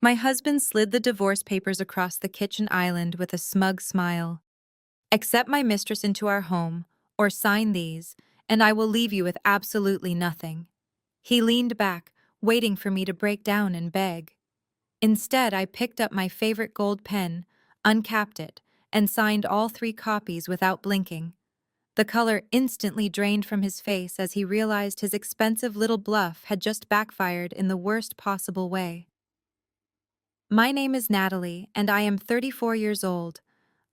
My husband slid the divorce papers across the kitchen island with a smug smile. Accept my mistress into our home, or sign these, and I will leave you with absolutely nothing. He leaned back, waiting for me to break down and beg. Instead, I picked up my favorite gold pen, uncapped it, and signed all 3 copies without blinking. The color instantly drained from his face as he realized his expensive little bluff had just backfired in the worst possible way. My name is Natalie, and I am 34 years old.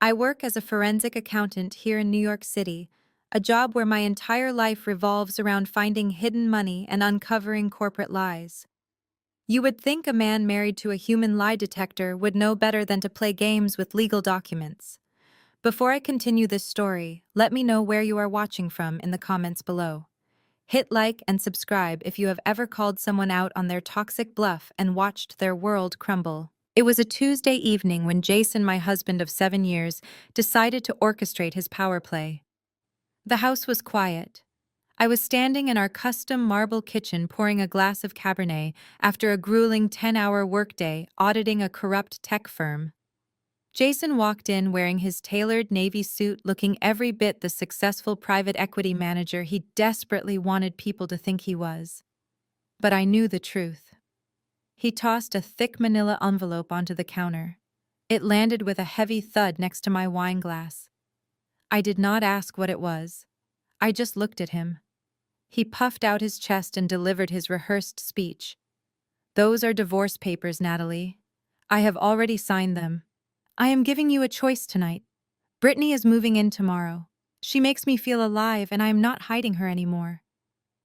I work as a forensic accountant here in New York City, a job where my entire life revolves around finding hidden money and uncovering corporate lies. You would think a man married to a human lie detector would know better than to play games with legal documents. Before I continue this story, let me know where you are watching from in the comments below. Hit like and subscribe if you have ever called someone out on their toxic bluff and watched their world crumble. It was a Tuesday evening when Jason, my husband of 7 years, decided to orchestrate his power play. The house was quiet. I was standing in our custom marble kitchen pouring a glass of Cabernet after a grueling 10-hour workday auditing a corrupt tech firm. Jason walked in wearing his tailored navy suit, looking every bit the successful private equity manager he desperately wanted people to think he was. But I knew the truth. He tossed a thick manila envelope onto the counter. It landed with a heavy thud next to my wine glass. I did not ask what it was. I just looked at him. He puffed out his chest and delivered his rehearsed speech. "Those are divorce papers, Natalie. I have already signed them. I am giving you a choice tonight. Brittany is moving in tomorrow. She makes me feel alive, and I am not hiding her anymore.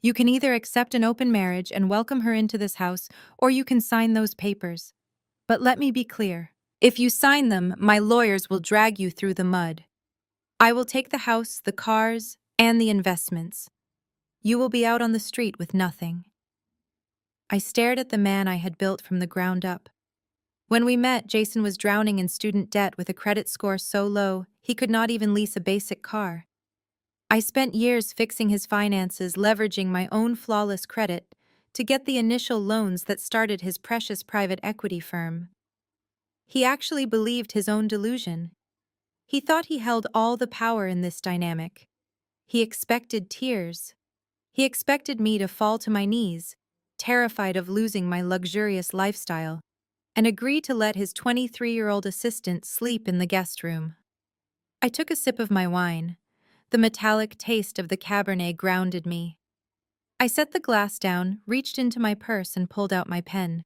You can either accept an open marriage and welcome her into this house, or you can sign those papers. But let me be clear. If you sign them, my lawyers will drag you through the mud. I will take the house, the cars, and the investments. You will be out on the street with nothing." I stared at the man I had built from the ground up. When we met, Jason was drowning in student debt with a credit score so low he could not even lease a basic car. I spent years fixing his finances, leveraging my own flawless credit to get the initial loans that started his precious private equity firm. He actually believed his own delusion. He thought he held all the power in this dynamic. He expected tears. He expected me to fall to my knees, terrified of losing my luxurious lifestyle, and agree to let his 23-year-old assistant sleep in the guest room. I took a sip of my wine. The metallic taste of the Cabernet grounded me. I set the glass down, reached into my purse, and pulled out my pen.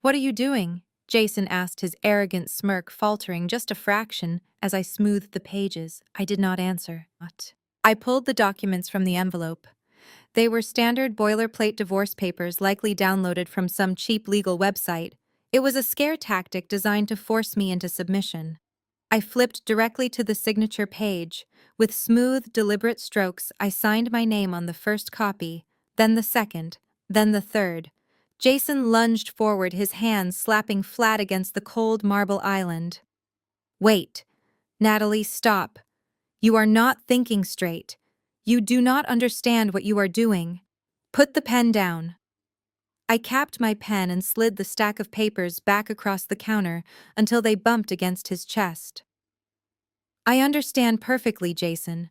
"What are you doing?" Jason asked, his arrogant smirk faltering just a fraction as I smoothed the pages. I did not answer. I pulled the documents from the envelope. They were standard boilerplate divorce papers likely downloaded from some cheap legal website. It was a scare tactic designed to force me into submission. I flipped directly to the signature page. With smooth, deliberate strokes, I signed my name on the first copy, then the second, then the third. Jason lunged forward, his hands slapping flat against the cold marble island. "Wait. Natalie, stop. You are not thinking straight. You do not understand what you are doing. Put the pen down." I capped my pen and slid the stack of papers back across the counter until they bumped against his chest. "I understand perfectly, Jason.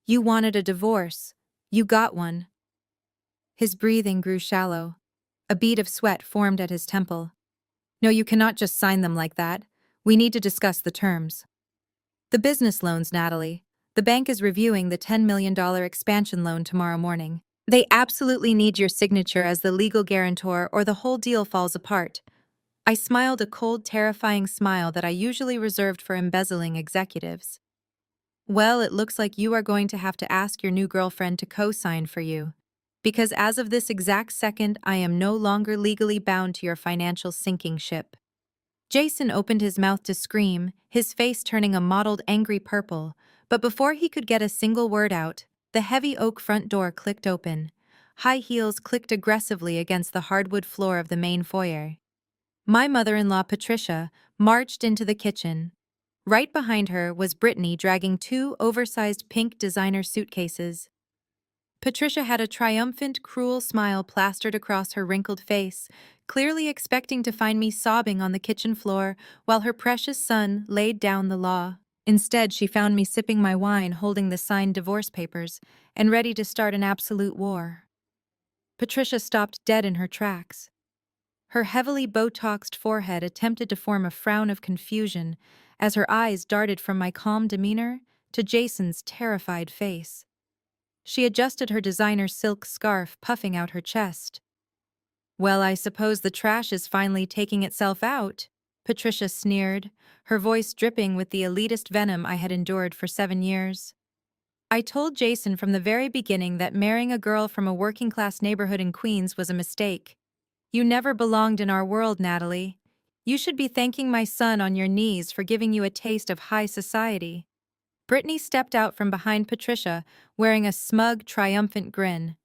You wanted a divorce. You got one." His breathing grew shallow. A bead of sweat formed at his temple. "No, you cannot just sign them like that. We need to discuss the terms." "The business loans, Natalie. The bank is reviewing the $10 million expansion loan tomorrow morning. They absolutely need your signature as the legal guarantor or the whole deal falls apart." I smiled a cold, terrifying smile that I usually reserved for embezzling executives. "Well, it looks like you are going to have to ask your new girlfriend to co-sign for you. Because as of this exact second, I am no longer legally bound to your financial sinking ship." Jason opened his mouth to scream, his face turning a mottled, angry purple, but before he could get a single word out, the heavy oak front door clicked open. High heels clicked aggressively against the hardwood floor of the main foyer. My mother-in-law, Patricia, marched into the kitchen. Right behind her was Brittany dragging 2 oversized pink designer suitcases. Patricia had a triumphant, cruel smile plastered across her wrinkled face, clearly expecting to find me sobbing on the kitchen floor while her precious son laid down the law. Instead, she found me sipping my wine, holding the signed divorce papers, and ready to start an absolute war. Patricia stopped dead in her tracks. Her heavily Botoxed forehead attempted to form a frown of confusion as her eyes darted from my calm demeanor to Jason's terrified face. She adjusted her designer silk scarf, puffing out her chest. "Well, I suppose the trash is finally taking itself out," Patricia sneered, her voice dripping with the elitist venom I had endured for 7 years. "I told Jason from the very beginning that marrying a girl from a working-class neighborhood in Queens was a mistake. You never belonged in our world, Natalie. You should be thanking my son on your knees for giving you a taste of high society." Brittany stepped out from behind Patricia, wearing a smug, triumphant grin.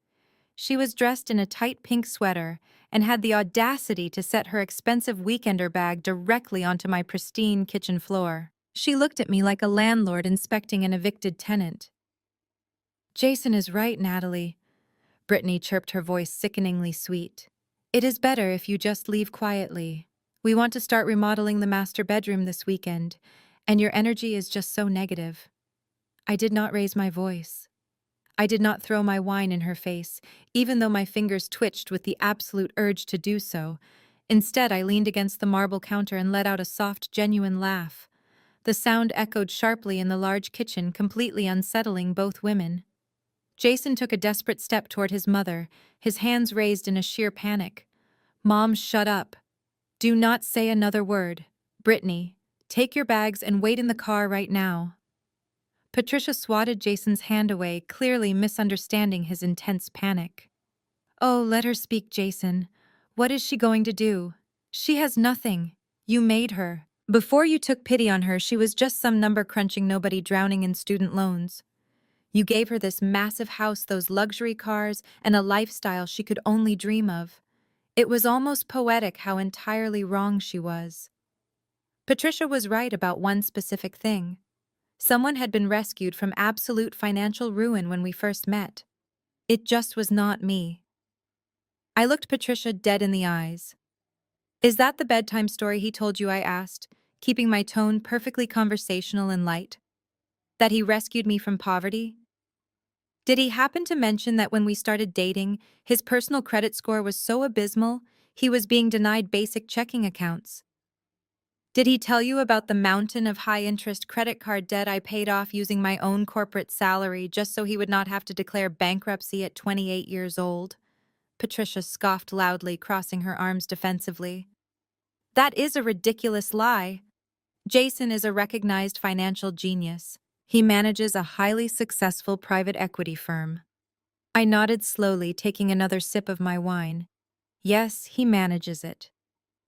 She was dressed in a tight pink sweater and had the audacity to set her expensive weekender bag directly onto my pristine kitchen floor. She looked at me like a landlord inspecting an evicted tenant. "Jason is right, Natalie," Brittany chirped, her voice sickeningly sweet. "It is better if you just leave quietly. We want to start remodeling the master bedroom this weekend, and your energy is just so negative." I did not raise my voice. I did not throw my wine in her face, even though my fingers twitched with the absolute urge to do so. Instead, I leaned against the marble counter and let out a soft, genuine laugh. The sound echoed sharply in the large kitchen, completely unsettling both women. Jason took a desperate step toward his mother, his hands raised in a sheer panic. "Mom, shut up. Do not say another word. Brittany, take your bags and wait in the car right now." Patricia swatted Jason's hand away, clearly misunderstanding his intense panic. "Oh, let her speak, Jason. What is she going to do? She has nothing. You made her. Before you took pity on her, she was just some number-crunching nobody drowning in student loans. You gave her this massive house, those luxury cars, and a lifestyle she could only dream of. It was almost poetic how entirely wrong she was." Patricia was right about one specific thing. Someone had been rescued from absolute financial ruin when we first met. It just was not me. I looked Patricia dead in the eyes. "Is that the bedtime story he told you?" I asked, keeping my tone perfectly conversational and light. "That he rescued me from poverty? Did he happen to mention that when we started dating, his personal credit score was so abysmal, he was being denied basic checking accounts? Did he tell you about the mountain of high-interest credit card debt I paid off using my own corporate salary just so he would not have to declare bankruptcy at 28 years old?" Patricia scoffed loudly, crossing her arms defensively. "That is a ridiculous lie. Jason is a recognized financial genius. He manages a highly successful private equity firm." I nodded slowly, taking another sip of my wine. "Yes, he manages it.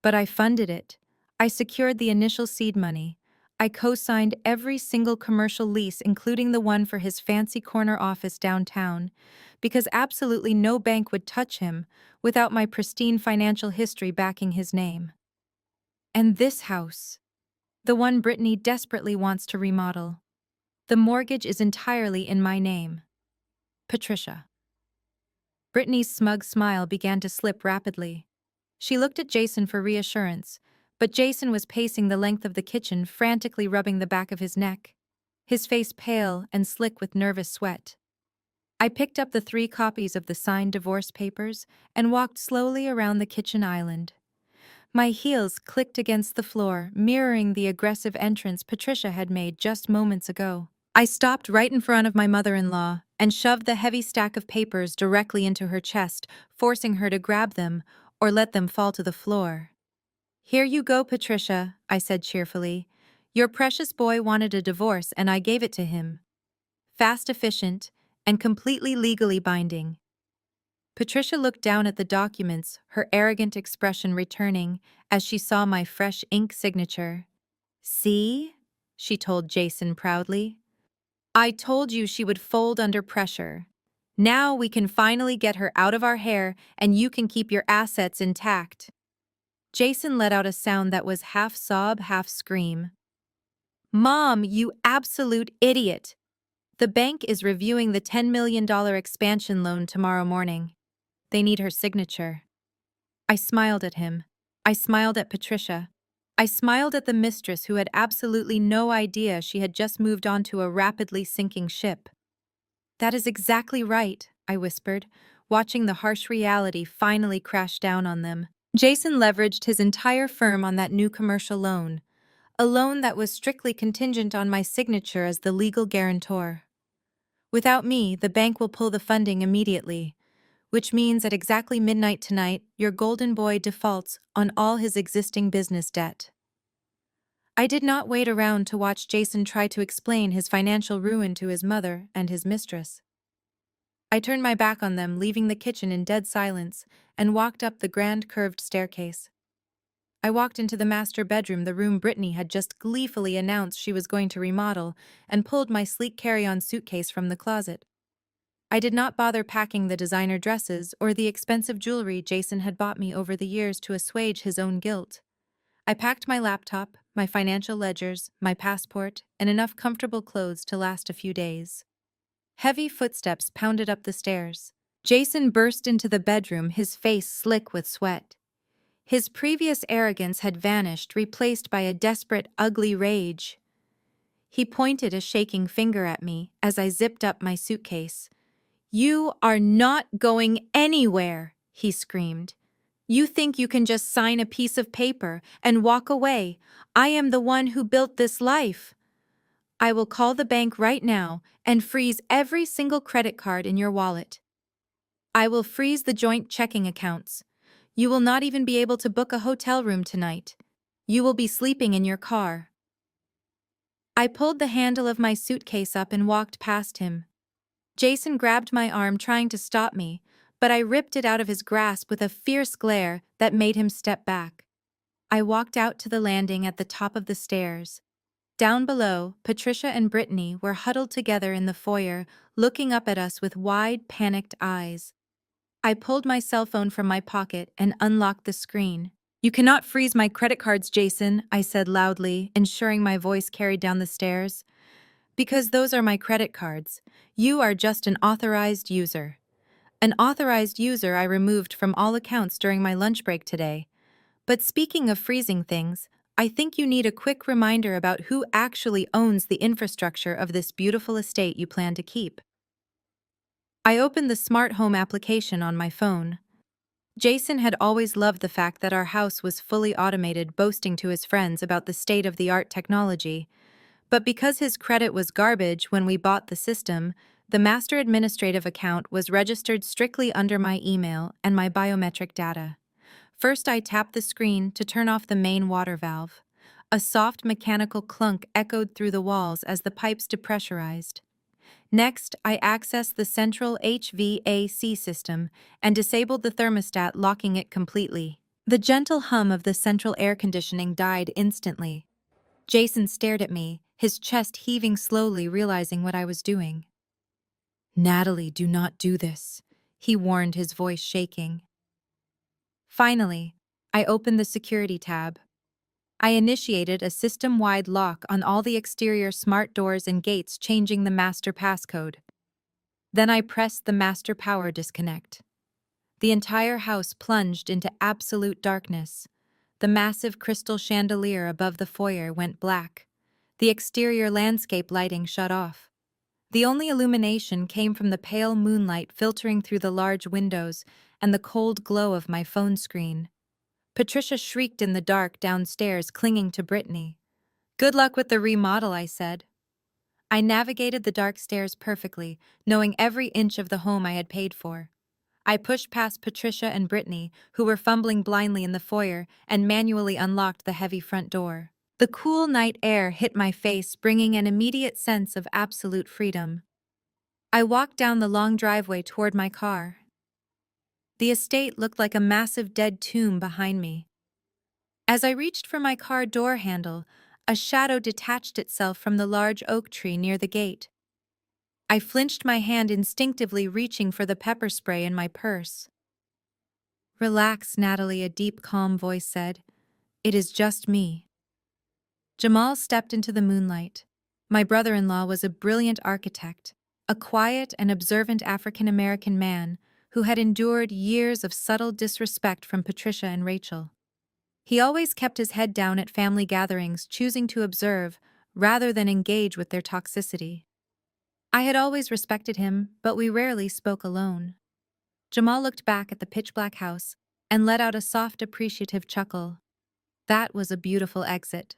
But I funded it. I secured the initial seed money. I co-signed every single commercial lease, including the one for his fancy corner office downtown, because absolutely no bank would touch him without my pristine financial history backing his name. And this house, the one Brittany desperately wants to remodel, the mortgage is entirely in my name. Patricia." Brittany's smug smile began to slip rapidly. She looked at Jason for reassurance, but Jason was pacing the length of the kitchen, frantically rubbing the back of his neck, his face pale and slick with nervous sweat. I picked up the 3 copies of the signed divorce papers and walked slowly around the kitchen island. My heels clicked against the floor, mirroring the aggressive entrance Patricia had made just moments ago. I stopped right in front of my mother-in-law and shoved the heavy stack of papers directly into her chest, forcing her to grab them or let them fall to the floor. "Here you go, Patricia," I said cheerfully. "Your precious boy wanted a divorce and I gave it to him. Fast, efficient, and completely legally binding." Patricia looked down at the documents, her arrogant expression returning as she saw my fresh ink signature. "See?" she told Jason proudly. "I told you she would fold under pressure. Now we can finally get her out of our hair and you can keep your assets intact." Jason let out a sound that was half sob, half scream. "Mom, you absolute idiot! The bank is reviewing the $10 million expansion loan tomorrow morning. They need her signature. I smiled at him. I smiled at Patricia. I smiled at the mistress who had absolutely no idea she had just moved onto a rapidly sinking ship. That is exactly right, I whispered, watching the harsh reality finally crash down on them. Jason leveraged his entire firm on that new commercial loan, a loan that was strictly contingent on my signature as the legal guarantor. Without me, the bank will pull the funding immediately, which means at exactly midnight tonight, your golden boy defaults on all his existing business debt. I did not wait around to watch Jason try to explain his financial ruin to his mother and his mistress. I turned my back on them, leaving the kitchen in dead silence, and walked up the grand curved staircase. I walked into the master bedroom, the room Brittany had just gleefully announced she was going to remodel, and pulled my sleek carry-on suitcase from the closet. I did not bother packing the designer dresses or the expensive jewelry Jason had bought me over the years to assuage his own guilt. I packed my laptop, my financial ledgers, my passport, and enough comfortable clothes to last a few days. Heavy footsteps pounded up the stairs. Jason burst into the bedroom, his face slick with sweat. His previous arrogance had vanished, replaced by a desperate, ugly rage. He pointed a shaking finger at me as I zipped up my suitcase. "You are not going anywhere," he screamed. "You think you can just sign a piece of paper and walk away? I am the one who built this life. I will call the bank right now and freeze every single credit card in your wallet. I will freeze the joint checking accounts. You will not even be able to book a hotel room tonight. You will be sleeping in your car." I pulled the handle of my suitcase up and walked past him. Jason grabbed my arm, trying to stop me, but I ripped it out of his grasp with a fierce glare that made him step back. I walked out to the landing at the top of the stairs. Down below, Patricia and Brittany were huddled together in the foyer, looking up at us with wide, panicked eyes. I pulled my cell phone from my pocket and unlocked the screen. "You cannot freeze my credit cards, Jason," I said loudly, ensuring my voice carried down the stairs. "Because those are my credit cards. You are just an authorized user." An authorized user I removed from all accounts during my lunch break today. But speaking of freezing things, I think you need a quick reminder about who actually owns the infrastructure of this beautiful estate you plan to keep. I opened the smart home application on my phone. Jason had always loved the fact that our house was fully automated, boasting to his friends about the state-of-the-art technology. But because his credit was garbage when we bought the system, the master administrative account was registered strictly under my email and my biometric data. First, I tapped the screen to turn off the main water valve. A soft mechanical clunk echoed through the walls as the pipes depressurized. Next, I accessed the central HVAC system and disabled the thermostat, locking it completely. The gentle hum of the central air conditioning died instantly. Jason stared at me, his chest heaving slowly, realizing what I was doing. "Natalie, do not do this," he warned, his voice shaking. Finally, I opened the security tab. I initiated a system-wide lock on all the exterior smart doors and gates, changing the master passcode. Then I pressed the master power disconnect. The entire house plunged into absolute darkness. The massive crystal chandelier above the foyer went black. The exterior landscape lighting shut off. The only illumination came from the pale moonlight filtering through the large windows and the cold glow of my phone screen. Patricia shrieked in the dark downstairs, clinging to Brittany. "Good luck with the remodel," I said. I navigated the dark stairs perfectly, knowing every inch of the home I had paid for. I pushed past Patricia and Brittany, who were fumbling blindly in the foyer, and manually unlocked the heavy front door. The cool night air hit my face, bringing an immediate sense of absolute freedom. I walked down the long driveway toward my car. The estate looked like a massive dead tomb behind me. As I reached for my car door handle, a shadow detached itself from the large oak tree near the gate. I flinched, my hand instinctively reaching for the pepper spray in my purse. "Relax, Natalie," a deep, calm voice said. "It is just me." Jamal stepped into the moonlight. My brother-in-law was a brilliant architect, a quiet and observant African-American man who had endured years of subtle disrespect from Patricia and Rachel. He always kept his head down at family gatherings, choosing to observe rather than engage with their toxicity. I had always respected him, but we rarely spoke alone. Jamal looked back at the pitch-black house and let out a soft, appreciative chuckle. That was a beautiful exit.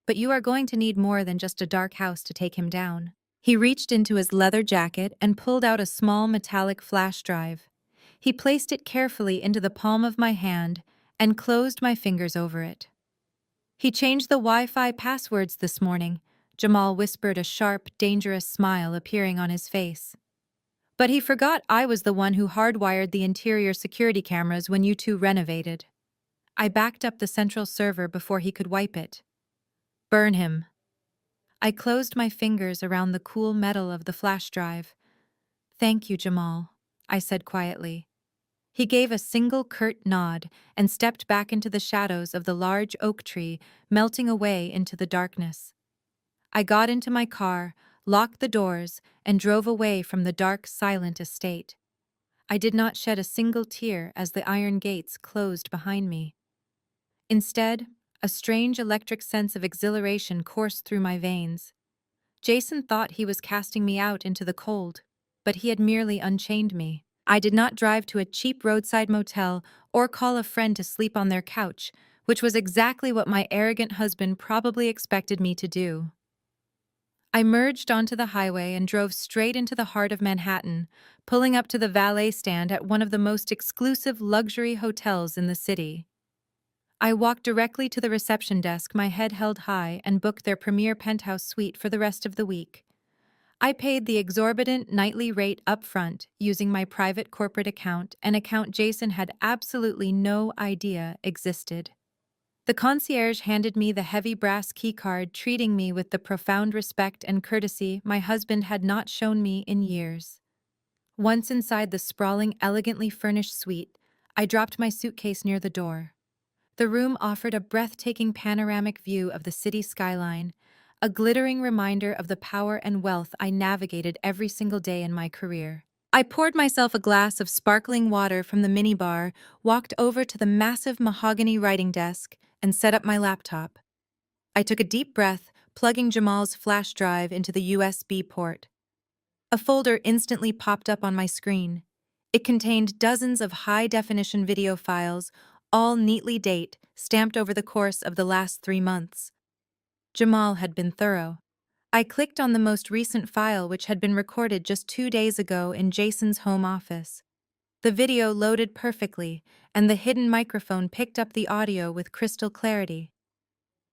But you are going to need more than just a dark house to take him down. He reached into his leather jacket and pulled out a small metallic flash drive. He placed it carefully into the palm of my hand and closed my fingers over it. He changed the Wi-Fi passwords this morning. Jamal whispered, a sharp, dangerous smile appearing on his face. But he forgot I was the one who hardwired the interior security cameras when you two renovated. I backed up the central server before he could wipe it. Burn him. I closed my fingers around the cool metal of the flash drive. Thank you, Jamal, I said quietly. He gave a single curt nod and stepped back into the shadows of the large oak tree, melting away into the darkness. I got into my car, locked the doors, and drove away from the dark, silent estate. I did not shed a single tear as the iron gates closed behind me. Instead, a strange electric sense of exhilaration coursed through my veins. Jason thought he was casting me out into the cold, but he had merely unchained me. I did not drive to a cheap roadside motel or call a friend to sleep on their couch, which was exactly what my arrogant husband probably expected me to do. I merged onto the highway and drove straight into the heart of Manhattan, pulling up to the valet stand at one of the most exclusive luxury hotels in the city. I walked directly to the reception desk, my head held high, and booked their premier penthouse suite for the rest of the week. I paid the exorbitant nightly rate up front using my private corporate account, an account Jason had absolutely no idea existed. The concierge handed me the heavy brass keycard, treating me with the profound respect and courtesy my husband had not shown me in years. Once inside the sprawling, elegantly furnished suite, I dropped my suitcase near the door. The room offered a breathtaking panoramic view of the city skyline, a glittering reminder of the power and wealth I navigated every single day in my career. I poured myself a glass of sparkling water from the minibar, walked over to the massive mahogany writing desk, and set up my laptop. I took a deep breath, plugging Jamal's flash drive into the USB port. A folder instantly popped up on my screen. It contained dozens of high-definition video files, all neatly stamped over the course of the last 3 months. Jamal had been thorough. I clicked on the most recent file, which had been recorded just 2 days ago in Jason's home office. The video loaded perfectly, and the hidden microphone picked up the audio with crystal clarity.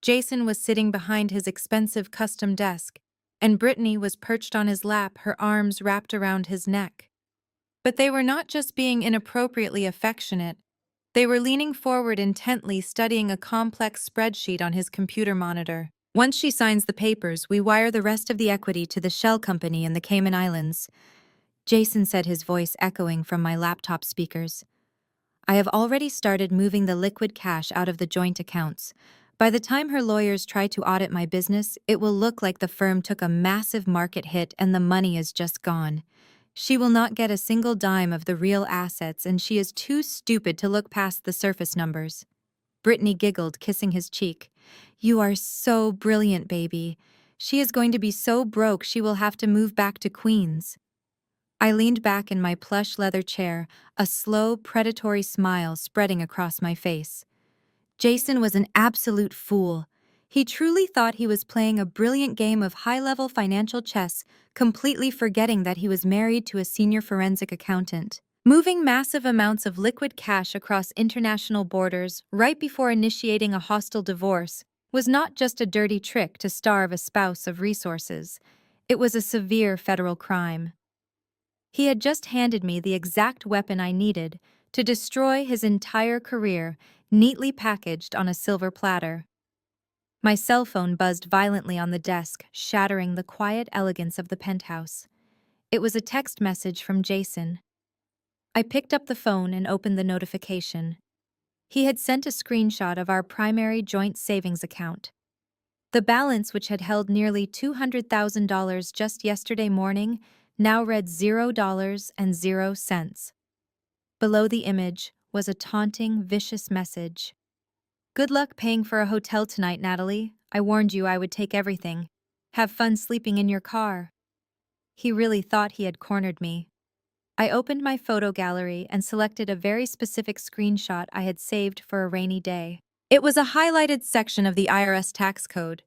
Jason was sitting behind his expensive custom desk, and Brittany was perched on his lap, her arms wrapped around his neck. But they were not just being inappropriately affectionate. They were leaning forward intently, studying a complex spreadsheet on his computer monitor. Once she signs the papers, we wire the rest of the equity to the shell company in the Cayman Islands, Jason said, his voice echoing from my laptop speakers. I have already started moving the liquid cash out of the joint accounts. By the time her lawyers try to audit my business, it will look like the firm took a massive market hit and the money is just gone. She will not get a single dime of the real assets, and she is too stupid to look past the surface numbers. Brittany giggled, kissing his cheek. You are so brilliant, baby. She is going to be so broke she will have to move back to Queens. I leaned back in my plush leather chair, a slow, predatory smile spreading across my face. Jason was an absolute fool. He truly thought he was playing a brilliant game of high-level financial chess, completely forgetting that he was married to a senior forensic accountant. Moving massive amounts of liquid cash across international borders right before initiating a hostile divorce was not just a dirty trick to starve a spouse of resources. It was a severe federal crime. He had just handed me the exact weapon I needed to destroy his entire career, neatly packaged on a silver platter. My cell phone buzzed violently on the desk, shattering the quiet elegance of the penthouse. It was a text message from Jason. I picked up the phone and opened the notification. He had sent a screenshot of our primary joint savings account. The balance, which had held nearly $200,000 just yesterday morning, now read $0.00. Below the image was a taunting, vicious message. "Good luck paying for a hotel tonight, Natalie. I warned you I would take everything. Have fun sleeping in your car." He really thought he had cornered me. I opened my photo gallery and selected a very specific screenshot I had saved for a rainy day. It was a highlighted section of the IRS tax code,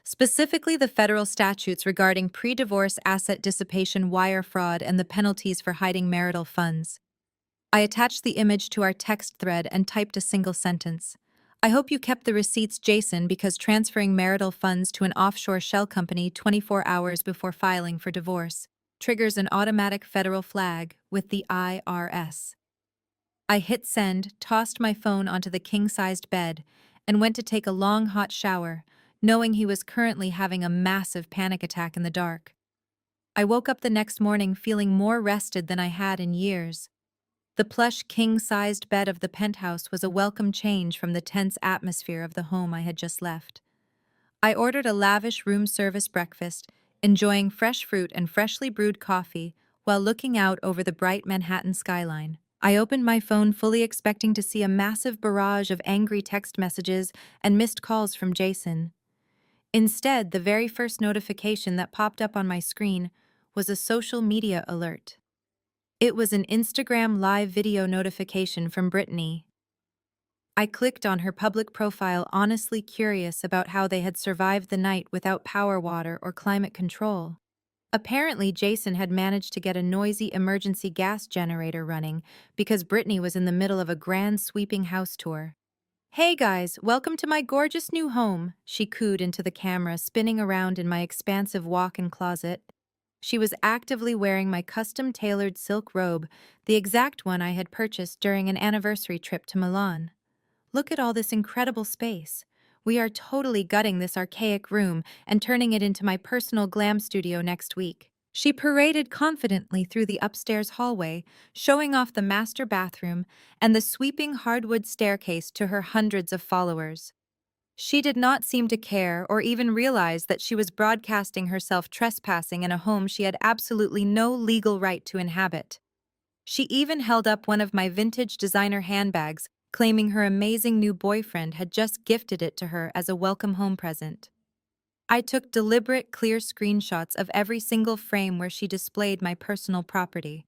specifically the federal statutes regarding pre-divorce asset dissipation, wire fraud, and the penalties for hiding marital funds. I attached the image to our text thread and typed a single sentence. "I hope you kept the receipts, Jason, because transferring marital funds to an offshore shell company 24 hours before filing for divorce triggers an automatic federal flag with the IRS." I hit send, tossed my phone onto the king-sized bed, and went to take a long hot shower, knowing he was currently having a massive panic attack in the dark. I woke up the next morning feeling more rested than I had in years. The plush king-sized bed of the penthouse was a welcome change from the tense atmosphere of the home I had just left. I ordered a lavish room service breakfast, enjoying fresh fruit and freshly brewed coffee while looking out over the bright Manhattan skyline. I opened my phone fully expecting to see a massive barrage of angry text messages and missed calls from Jason. Instead, the very first notification that popped up on my screen was a social media alert. It was an Instagram live video notification from Brittany. I clicked on her public profile, honestly curious about how they had survived the night without power, water, or climate control. Apparently, Jason had managed to get a noisy emergency gas generator running because Brittany was in the middle of a grand sweeping house tour. "Hey guys, welcome to my gorgeous new home," she cooed into the camera, spinning around in my expansive walk-in closet. She was actively wearing my custom-tailored silk robe, the exact one I had purchased during an anniversary trip to Milan. "Look at all this incredible space. We are totally gutting this archaic room and turning it into my personal glam studio next week." She paraded confidently through the upstairs hallway, showing off the master bathroom and the sweeping hardwood staircase to her hundreds of followers. She did not seem to care or even realize that she was broadcasting herself trespassing in a home she had absolutely no legal right to inhabit. She even held up one of my vintage designer handbags, claiming her amazing new boyfriend had just gifted it to her as a welcome home present. I took deliberate, clear screenshots of every single frame where she displayed my personal property.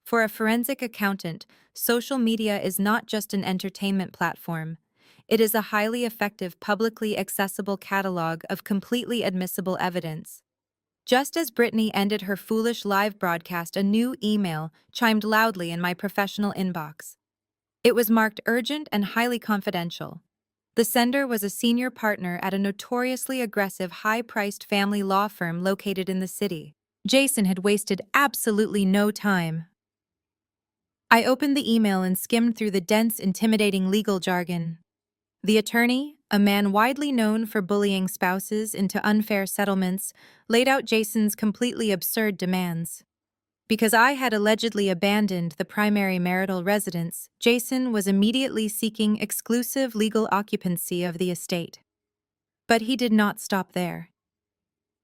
For a forensic accountant, social media is not just an entertainment platform. It is a highly effective, publicly accessible catalog of completely admissible evidence. Just as Brittany ended her foolish live broadcast, a new email chimed loudly in my professional inbox. It was marked urgent and highly confidential. The sender was a senior partner at a notoriously aggressive, high-priced family law firm located in the city. Jason had wasted absolutely no time. I opened the email and skimmed through the dense, intimidating legal jargon. The attorney, a man widely known for bullying spouses into unfair settlements, laid out Jason's completely absurd demands. Because I had allegedly abandoned the primary marital residence, Jason was immediately seeking exclusive legal occupancy of the estate. But he did not stop there.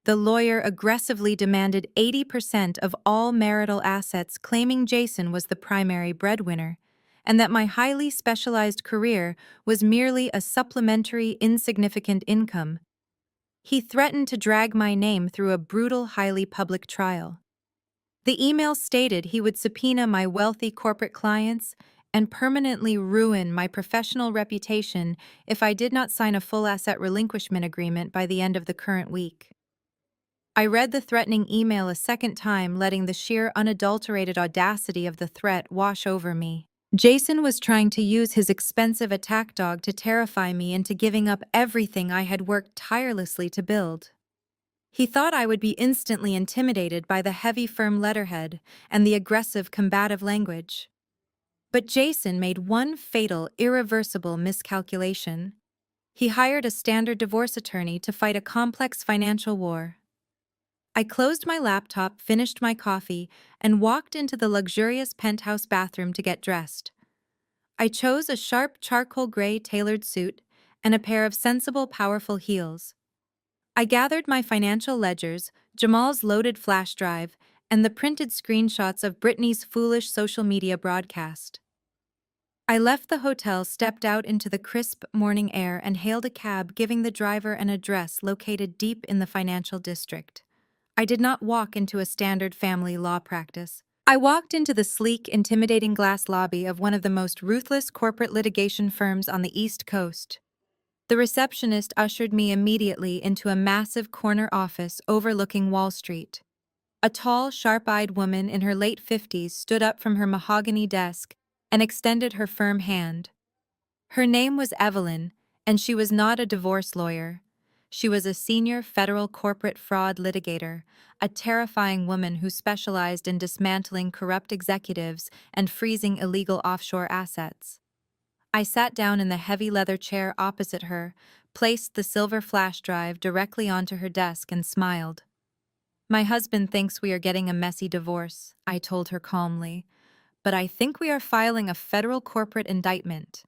The lawyer aggressively demanded 80% of all marital assets, claiming Jason was the primary breadwinner, and that my highly specialized career was merely a supplementary, insignificant income. He threatened to drag my name through a brutal, highly public trial. The email stated he would subpoena my wealthy corporate clients and permanently ruin my professional reputation if I did not sign a full asset relinquishment agreement by the end of the current week. I read the threatening email a second time, letting the sheer unadulterated audacity of the threat wash over me. Jason was trying to use his expensive attack dog to terrify me into giving up everything I had worked tirelessly to build. He thought I would be instantly intimidated by the heavy, firm letterhead and the aggressive, combative language. But Jason made one fatal, irreversible miscalculation. He hired a standard divorce attorney to fight a complex financial war. I closed my laptop, finished my coffee, and walked into the luxurious penthouse bathroom to get dressed. I chose a sharp charcoal gray tailored suit and a pair of sensible, powerful heels. I gathered my financial ledgers, Jamal's loaded flash drive, and the printed screenshots of Brittany's foolish social media broadcast. I left the hotel, stepped out into the crisp morning air, and hailed a cab, giving the driver an address located deep in the financial district. I did not walk into a standard family law practice. I walked into the sleek, intimidating glass lobby of one of the most ruthless corporate litigation firms on the East Coast. The receptionist ushered me immediately into a massive corner office overlooking Wall Street. A tall, sharp-eyed woman in her late 50s stood up from her mahogany desk and extended her firm hand. Her name was Evelyn, and she was not a divorce lawyer. She was a senior federal corporate fraud litigator, a terrifying woman who specialized in dismantling corrupt executives and freezing illegal offshore assets. I sat down in the heavy leather chair opposite her, placed the silver flash drive directly onto her desk, and smiled. "My husband thinks we are getting a messy divorce," I told her calmly, "but I think we are filing a federal corporate indictment."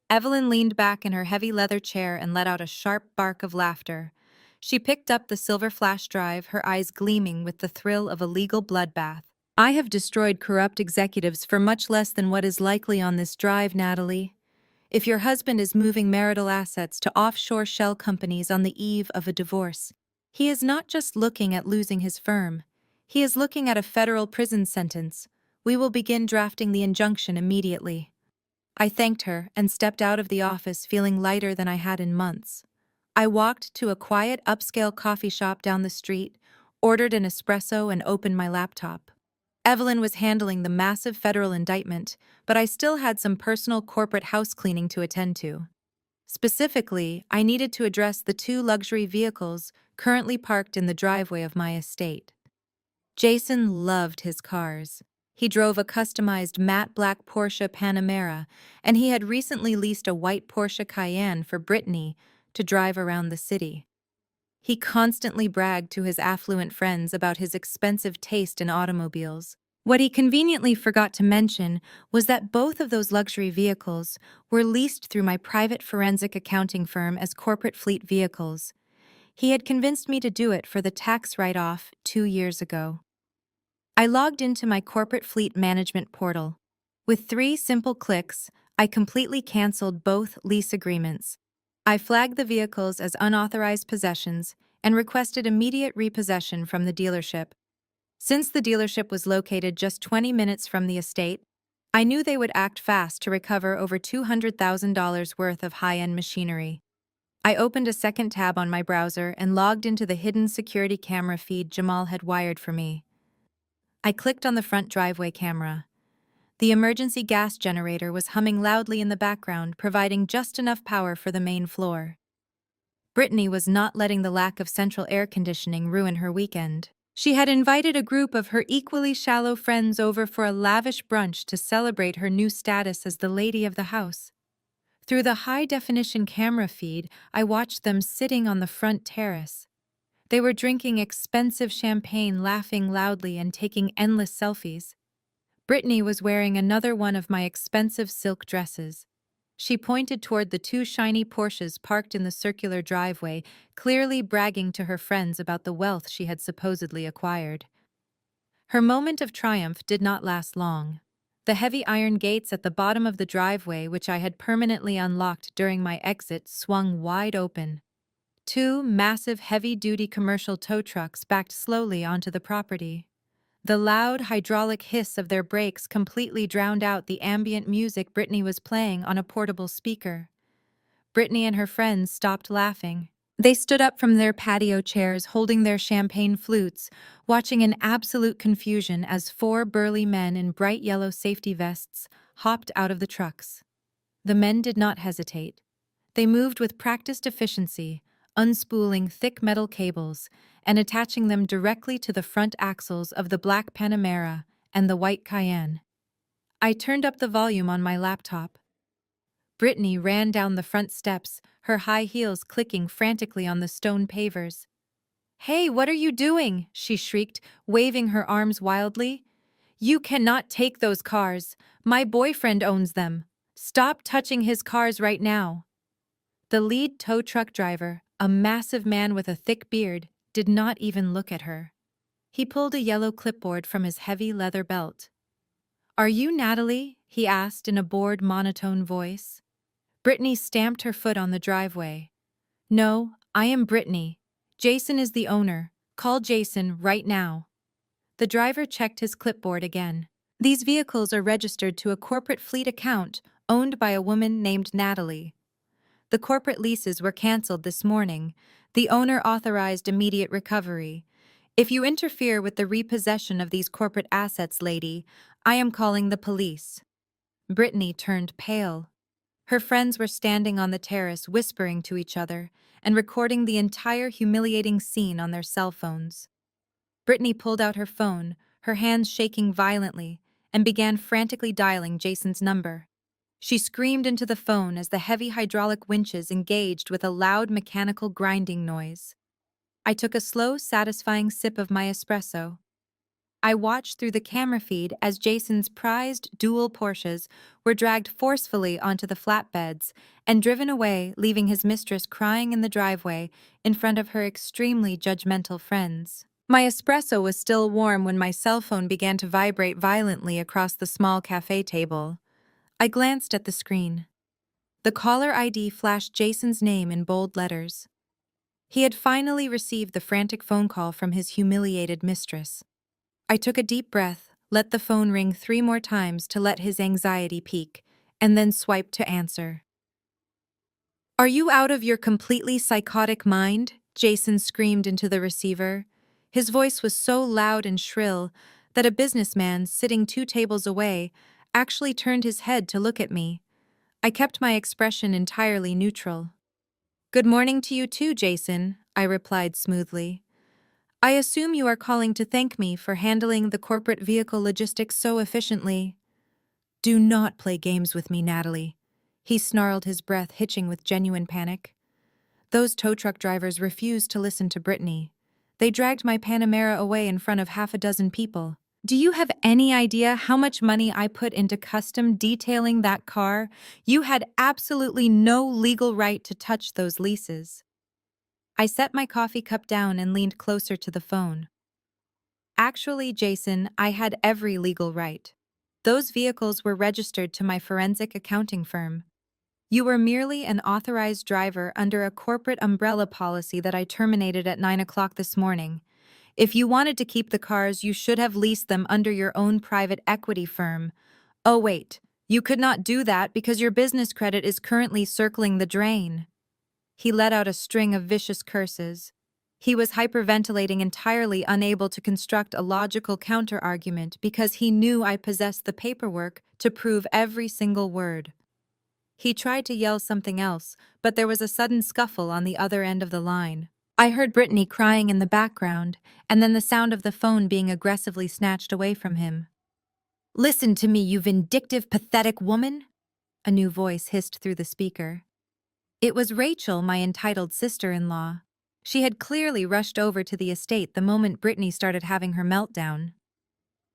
Evelyn leaned back in her heavy leather chair and let out a sharp bark of laughter. She picked up the silver flash drive, her eyes gleaming with the thrill of a legal bloodbath. "I have destroyed corrupt executives for much less than what is likely on this drive, Natalie. If your husband is moving marital assets to offshore shell companies on the eve of a divorce, he is not just looking at losing his firm. He is looking at a federal prison sentence. We will begin drafting the injunction immediately." I thanked her and stepped out of the office feeling lighter than I had in months. I walked to a quiet upscale coffee shop down the street, ordered an espresso, and opened my laptop. Evelyn was handling the massive federal indictment, but I still had some personal corporate house cleaning to attend to. Specifically, I needed to address the two luxury vehicles currently parked in the driveway of my estate. Jason loved his cars. He drove a customized matte black Porsche Panamera, and he had recently leased a white Porsche Cayenne for Brittany to drive around the city. He constantly bragged to his affluent friends about his expensive taste in automobiles. What he conveniently forgot to mention was that both of those luxury vehicles were leased through my private forensic accounting firm as corporate fleet vehicles. He had convinced me to do it for the tax write-off 2 years ago. I logged into my corporate fleet management portal. With 3 simple clicks, I completely canceled both lease agreements. I flagged the vehicles as unauthorized possessions and requested immediate repossession from the dealership. Since the dealership was located just 20 minutes from the estate, I knew they would act fast to recover over $200,000 worth of high-end machinery. I opened a second tab on my browser and logged into the hidden security camera feed Jamal had wired for me. I clicked on the front driveway camera. The emergency gas generator was humming loudly in the background, providing just enough power for the main floor. Brittany was not letting the lack of central air conditioning ruin her weekend. She had invited a group of her equally shallow friends over for a lavish brunch to celebrate her new status as the lady of the house. Through the high-definition camera feed, I watched them sitting on the front terrace. They were drinking expensive champagne, laughing loudly, and taking endless selfies. Brittany was wearing another one of my expensive silk dresses. She pointed toward the 2 shiny Porsches parked in the circular driveway, clearly bragging to her friends about the wealth she had supposedly acquired. Her moment of triumph did not last long. The heavy iron gates at the bottom of the driveway, which I had permanently unlocked during my exit, swung wide open. 2 massive heavy-duty commercial tow trucks backed slowly onto the property. The loud hydraulic hiss of their brakes completely drowned out the ambient music Brittany was playing on a portable speaker. Brittany and her friends stopped laughing. They stood up from their patio chairs holding their champagne flutes, watching in absolute confusion as 4 burly men in bright yellow safety vests hopped out of the trucks. The men did not hesitate. They moved with practiced efficiency, unspooling thick metal cables and attaching them directly to the front axles of the black Panamera and the white Cayenne. I turned up the volume on my laptop. Brittany ran down the front steps, her high heels clicking frantically on the stone pavers. "Hey, what are you doing?" she shrieked, waving her arms wildly. "You cannot take those cars. My boyfriend owns them. Stop touching his cars right now." The lead tow truck driver, A massive man with a thick beard did not even look at her. He pulled a yellow clipboard from his heavy leather belt. "Are you Natalie?" he asked in a bored, monotone voice. Brittany stamped her foot on the driveway. "No, I am Brittany. Jason is the owner. Call Jason right now." The driver checked his clipboard again. "These vehicles are registered to a corporate fleet account owned by a woman named Natalie. The corporate leases were canceled this morning. The owner authorized immediate recovery. If you interfere with the repossession of these corporate assets, lady, I am calling the police." Brittany turned pale. Her friends were standing on the terrace whispering to each other and recording the entire humiliating scene on their cell phones. Brittany pulled out her phone, her hands shaking violently, and began frantically dialing Jason's number. She screamed into the phone as the heavy hydraulic winches engaged with a loud mechanical grinding noise. I took a slow, satisfying sip of my espresso. I watched through the camera feed as Jason's prized dual Porsches were dragged forcefully onto the flatbeds and driven away, leaving his mistress crying in the driveway in front of her extremely judgmental friends. My espresso was still warm when my cell phone began to vibrate violently across the small cafe table. I glanced at the screen. The caller ID flashed Jason's name in bold letters. He had finally received the frantic phone call from his humiliated mistress. I took a deep breath, let the phone ring 3 more times to let his anxiety peak, and then swiped to answer. "Are you out of your completely psychotic mind?" Jason screamed into the receiver. His voice was so loud and shrill that a businessman sitting 2 tables away actually turned his head to look at me. I kept my expression entirely neutral. "Good morning to you too, Jason," I replied smoothly. "I assume you are calling to thank me for handling the corporate vehicle logistics so efficiently." "Do not play games with me, Natalie," he snarled, his breath hitching with genuine panic. "Those tow truck drivers refused to listen to Brittany. They dragged my Panamera away in front of half a dozen people. Do you have any idea how much money I put into custom detailing that car? You had absolutely no legal right to touch those leases." I set my coffee cup down and leaned closer to the phone. "Actually, Jason, I had every legal right. Those vehicles were registered to my forensic accounting firm. You were merely an authorized driver under a corporate umbrella policy that I terminated at 9 o'clock this morning. If you wanted to keep the cars, you should have leased them under your own private equity firm. Oh wait, you could not do that because your business credit is currently circling the drain." He let out a string of vicious curses. He was hyperventilating, entirely unable to construct a logical counter-argument because he knew I possessed the paperwork to prove every single word. He tried to yell something else, but there was a sudden scuffle on the other end of the line. I heard Brittany crying in the background, and then the sound of the phone being aggressively snatched away from him. "Listen to me, you vindictive, pathetic woman!" a new voice hissed through the speaker. It was Rachel, my entitled sister-in-law. She had clearly rushed over to the estate the moment Brittany started having her meltdown.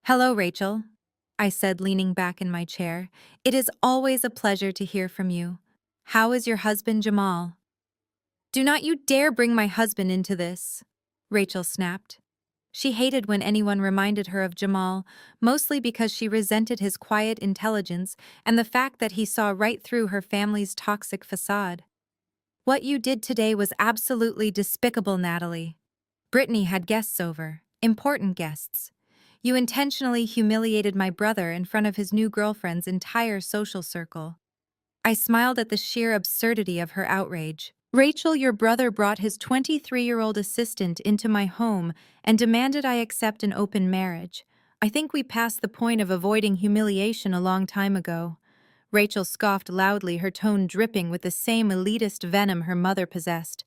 "Hello, Rachel," I said, leaning back in my chair. "It is always a pleasure to hear from you. How is your husband, Jamal?" "Do not you dare bring my husband into this," Rachel snapped. She hated when anyone reminded her of Jamal, mostly because she resented his quiet intelligence and the fact that he saw right through her family's toxic facade. "What you did today was absolutely despicable, Natalie. Brittany had guests over, important guests. You intentionally humiliated my brother in front of his new girlfriend's entire social circle." I smiled at the sheer absurdity of her outrage. "Rachel, your brother brought his 23-year-old assistant into my home and demanded I accept an open marriage. I think we passed the point of avoiding humiliation a long time ago." Rachel scoffed loudly, her tone dripping with the same elitist venom her mother possessed.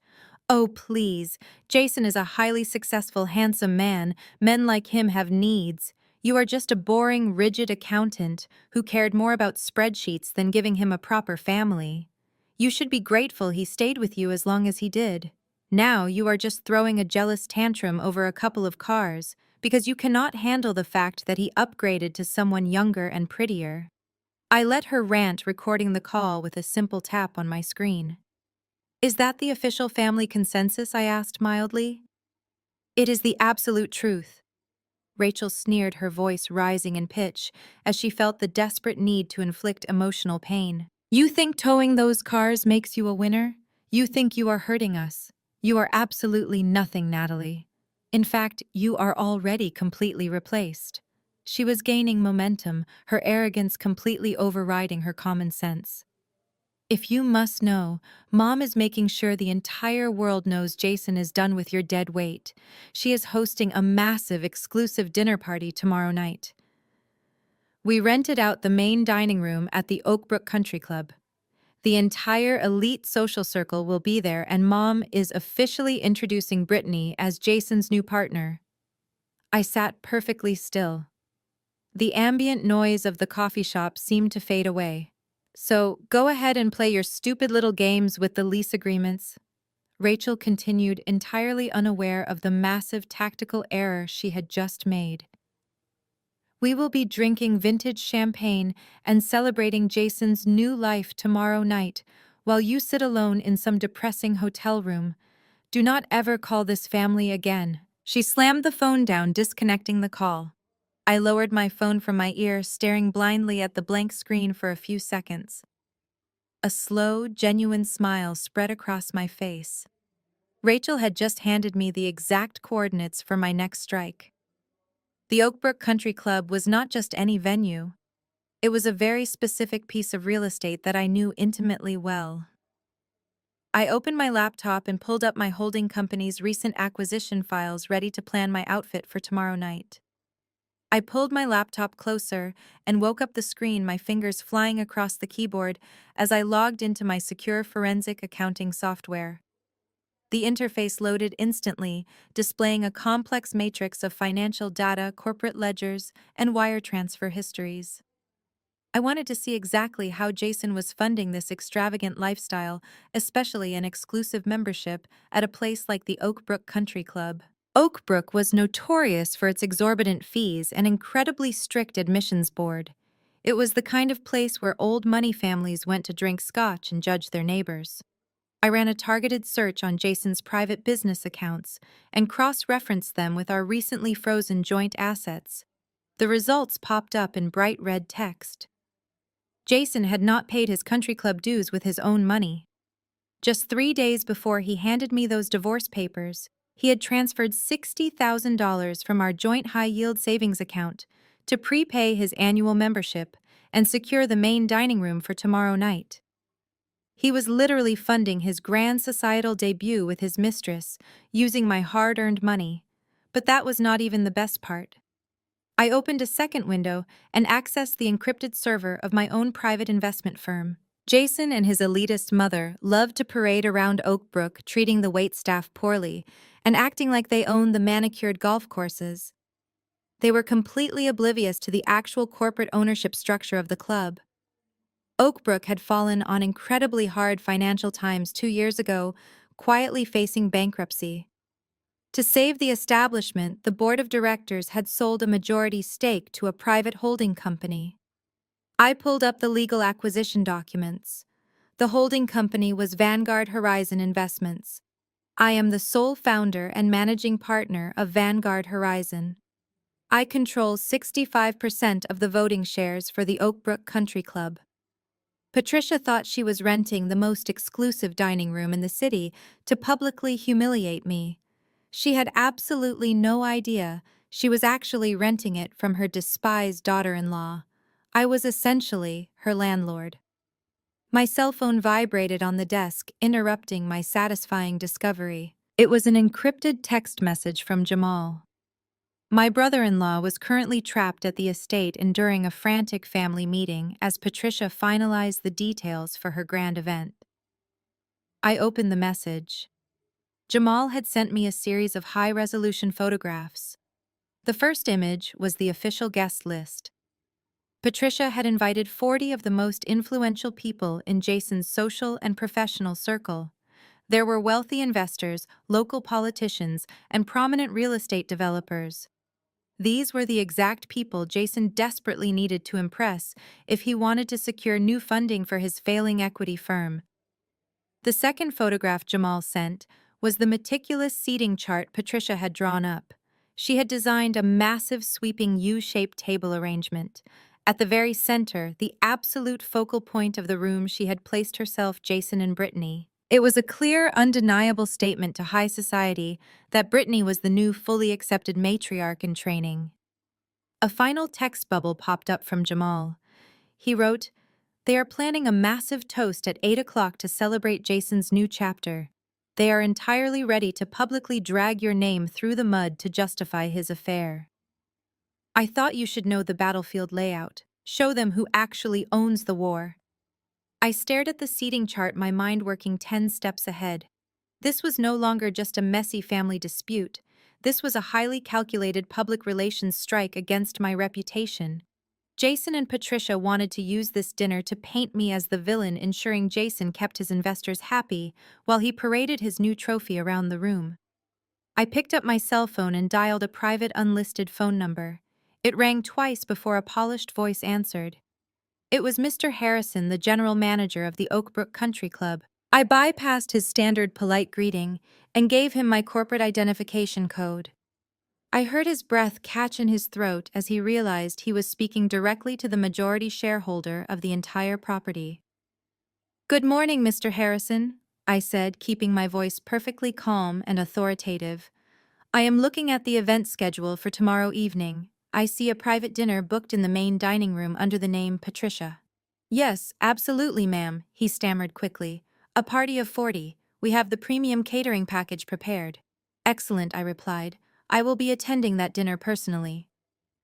"Oh, please. Jason is a highly successful, handsome man. Men like him have needs. You are just a boring, rigid accountant who cared more about spreadsheets than giving him a proper family. You should be grateful he stayed with you as long as he did. Now you are just throwing a jealous tantrum over a couple of cars because you cannot handle the fact that he upgraded to someone younger and prettier." I let her rant, recording the call with a simple tap on my screen. Is that the official family consensus? I asked mildly. It is the absolute truth. Rachel sneered, her voice rising in pitch as she felt the desperate need to inflict emotional pain. You think towing those cars makes you a winner? You think you are hurting us. You are absolutely nothing, Natalie. In fact, you are already completely replaced. She was gaining momentum, her arrogance completely overriding her common sense. If you must know, Mom is making sure the entire world knows Jason is done with your dead weight. She is hosting a massive exclusive dinner party tomorrow night. We rented out the main dining room at the Oakbrook Country Club. The entire elite social circle will be there, and Mom is officially introducing Brittany as Jason's new partner. I sat perfectly still. The ambient noise of the coffee shop seemed to fade away. So, go ahead and play your stupid little games with the lease agreements. Rachel continued, entirely unaware of the massive tactical error she had just made. We will be drinking vintage champagne and celebrating Jason's new life tomorrow night, while you sit alone in some depressing hotel room. Do not ever call this family again. She slammed the phone down, disconnecting the call. I lowered my phone from my ear, staring blindly at the blank screen for a few seconds. A slow, genuine smile spread across my face. Rachel had just handed me the exact coordinates for my next strike. The Oakbrook Country Club was not just any venue. It was a very specific piece of real estate that I knew intimately well. I opened my laptop and pulled up my holding company's recent acquisition files, ready to plan my outfit for tomorrow night. I pulled my laptop closer and woke up the screen, my fingers flying across the keyboard as I logged into my secure forensic accounting software. The interface loaded instantly, displaying a complex matrix of financial data, corporate ledgers, and wire transfer histories. I wanted to see exactly how Jason was funding this extravagant lifestyle, especially an exclusive membership at a place like the Oakbrook Country Club. Oakbrook was notorious for its exorbitant fees and incredibly strict admissions board. It was the kind of place where old money families went to drink scotch and judge their neighbors. I ran a targeted search on Jason's private business accounts and cross-referenced them with our recently frozen joint assets. The results popped up in bright red text. Jason had not paid his country club dues with his own money. Just 3 days before he handed me those divorce papers, he had transferred $60,000 from our joint high-yield savings account to prepay his annual membership and secure the main dining room for tomorrow night. He was literally funding his grand societal debut with his mistress, using my hard-earned money. But that was not even the best part. I opened a second window and accessed the encrypted server of my own private investment firm. Jason and his elitist mother loved to parade around Oakbrook, treating the waitstaff poorly and acting like they owned the manicured golf courses. They were completely oblivious to the actual corporate ownership structure of the club. Oakbrook had fallen on incredibly hard financial times 2 years ago, quietly facing bankruptcy. To save the establishment, the board of directors had sold a majority stake to a private holding company. I pulled up the legal acquisition documents. The holding company was Vanguard Horizon Investments. I am the sole founder and managing partner of Vanguard Horizon. I control 65% of the voting shares for the Oakbrook Country Club. Patricia thought she was renting the most exclusive dining room in the city to publicly humiliate me. She had absolutely no idea she was actually renting it from her despised daughter-in-law. I was essentially her landlord. My cell phone vibrated on the desk, interrupting my satisfying discovery. It was an encrypted text message from Jamal. My brother-in-law was currently trapped at the estate enduring a frantic family meeting as Patricia finalized the details for her grand event. I opened the message. Jamal had sent me a series of high-resolution photographs. The first image was the official guest list. Patricia had invited 40 of the most influential people in Jason's social and professional circle. There were wealthy investors, local politicians, and prominent real estate developers. These were the exact people Jason desperately needed to impress if he wanted to secure new funding for his failing equity firm. The second photograph Jamal sent was the meticulous seating chart Patricia had drawn up. She had designed a massive sweeping U-shaped table arrangement. At the very center, the absolute focal point of the room, she had placed herself, Jason, and Brittany. It was a clear, undeniable statement to high society that Brittany was the new, fully accepted matriarch in training. A final text bubble popped up from Jamal. He wrote, "They are planning a massive toast at 8 o'clock to celebrate Jason's new chapter. They are entirely ready to publicly drag your name through the mud to justify his affair. I thought you should know the battlefield layout. Show them who actually owns the war." I stared at the seating chart, my mind working 10 steps ahead. This was no longer just a messy family dispute. This was a highly calculated public relations strike against my reputation. Jason and Patricia wanted to use this dinner to paint me as the villain, ensuring Jason kept his investors happy while he paraded his new trophy around the room. I picked up my cell phone and dialed a private unlisted phone number. It rang twice before a polished voice answered. It was Mr. Harrison, the general manager of the Oakbrook Country Club. I bypassed his standard polite greeting and gave him my corporate identification code. I heard his breath catch in his throat as he realized he was speaking directly to the majority shareholder of the entire property. "Good morning, Mr. Harrison," I said, keeping my voice perfectly calm and authoritative. "I am looking at the event schedule for tomorrow evening. I see a private dinner booked in the main dining room under the name Patricia." "Yes, absolutely, ma'am," he stammered quickly. "A party of 40. We have the premium catering package prepared." "Excellent," I replied. "I will be attending that dinner personally.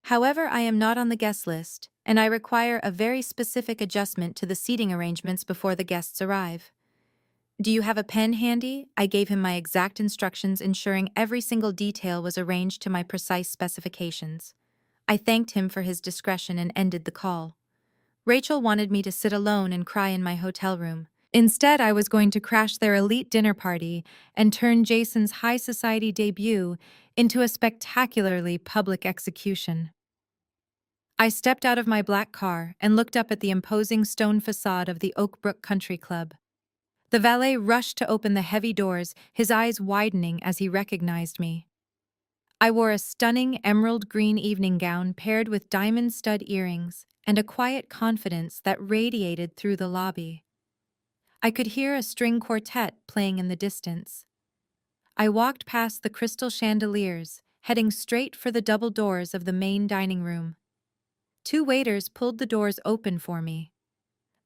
However, I am not on the guest list, and I require a very specific adjustment to the seating arrangements before the guests arrive." "Do you have a pen handy?" I gave him my exact instructions, ensuring every single detail was arranged to my precise specifications. I thanked him for his discretion and ended the call. Rachel wanted me to sit alone and cry in my hotel room. Instead, I was going to crash their elite dinner party and turn Jason's high society debut into a spectacularly public execution. I stepped out of my black car and looked up at the imposing stone facade of the Oakbrook Country Club. The valet rushed to open the heavy doors, his eyes widening as he recognized me. I wore a stunning emerald green evening gown paired with diamond stud earrings and a quiet confidence that radiated through the lobby. I could hear a string quartet playing in the distance. I walked past the crystal chandeliers, heading straight for the double doors of the main dining room. Two waiters pulled the doors open for me.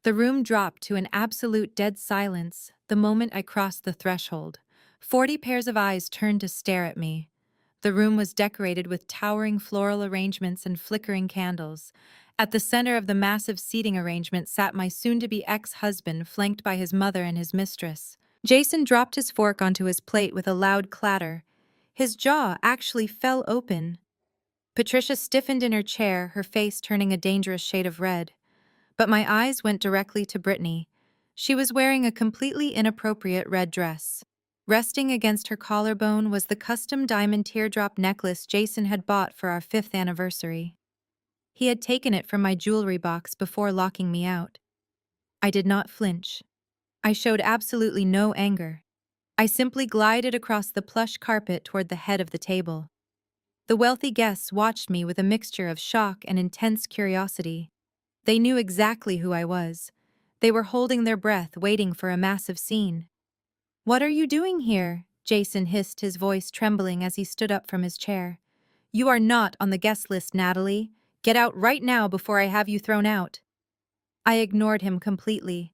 The room dropped to an absolute dead silence the moment I crossed the threshold. 40 pairs of eyes turned to stare at me. The room was decorated with towering floral arrangements and flickering candles. At the center of the massive seating arrangement sat my soon-to-be ex-husband, flanked by his mother and his mistress. Jason dropped his fork onto his plate with a loud clatter. His jaw actually fell open. Patricia stiffened in her chair, her face turning a dangerous shade of red. But my eyes went directly to Brittany. She was wearing a completely inappropriate red dress. Resting against her collarbone was the custom diamond teardrop necklace Jason had bought for our 5th anniversary. He had taken it from my jewelry box before locking me out. I did not flinch. I showed absolutely no anger. I simply glided across the plush carpet toward the head of the table. The wealthy guests watched me with a mixture of shock and intense curiosity. They knew exactly who I was. They were holding their breath, waiting for a massive scene. "What are you doing here?" Jason hissed, his voice trembling as he stood up from his chair. "You are not on the guest list, Natalie. Get out right now before I have you thrown out." I ignored him completely.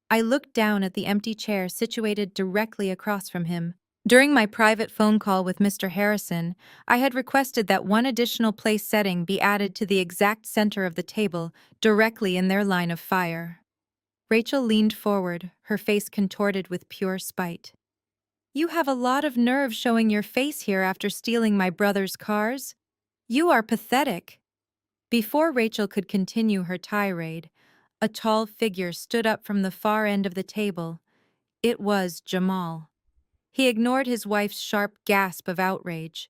I looked down at the empty chair situated directly across from him. During my private phone call with Mr. Harrison, I had requested that one additional place setting be added to the exact center of the table, directly in their line of fire. Rachel leaned forward, her face contorted with pure spite. "You have a lot of nerve showing your face here after stealing my brother's cars. You are pathetic." Before Rachel could continue her tirade, a tall figure stood up from the far end of the table. It was Jamal. He ignored his wife's sharp gasp of outrage.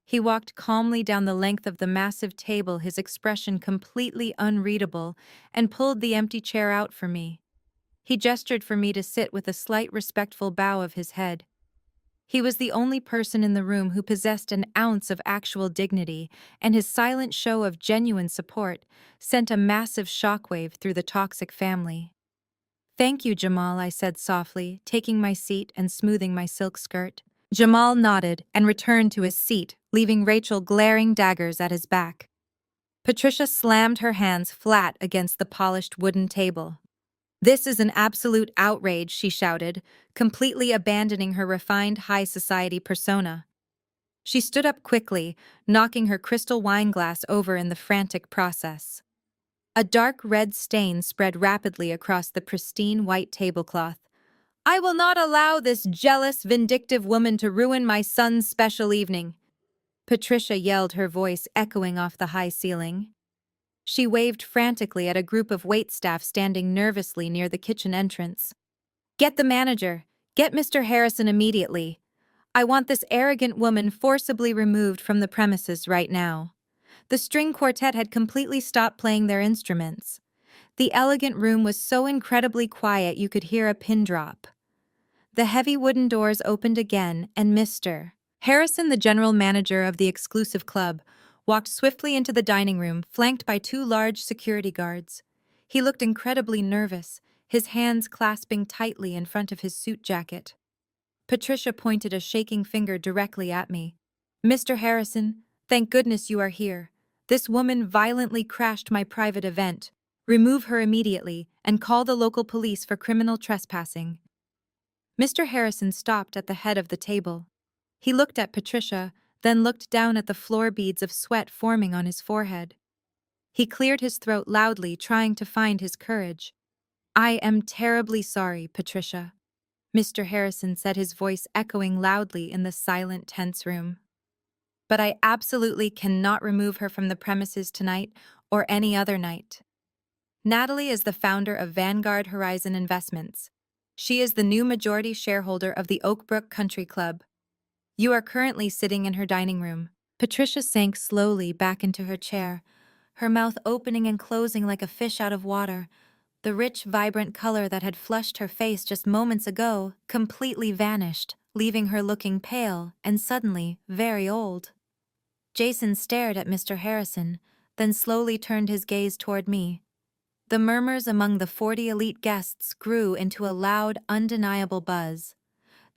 He walked calmly down the length of the massive table, his expression completely unreadable, and pulled the empty chair out for me. He gestured for me to sit with a slight respectful bow of his head. He was the only person in the room who possessed an ounce of actual dignity, and his silent show of genuine support sent a massive shockwave through the toxic family. "Thank you, Jamal," I said softly, taking my seat and smoothing my silk skirt. Jamal nodded and returned to his seat, leaving Rachel glaring daggers at his back. Patricia slammed her hands flat against the polished wooden table. "This is an absolute outrage," she shouted, completely abandoning her refined high society persona. She stood up quickly, knocking her crystal wine glass over in the frantic process. A dark red stain spread rapidly across the pristine white tablecloth. "I will not allow this jealous, vindictive woman to ruin my son's special evening," Patricia yelled, her voice echoing off the high ceiling. She waved frantically at a group of waitstaff standing nervously near the kitchen entrance. "Get the manager! Get Mr. Harrison immediately! I want this arrogant woman forcibly removed from the premises right now." The string quartet had completely stopped playing their instruments. The elegant room was so incredibly quiet you could hear a pin drop. The heavy wooden doors opened again, and Mr. Harrison, the general manager of the exclusive club, walked swiftly into the dining room, flanked by two large security guards. He looked incredibly nervous, his hands clasping tightly in front of his suit jacket. Patricia pointed a shaking finger directly at me. "Mr. Harrison, thank goodness you are here. This woman violently crashed my private event. Remove her immediately and call the local police for criminal trespassing." Mr. Harrison stopped at the head of the table. He looked at Patricia, then looked down at the floor, beads of sweat forming on his forehead. He cleared his throat loudly, trying to find his courage. "I am terribly sorry, Patricia," Mr. Harrison said, his voice echoing loudly in the silent, tense room. "But I absolutely cannot remove her from the premises tonight or any other night. Natalie is the founder of Vanguard Horizon Investments. She is the new majority shareholder of the Oakbrook Country Club. You are currently sitting in her dining room." Patricia sank slowly back into her chair, her mouth opening and closing like a fish out of water. The rich, vibrant color that had flushed her face just moments ago completely vanished, leaving her looking pale and suddenly very old. Jason stared at Mr. Harrison, then slowly turned his gaze toward me. The murmurs among the 40 elite guests grew into a loud, undeniable buzz.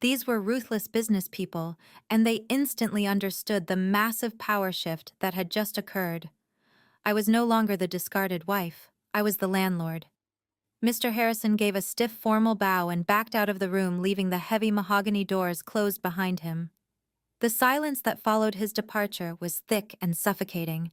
These were ruthless business people, and they instantly understood the massive power shift that had just occurred. I was no longer the discarded wife. I was the landlord. Mr. Harrison gave a stiff, formal bow and backed out of the room, leaving the heavy mahogany doors closed behind him. The silence that followed his departure was thick and suffocating.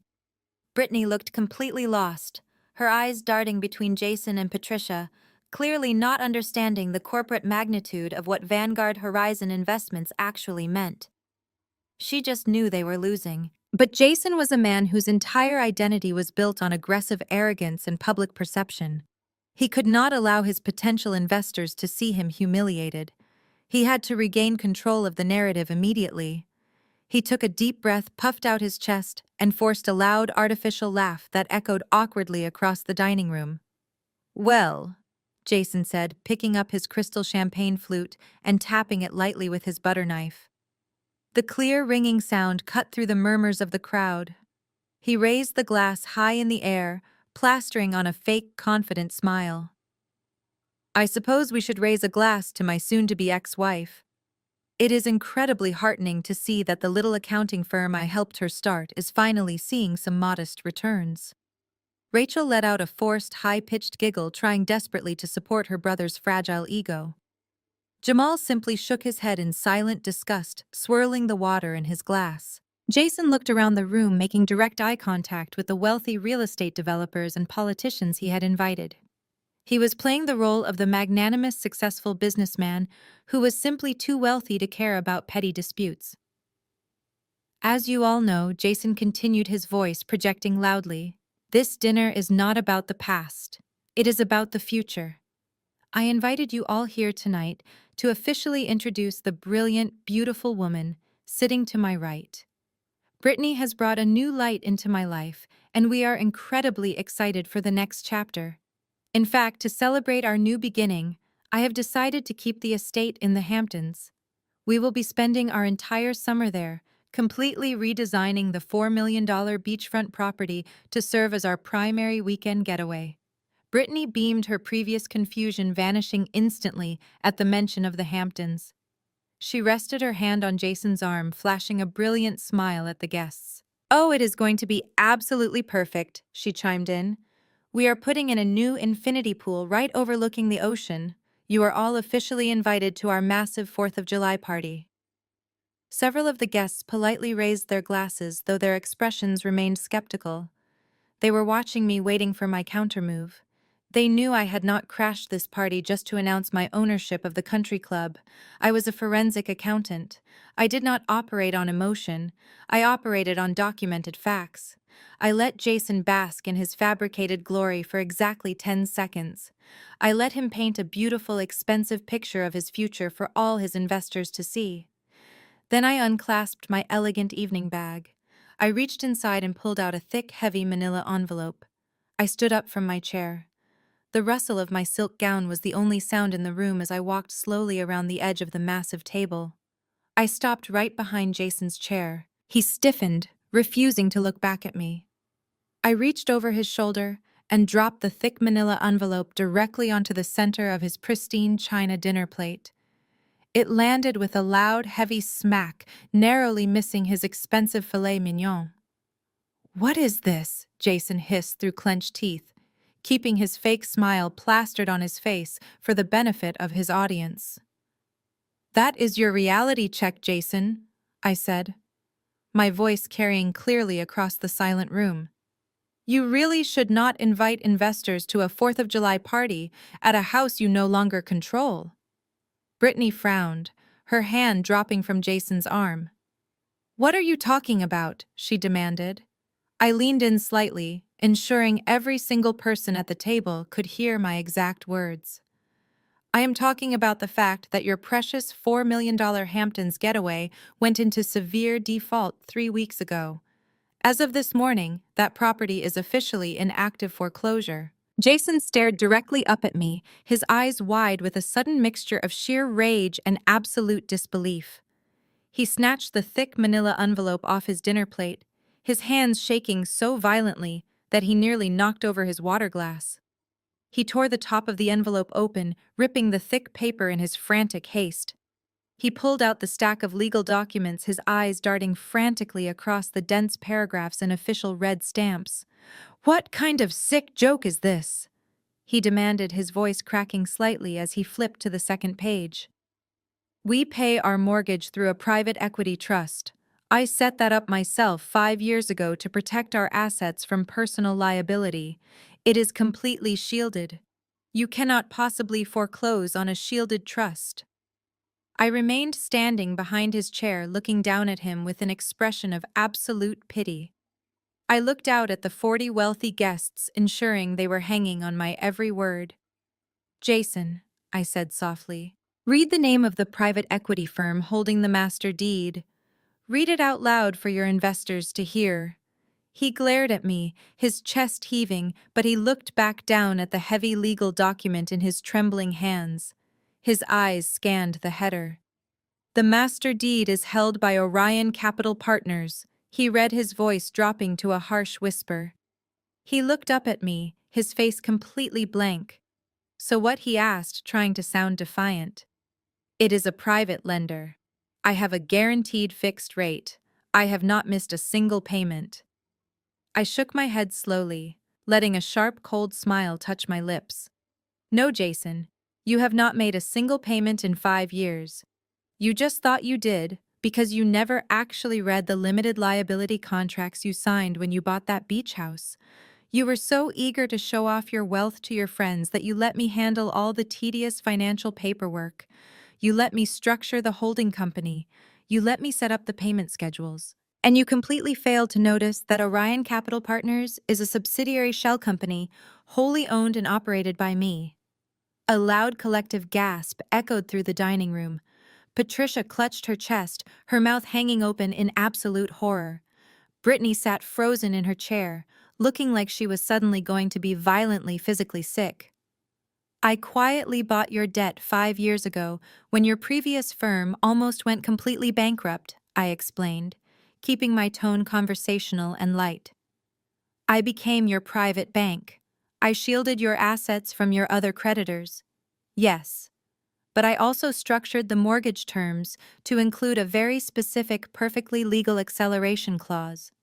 Brittany looked completely lost, her eyes darting between Jason and Patricia, clearly not understanding the corporate magnitude of what Vanguard Horizon Investments actually meant. She just knew they were losing. But Jason was a man whose entire identity was built on aggressive arrogance and public perception. He could not allow his potential investors to see him humiliated. He had to regain control of the narrative immediately. He took a deep breath, puffed out his chest, and forced a loud, artificial laugh that echoed awkwardly across the dining room. "Well," Jason said, picking up his crystal champagne flute and tapping it lightly with his butter knife. The clear, ringing sound cut through the murmurs of the crowd. He raised the glass high in the air, plastering on a fake, confident smile. "I suppose we should raise a glass to my soon-to-be ex-wife. It is incredibly heartening to see that the little accounting firm I helped her start is finally seeing some modest returns." Rachel let out a forced, high-pitched giggle, trying desperately to support her brother's fragile ego. Jamal simply shook his head in silent disgust, swirling the water in his glass. Jason looked around the room, making direct eye contact with the wealthy real estate developers and politicians he had invited. He was playing the role of the magnanimous, successful businessman who was simply too wealthy to care about petty disputes. "As you all know," Jason continued, his voice projecting loudly, "this dinner is not about the past. It is about the future. I invited you all here tonight to officially introduce the brilliant, beautiful woman sitting to my right. Brittany has brought a new light into my life, and we are incredibly excited for the next chapter. In fact, to celebrate our new beginning, I have decided to keep the estate in the Hamptons. We will be spending our entire summer there, completely redesigning the $4 million beachfront property to serve as our primary weekend getaway. Brittany beamed, her previous confusion vanishing instantly at the mention of the Hamptons. She rested her hand on Jason's arm, flashing a brilliant smile at the guests. "Oh, it is going to be absolutely perfect," she chimed in. "We are putting in a new infinity pool right overlooking the ocean. You are all officially invited to our massive 4th of July party." Several of the guests politely raised their glasses, though their expressions remained skeptical. They were watching me, waiting for my countermove. They knew I had not crashed this party just to announce my ownership of the country club. I was a forensic accountant. I did not operate on emotion. I operated on documented facts. I let Jason bask in his fabricated glory for exactly 10 seconds. I let him paint a beautiful, expensive picture of his future for all his investors to see. Then I unclasped my elegant evening bag. I reached inside and pulled out a thick, heavy manila envelope. I stood up from my chair. The rustle of my silk gown was the only sound in the room as I walked slowly around the edge of the massive table. I stopped right behind Jason's chair. He stiffened, refusing to look back at me. I reached over his shoulder and dropped the thick manila envelope directly onto the center of his pristine china dinner plate. It landed with a loud, heavy smack, narrowly missing his expensive filet mignon. "What is this?" Jason hissed through clenched teeth, keeping his fake smile plastered on his face for the benefit of his audience. "That is your reality check, Jason," I said, my voice carrying clearly across the silent room. "You really should not invite investors to a 4th of July party at a house you no longer control." Brittany frowned, her hand dropping from Jason's arm. "What are you talking about?" she demanded. I leaned in slightly, ensuring every single person at the table could hear my exact words. "I am talking about the fact that your precious $4 million Hamptons getaway went into severe default 3 weeks ago. As of this morning, that property is officially in active foreclosure." Jason stared directly up at me, his eyes wide with a sudden mixture of sheer rage and absolute disbelief. He snatched the thick manila envelope off his dinner plate, his hands shaking so violently that he nearly knocked over his water glass. He tore the top of the envelope open, ripping the thick paper in his frantic haste. He pulled out the stack of legal documents, his eyes darting frantically across the dense paragraphs and official red stamps. "What kind of sick joke is this?" he demanded, his voice cracking slightly as he flipped to the second page. "We pay our mortgage through a private equity trust. I set that up myself 5 years ago to protect our assets from personal liability. It is completely shielded. You cannot possibly foreclose on a shielded trust." I remained standing behind his chair, looking down at him with an expression of absolute pity. I looked out at the 40 wealthy guests, ensuring they were hanging on my every word. "Jason," I said softly, "read the name of the private equity firm holding the master deed. Read it out loud for your investors to hear." He glared at me, his chest heaving, but he looked back down at the heavy legal document in his trembling hands. His eyes scanned the header. "The master deed is held by Orion Capital Partners," he read, his voice dropping to a harsh whisper. He looked up at me, his face completely blank. "So what?" he asked, trying to sound defiant. "It is a private lender. I have a guaranteed fixed rate. I have not missed a single payment." I shook my head slowly, letting a sharp, cold smile touch my lips. "No, Jason, you have not made a single payment in 5 years. You just thought you did because you never actually read the limited liability contracts you signed when you bought that beach house. You were so eager to show off your wealth to your friends that you let me handle all the tedious financial paperwork. You let me structure the holding company. You let me set up the payment schedules. And you completely failed to notice that Orion Capital Partners is a subsidiary shell company wholly owned and operated by me." A loud collective gasp echoed through the dining room. Patricia clutched her chest, her mouth hanging open in absolute horror. Brittany sat frozen in her chair, looking like she was suddenly going to be violently physically sick. I quietly bought your debt 5 years ago when your previous firm almost went completely bankrupt, I explained, keeping my tone conversational and light. I became your private bank. I shielded your assets from your other creditors. Yes, but I also structured the mortgage terms to include a very specific, perfectly legal acceleration clause.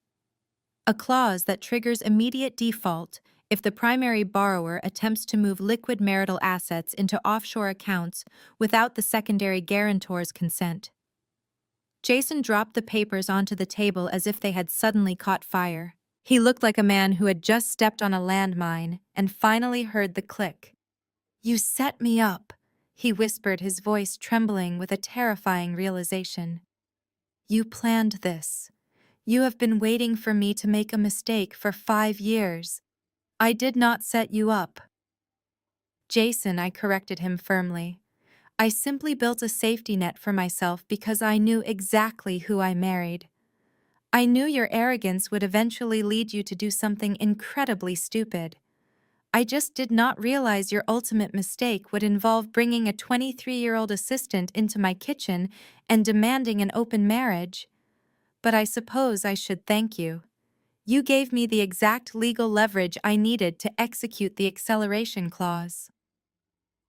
A clause that triggers immediate default if the primary borrower attempts to move liquid marital assets into offshore accounts without the secondary guarantor's consent. Jason dropped the papers onto the table as if they had suddenly caught fire. He looked like a man who had just stepped on a landmine and finally heard the click. "You set me up," he whispered, his voice trembling with a terrifying realization. "You planned this. You have been waiting for me to make a mistake for 5 years. I did not set you up." "Jason," I corrected him firmly. "I simply built a safety net for myself because I knew exactly who I married. I knew your arrogance would eventually lead you to do something incredibly stupid. I just did not realize your ultimate mistake would involve bringing a 23-year-old assistant into my kitchen and demanding an open marriage. But I suppose I should thank you. You gave me the exact legal leverage I needed to execute the acceleration clause."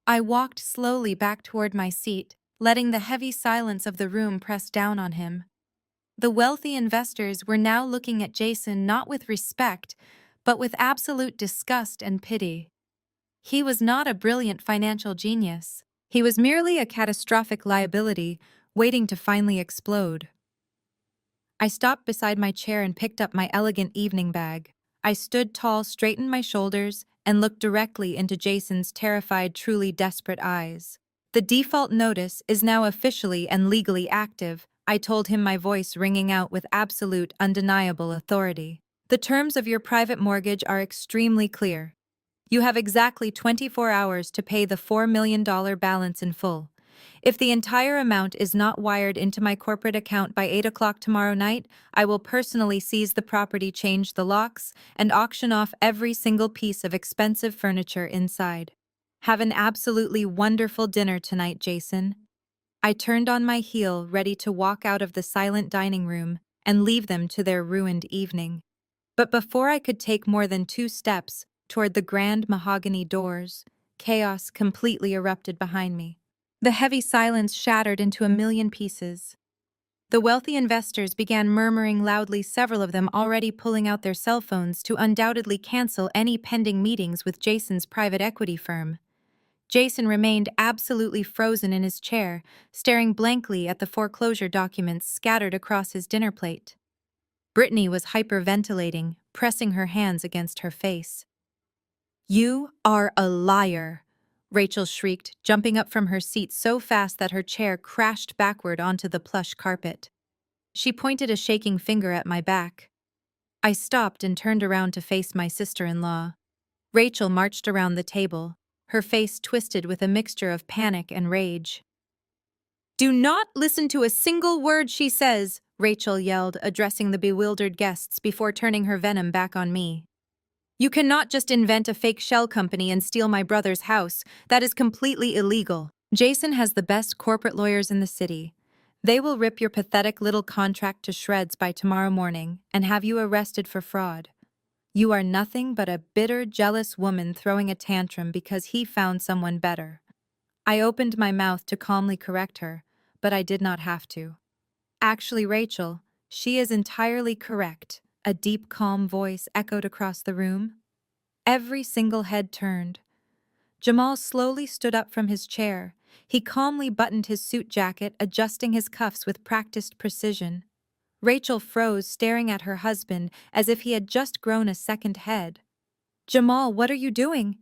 I walked slowly back toward my seat, letting the heavy silence of the room press down on him. The wealthy investors were now looking at Jason not with respect, but with absolute disgust and pity. He was not a brilliant financial genius. He was merely a catastrophic liability waiting to finally explode. I stopped beside my chair and picked up my elegant evening bag. I stood tall, straightened my shoulders, and looked directly into Jason's terrified, truly desperate eyes. "The default notice is now officially and legally active," I told him, my voice ringing out with absolute, undeniable authority. "The terms of your private mortgage are extremely clear. You have exactly 24 hours to pay the $4 million balance in full. If the entire amount is not wired into my corporate account by 8 o'clock tomorrow night, I will personally seize the property, change the locks, and auction off every single piece of expensive furniture inside. Have an absolutely wonderful dinner tonight, Jason." I turned on my heel, ready to walk out of the silent dining room and leave them to their ruined evening. But before I could take more than 2 steps toward the grand mahogany doors, chaos completely erupted behind me. The heavy silence shattered into a million pieces. The wealthy investors began murmuring loudly, several of them already pulling out their cell phones to undoubtedly cancel any pending meetings with Jason's private equity firm. Jason remained absolutely frozen in his chair, staring blankly at the foreclosure documents scattered across his dinner plate. Brittany was hyperventilating, pressing her hands against her face. "You are a liar," Rachel shrieked, jumping up from her seat so fast that her chair crashed backward onto the plush carpet. She pointed a shaking finger at my back. I stopped and turned around to face my sister-in-law. Rachel marched around the table, her face twisted with a mixture of panic and rage. "Do not listen to a single word she says," Rachel yelled, addressing the bewildered guests before turning her venom back on me. "You cannot just invent a fake shell company and steal my brother's house. That is completely illegal. Jason has the best corporate lawyers in the city. They will rip your pathetic little contract to shreds by tomorrow morning and have you arrested for fraud. You are nothing but a bitter, jealous woman throwing a tantrum because he found someone better." I opened my mouth to calmly correct her, but I did not have to. "Actually, Rachel, she is entirely correct," a deep, calm voice echoed across the room. Every single head turned. Jamal slowly stood up from his chair. He calmly buttoned his suit jacket, adjusting his cuffs with practiced precision. Rachel froze, staring at her husband as if he had just grown a second head. "Jamal, what are you doing?"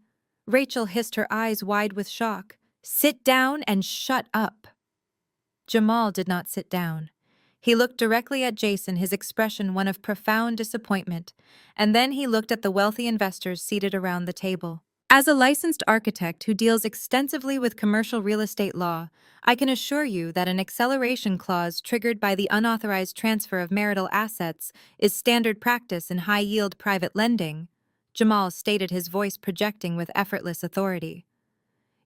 Rachel hissed, her eyes wide with shock. "Sit down and shut up." Jamal did not sit down. He looked directly at Jason, his expression one of profound disappointment, and then he looked at the wealthy investors seated around the table. "As a licensed architect who deals extensively with commercial real estate law, I can assure you that an acceleration clause triggered by the unauthorized transfer of marital assets is standard practice in high-yield private lending," Jamal stated, his voice projecting with effortless authority.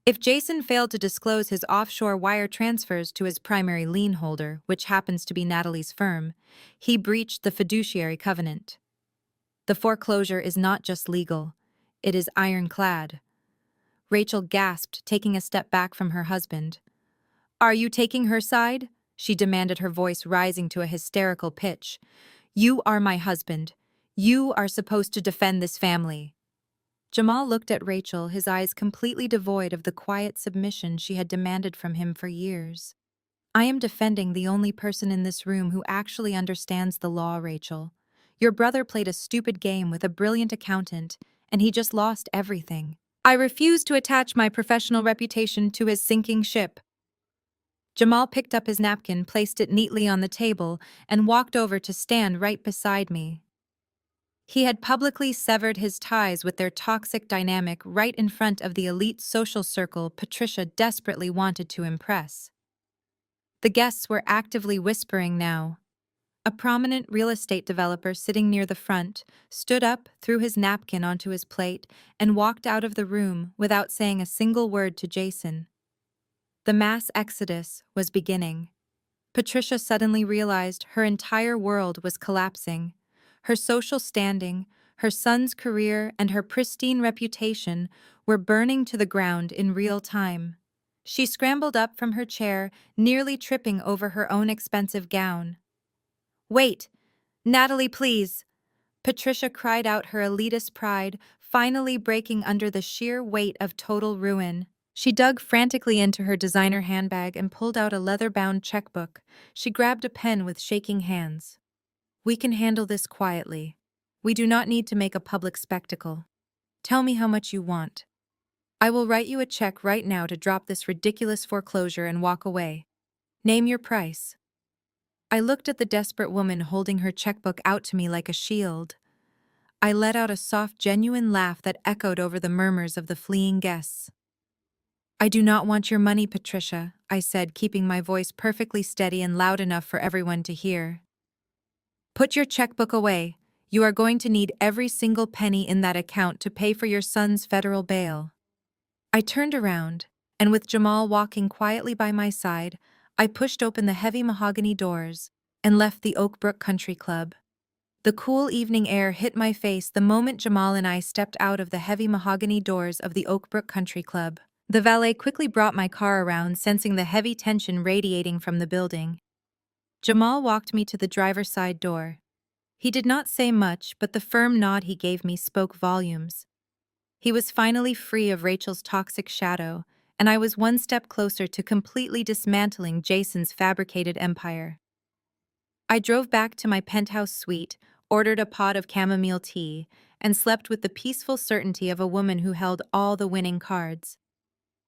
If Jason failed to disclose his offshore wire transfers to his primary lien holder, which happens to be Natalie's firm, he breached the fiduciary covenant. The foreclosure is not just legal, it is ironclad. Rachel gasped, taking a step back from her husband. "Are you taking her side?" she demanded, her voice rising to a hysterical pitch. "You are my husband. You are supposed to defend this family." Jamal looked at Rachel, his eyes completely devoid of the quiet submission she had demanded from him for years. "I am defending the only person in this room who actually understands the law, Rachel. Your brother played a stupid game with a brilliant accountant, and he just lost everything. I refuse to attach my professional reputation to his sinking ship." Jamal picked up his napkin, placed it neatly on the table, and walked over to stand right beside me. He had publicly severed his ties with their toxic dynamic right in front of the elite social circle Patricia desperately wanted to impress. The guests were actively whispering now. A prominent real estate developer sitting near the front stood up, threw his napkin onto his plate, and walked out of the room without saying a single word to Jason. The mass exodus was beginning. Patricia suddenly realized her entire world was collapsing. Her social standing, her son's career, and her pristine reputation were burning to the ground in real time. She scrambled up from her chair, nearly tripping over her own expensive gown. "Wait! Natalie, please!" Patricia cried out, her elitist pride finally breaking under the sheer weight of total ruin. She dug frantically into her designer handbag and pulled out a leather-bound checkbook. She grabbed a pen with shaking hands. "We can handle this quietly. We do not need to make a public spectacle. Tell me how much you want. I will write you a check right now to drop this ridiculous foreclosure and walk away. Name your price." I looked at the desperate woman holding her checkbook out to me like a shield. I let out a soft, genuine laugh that echoed over the murmurs of the fleeing guests. "I do not want your money, Patricia," I said, keeping my voice perfectly steady and loud enough for everyone to hear. "Put your checkbook away. You are going to need every single penny in that account to pay for your son's federal bail." I turned around, and with Jamal walking quietly by my side, I pushed open the heavy mahogany doors and left the Oakbrook Country Club. The cool evening air hit my face the moment Jamal and I stepped out of the heavy mahogany doors of the Oakbrook Country Club. The valet quickly brought my car around, sensing the heavy tension radiating from the building. Jamal walked me to the driver's side door. He did not say much, but the firm nod he gave me spoke volumes. He was finally free of Rachel's toxic shadow, and I was one step closer to completely dismantling Jason's fabricated empire. I drove back to my penthouse suite, ordered a pot of chamomile tea, and slept with the peaceful certainty of a woman who held all the winning cards.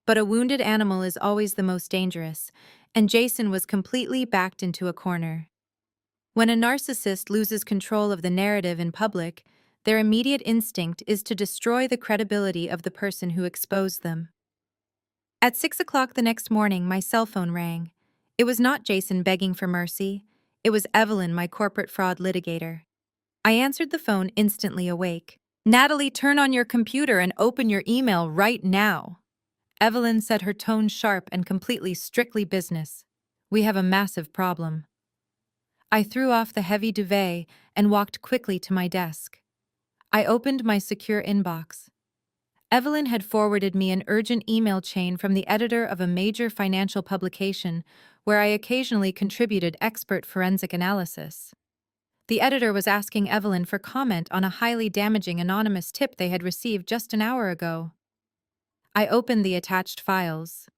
But a wounded animal is always the most dangerous, and Jason was completely backed into a corner. When a narcissist loses control of the narrative in public, their immediate instinct is to destroy the credibility of the person who exposed them. At 6 o'clock the next morning, my cell phone rang. It was not Jason begging for mercy. It was Evelyn, my corporate fraud litigator. I answered the phone, instantly awake. "Natalie, turn on your computer and open your email right now." Evelyn said, her tone sharp and completely strictly business. "We have a massive problem." I threw off the heavy duvet and walked quickly to my desk. I opened my secure inbox. Evelyn had forwarded me an urgent email chain from the editor of a major financial publication where I occasionally contributed expert forensic analysis. The editor was asking Evelyn for comment on a highly damaging anonymous tip they had received just an hour ago. I opened the attached files.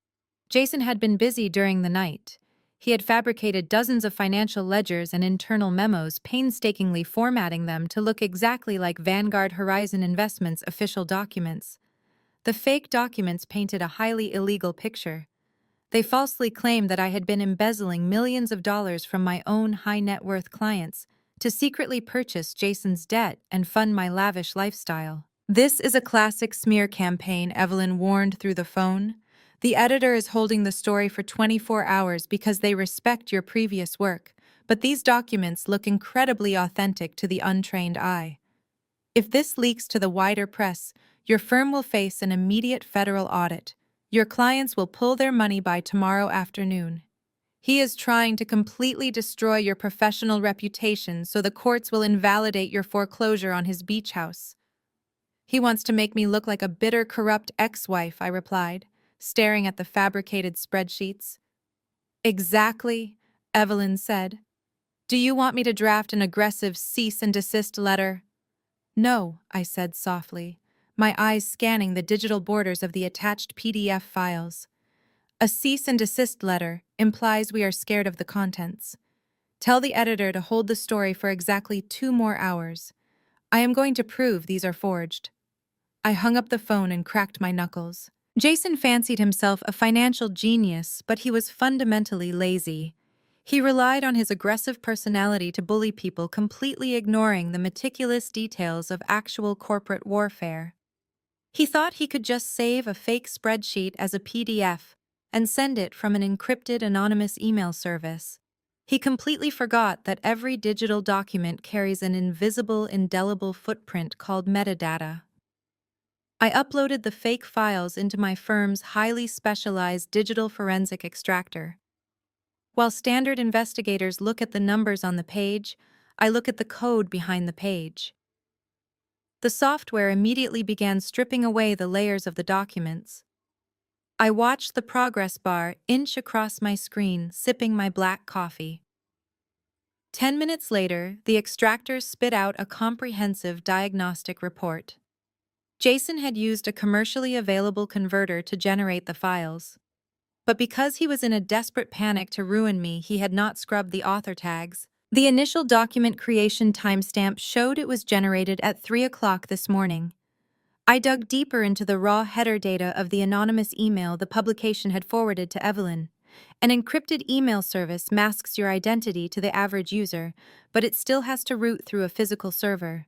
Jason had been busy during the night. He had fabricated dozens of financial ledgers and internal memos, painstakingly formatting them to look exactly like Vanguard Horizon Investments' official documents. The fake documents painted a highly illegal picture. They falsely claimed that I had been embezzling millions of dollars from my own high-net-worth clients to secretly purchase Jason's debt and fund my lavish lifestyle. "This is a classic smear campaign," Evelyn warned through the phone. "The editor is holding the story for 24 hours because they respect your previous work, but these documents look incredibly authentic to the untrained eye. If this leaks to the wider press, your firm will face an immediate federal audit. Your clients will pull their money by tomorrow afternoon. He is trying to completely destroy your professional reputation so the courts will invalidate your foreclosure on his beach house. He wants to make me look like a bitter, corrupt ex-wife, I replied, staring at the fabricated spreadsheets. Exactly, Evelyn said. Do you want me to draft an aggressive cease and desist letter? No, I said softly, my eyes scanning the digital borders of the attached PDF files. A cease and desist letter implies we are scared of the contents. Tell the editor to hold the story for exactly 2 more hours. I am going to prove these are forged. I hung up the phone and cracked my knuckles. Jason fancied himself a financial genius, but he was fundamentally lazy. He relied on his aggressive personality to bully people, completely ignoring the meticulous details of actual corporate warfare. He thought he could just save a fake spreadsheet as a PDF and send it from an encrypted anonymous email service. He completely forgot that every digital document carries an invisible, indelible footprint called metadata. I uploaded the fake files into my firm's highly specialized digital forensic extractor. While standard investigators look at the numbers on the page, I look at the code behind the page. The software immediately began stripping away the layers of the documents. I watched the progress bar inch across my screen, sipping my black coffee. 10 minutes later, the extractor spit out a comprehensive diagnostic report. Jason had used a commercially available converter to generate the files. But because he was in a desperate panic to ruin me, he had not scrubbed the author tags. The initial document creation timestamp showed it was generated at 3 o'clock this morning. I dug deeper into the raw header data of the anonymous email the publication had forwarded to Evelyn. An encrypted email service masks your identity to the average user, but it still has to route through a physical server.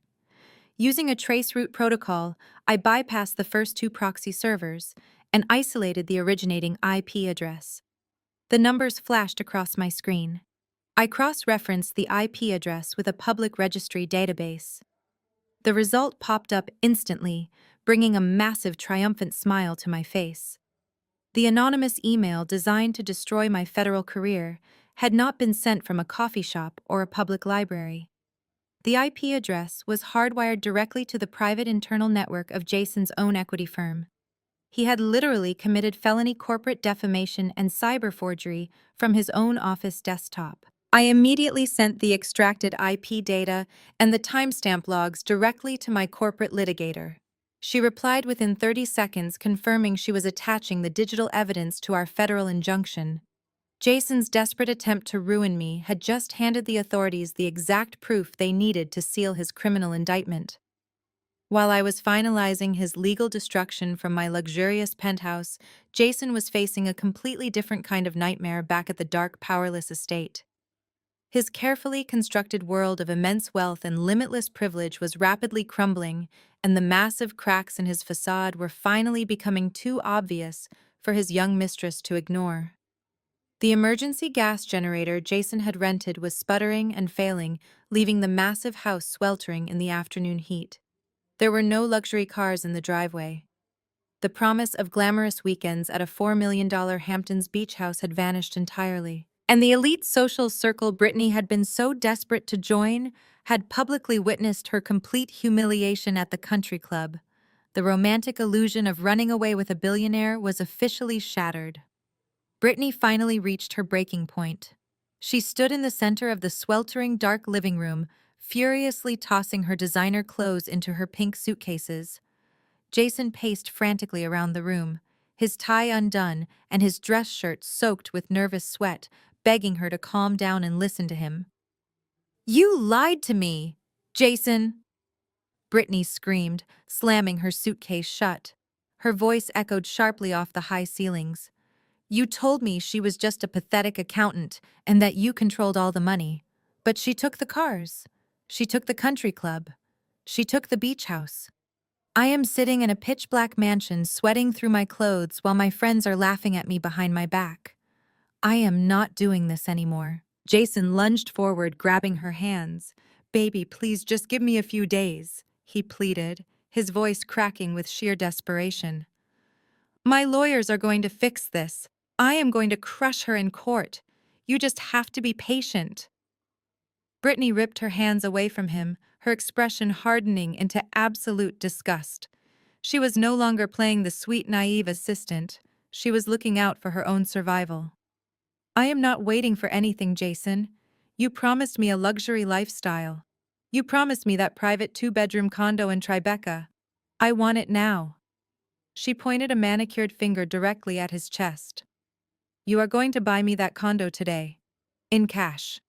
Using a traceroute protocol, I bypassed the first 2 proxy servers and isolated the originating IP address. The numbers flashed across my screen. I cross-referenced the IP address with a public registry database. The result popped up instantly, bringing a massive triumphant smile to my face. The anonymous email designed to destroy my federal career had not been sent from a coffee shop or a public library. The IP address was hardwired directly to the private internal network of Jason's own equity firm. He had literally committed felony corporate defamation and cyber forgery from his own office desktop. I immediately sent the extracted IP data and the timestamp logs directly to my corporate litigator. She replied within 30 seconds, confirming she was attaching the digital evidence to our federal injunction. Jason's desperate attempt to ruin me had just handed the authorities the exact proof they needed to seal his criminal indictment. While I was finalizing his legal destruction from my luxurious penthouse, Jason was facing a completely different kind of nightmare back at the dark, powerless estate. His carefully constructed world of immense wealth and limitless privilege was rapidly crumbling, and the massive cracks in his facade were finally becoming too obvious for his young mistress to ignore. The emergency gas generator Jason had rented was sputtering and failing, leaving the massive house sweltering in the afternoon heat. There were no luxury cars in the driveway. The promise of glamorous weekends at a $4 million Hamptons beach house had vanished entirely. And the elite social circle Brittany had been so desperate to join had publicly witnessed her complete humiliation at the country club. The romantic illusion of running away with a billionaire was officially shattered. Brittany finally reached her breaking point. She stood in the center of the sweltering dark living room, furiously tossing her designer clothes into her pink suitcases. Jason paced frantically around the room, his tie undone and his dress shirt soaked with nervous sweat, begging her to calm down and listen to him. "You lied to me, Jason!" Brittany screamed, slamming her suitcase shut. Her voice echoed sharply off the high ceilings. "You told me she was just a pathetic accountant and that you controlled all the money. But she took the cars. She took the country club. She took the beach house. I am sitting in a pitch-black mansion sweating through my clothes while my friends are laughing at me behind my back. I am not doing this anymore." Jason lunged forward, grabbing her hands. "Baby, please just give me a few days," he pleaded, his voice cracking with sheer desperation. My lawyers are going to fix this. I am going to crush her in court. You just have to be patient. Brittany ripped her hands away from him, her expression hardening into absolute disgust. She was no longer playing the sweet, naive assistant. She was looking out for her own survival. I am not waiting for anything, Jason. You promised me a luxury lifestyle. You promised me that private two-bedroom condo in Tribeca. I want it now. She pointed a manicured finger directly at his chest. You are going to buy me that condo today. In cash.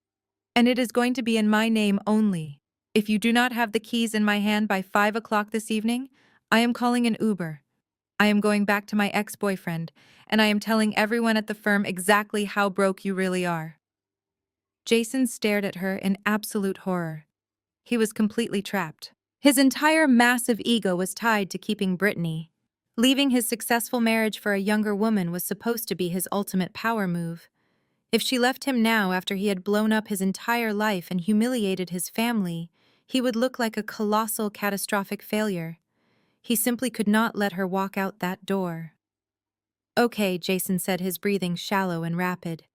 And it is going to be in my name only. If you do not have the keys in my hand by 5 o'clock this evening, I am calling an Uber. I am going back to my ex-boyfriend, and I am telling everyone at the firm exactly how broke you really are. Jason stared at her in absolute horror. He was completely trapped. His entire massive ego was tied to keeping Brittany. Leaving his successful marriage for a younger woman was supposed to be his ultimate power move. If she left him now after he had blown up his entire life and humiliated his family, he would look like a colossal, catastrophic failure. He simply could not let her walk out that door. Okay, Jason said, his breathing shallow and rapid.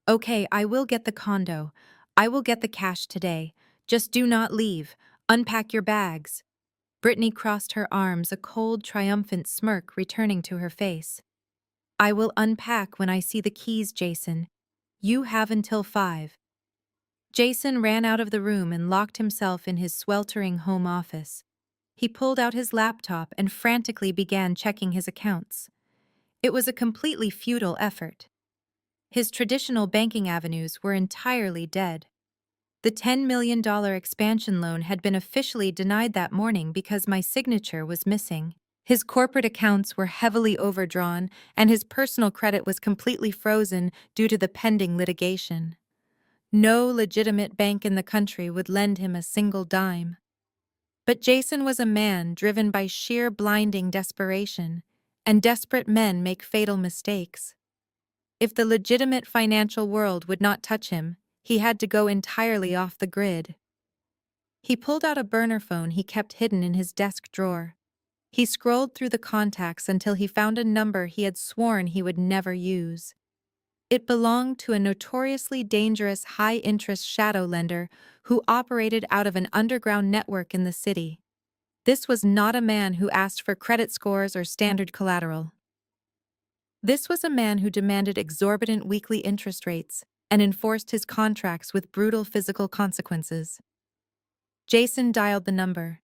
Okay, I will get the condo. I will get the cash today. Just do not leave. Unpack your bags. Brittany crossed her arms, a cold, triumphant smirk returning to her face. I will unpack when I see the keys, Jason. You have until 5. Jason ran out of the room and locked himself in his sweltering home office. He pulled out his laptop and frantically began checking his accounts. It was a completely futile effort. His traditional banking avenues were entirely dead. The $10 million expansion loan had been officially denied that morning because my signature was missing. His corporate accounts were heavily overdrawn, and his personal credit was completely frozen due to the pending litigation. No legitimate bank in the country would lend him a single dime. But Jason was a man driven by sheer blinding desperation, and desperate men make fatal mistakes. If the legitimate financial world would not touch him, he had to go entirely off the grid. He pulled out a burner phone he kept hidden in his desk drawer. He scrolled through the contacts until he found a number he had sworn he would never use. It belonged to a notoriously dangerous high-interest shadow lender who operated out of an underground network in the city. This was not a man who asked for credit scores or standard collateral. This was a man who demanded exorbitant weekly interest rates and enforced his contracts with brutal physical consequences. Jason dialed the number.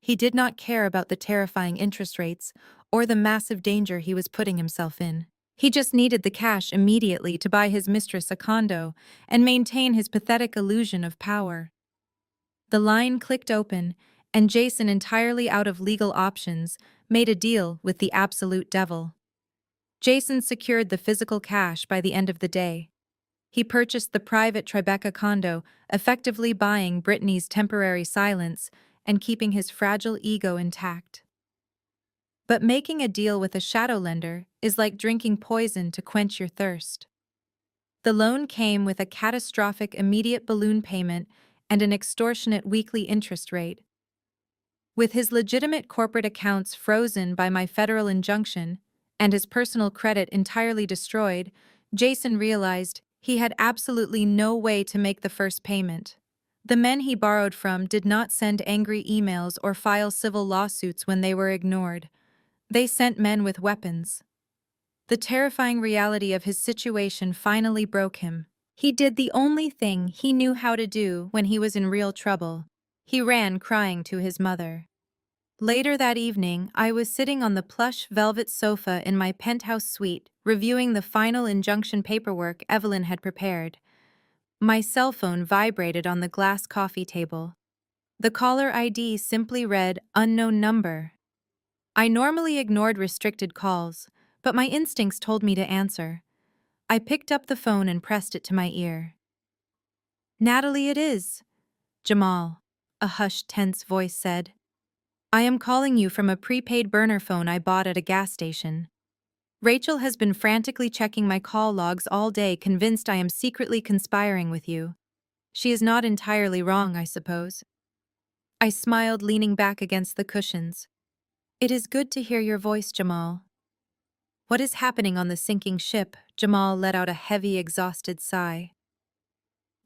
He did not care about the terrifying interest rates or the massive danger he was putting himself in. He just needed the cash immediately to buy his mistress a condo and maintain his pathetic illusion of power. The line clicked open, and Jason, entirely out of legal options, made a deal with the absolute devil. Jason secured the physical cash by the end of the day. He purchased the private Tribeca condo, effectively buying Brittany's temporary silence and keeping his fragile ego intact. But making a deal with a shadow lender is like drinking poison to quench your thirst. The loan came with a catastrophic immediate balloon payment and an extortionate weekly interest rate. With his legitimate corporate accounts frozen by my federal injunction and his personal credit entirely destroyed, Jason realized he had absolutely no way to make the first payment. The men he borrowed from did not send angry emails or file civil lawsuits when they were ignored. They sent men with weapons. The terrifying reality of his situation finally broke him. He did the only thing he knew how to do when he was in real trouble. He ran crying to his mother. Later that evening, I was sitting on the plush velvet sofa in my penthouse suite, reviewing the final injunction paperwork Evelyn had prepared. My cell phone vibrated on the glass coffee table. The caller ID simply read, "Unknown number." I normally ignored restricted calls, but my instincts told me to answer. I picked up the phone and pressed it to my ear. "Natalie, it is." "Jamal," a hushed, tense voice said. "I am calling you from a prepaid burner phone I bought at a gas station. Rachel has been frantically checking my call logs all day, convinced I am secretly conspiring with you. She is not entirely wrong, I suppose." I smiled, leaning back against the cushions. "It is good to hear your voice, Jamal." What is happening on the sinking ship? Jamal let out a heavy, exhausted sigh.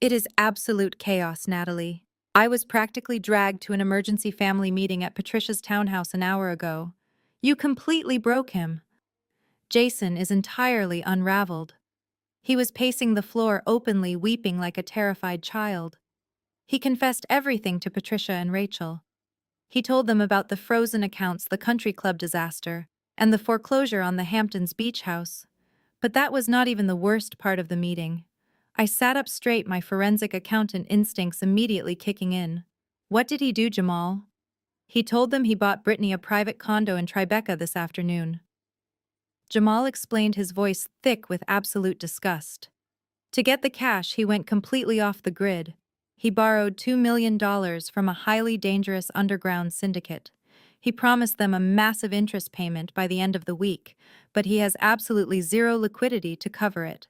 It is absolute chaos, Natalie. I was practically dragged to an emergency family meeting at Patricia's townhouse an hour ago. You completely broke him. Jason is entirely unraveled. He was pacing the floor openly, weeping like a terrified child. He confessed everything to Patricia and Rachel. He told them about the frozen accounts, the country club disaster, and the foreclosure on the Hamptons beach house. But that was not even the worst part of the meeting. I sat up straight, my forensic accountant instincts immediately kicking in. What did he do, Jamal? He told them he bought Brittany a private condo in Tribeca this afternoon. Jamal explained, his voice thick with absolute disgust. To get the cash, he went completely off the grid. He borrowed $2 million from a highly dangerous underground syndicate. He promised them a massive interest payment by the end of the week, but he has absolutely zero liquidity to cover it.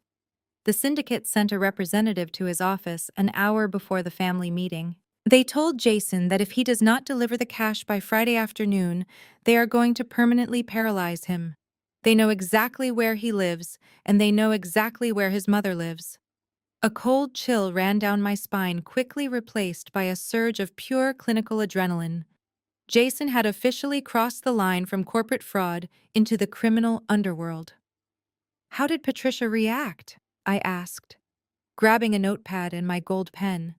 The syndicate sent a representative to his office an hour before the family meeting. They told Jason that if he does not deliver the cash by Friday afternoon, they are going to permanently paralyze him. They know exactly where he lives, and they know exactly where his mother lives. A cold chill ran down my spine, quickly replaced by a surge of pure clinical adrenaline. Jason had officially crossed the line from corporate fraud into the criminal underworld. How did Patricia react? I asked, grabbing a notepad and my gold pen.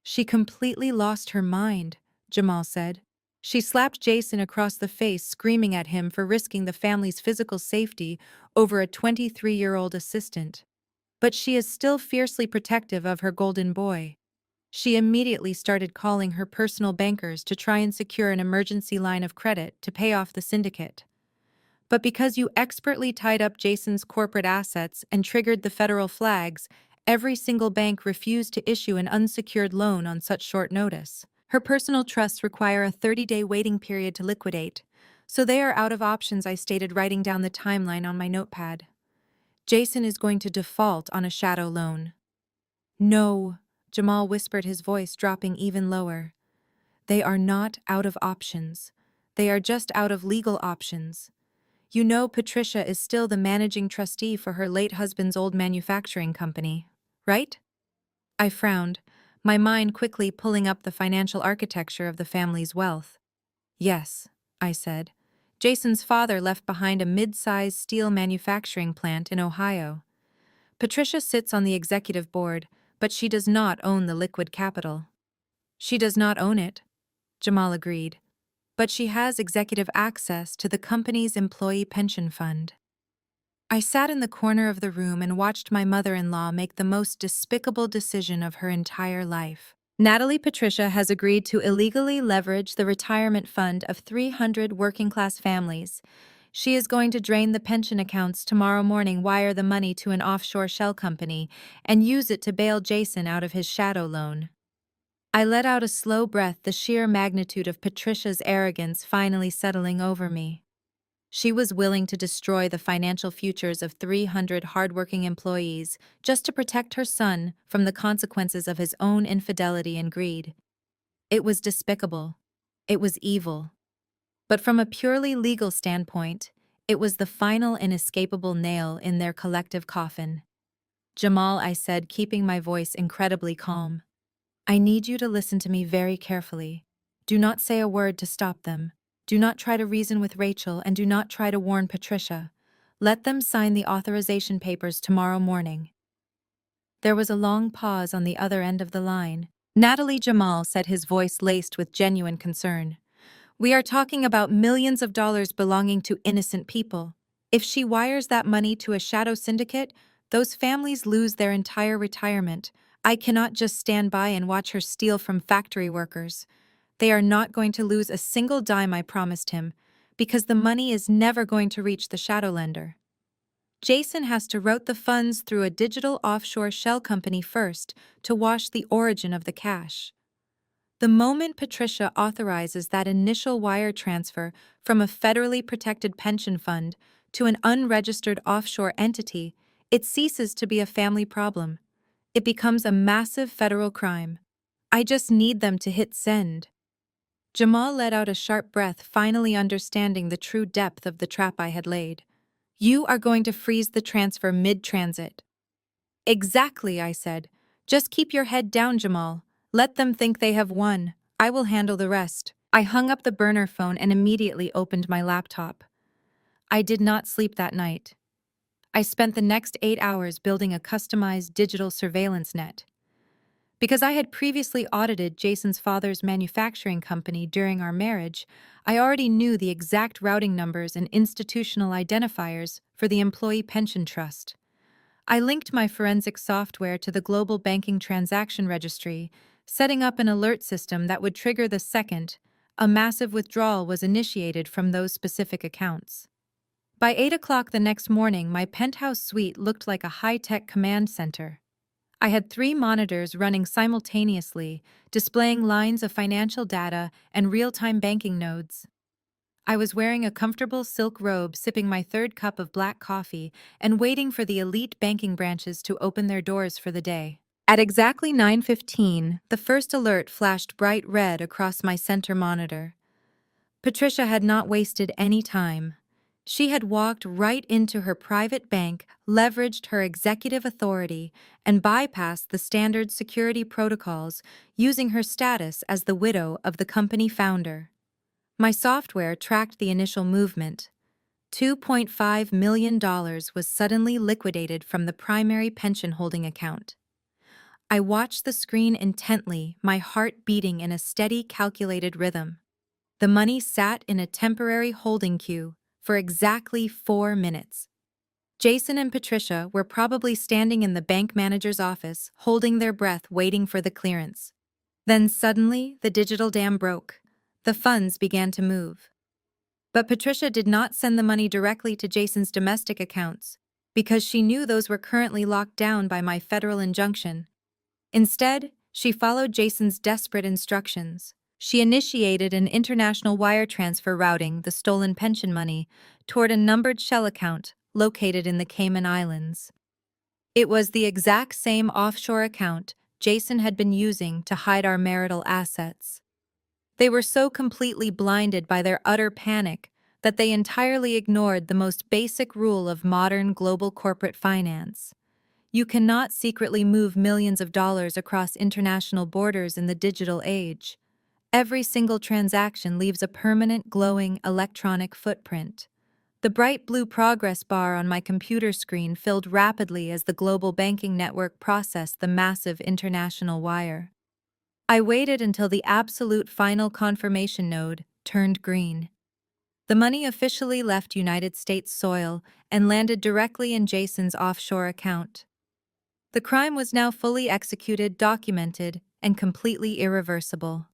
She completely lost her mind, Jamal said. She slapped Jason across the face, screaming at him for risking the family's physical safety over a 23-year-old assistant. But she is still fiercely protective of her golden boy. She immediately started calling her personal bankers to try and secure an emergency line of credit to pay off the syndicate. But because you expertly tied up Jason's corporate assets and triggered the federal flags, every single bank refused to issue an unsecured loan on such short notice. Her personal trusts require a 30-day waiting period to liquidate, so they are out of options, I stated, writing down the timeline on my notepad. Jason is going to default on a shadow loan. No, Jamal whispered, his voice dropping even lower. They are not out of options. They are just out of legal options. You know, Patricia is still the managing trustee for her late husband's old manufacturing company, right? I frowned, my mind quickly pulling up the financial architecture of the family's wealth. Yes, I said. Jason's father left behind a mid-sized steel manufacturing plant in Ohio. Patricia sits on the executive board, but she does not own the liquid capital. She does not own it, Jamal agreed, but she has executive access to the company's employee pension fund. I sat in the corner of the room and watched my mother-in-law make the most despicable decision of her entire life. Natalie Patricia has agreed to illegally leverage the retirement fund of 300 working-class families. She is going to drain the pension accounts tomorrow morning, wire the money to an offshore shell company, and use it to bail Jason out of his shadow loan. I let out a slow breath, the sheer magnitude of Patricia's arrogance finally settling over me. She was willing to destroy the financial futures of 300 hardworking employees just to protect her son from the consequences of his own infidelity and greed. It was despicable. It was evil. But from a purely legal standpoint, it was the final inescapable nail in their collective coffin. Jamal, I said, keeping my voice incredibly calm. I need you to listen to me very carefully. Do not say a word to stop them. Do not try to reason with Rachel, and do not try to warn Patricia. Let them sign the authorization papers tomorrow morning. There was a long pause on the other end of the line. Natalie, Jamal said, his voice laced with genuine concern. We are talking about millions of dollars belonging to innocent people. If she wires that money to a shadow syndicate, those families lose their entire retirement. I cannot just stand by and watch her steal from factory workers. They are not going to lose a single dime, I promised him, because the money is never going to reach the shadow lender. Jason has to route the funds through a digital offshore shell company first to wash the origin of the cash. The moment Patricia authorizes that initial wire transfer from a federally protected pension fund to an unregistered offshore entity, it ceases to be a family problem. It becomes a massive federal crime. I just need them to hit send. Jamal let out a sharp breath, finally understanding the true depth of the trap I had laid. You are going to freeze the transfer mid-transit. Exactly, I said. Just keep your head down, Jamal. Let them think they have won. I will handle the rest. I hung up the burner phone and immediately opened my laptop. I did not sleep that night. I spent the next 8 hours building a customized digital surveillance net. Because I had previously audited Jason's father's manufacturing company during our marriage, I already knew the exact routing numbers and institutional identifiers for the Employee Pension Trust. I linked my forensic software to the Global Banking Transaction Registry, setting up an alert system that would trigger the second a massive withdrawal was initiated from those specific accounts. By 8 o'clock the next morning, my penthouse suite looked like a high-tech command center. I had 3 monitors running simultaneously, displaying lines of financial data and real-time banking nodes. I was wearing a comfortable silk robe, sipping my third cup of black coffee, and waiting for the elite banking branches to open their doors for the day. At exactly 9:15, the first alert flashed bright red across my center monitor. Patricia had not wasted any time. She had walked right into her private bank, leveraged her executive authority, and bypassed the standard security protocols, using her status as the widow of the company founder. My software tracked the initial movement. $2.5 million was suddenly liquidated from the primary pension holding account. I watched the screen intently, my heart beating in a steady, calculated rhythm. The money sat in a temporary holding queue for exactly 4 minutes. Jason and Patricia were probably standing in the bank manager's office, holding their breath, waiting for the clearance. Then suddenly, the digital dam broke. The funds began to move. But Patricia did not send the money directly to Jason's domestic accounts, because she knew those were currently locked down by my federal injunction. Instead, she followed Jason's desperate instructions. She initiated an international wire transfer routing the stolen pension money toward a numbered shell account located in the Cayman Islands. It was the exact same offshore account Jason had been using to hide our marital assets. They were so completely blinded by their utter panic that they entirely ignored the most basic rule of modern global corporate finance. You cannot secretly move millions of dollars across international borders in the digital age. Every single transaction leaves a permanent, glowing electronic footprint. The bright blue progress bar on my computer screen filled rapidly as the global banking network processed the massive international wire. I waited until the absolute final confirmation node turned green. The money officially left United States soil and landed directly in Jason's offshore account. The crime was now fully executed, documented, and completely irreversible.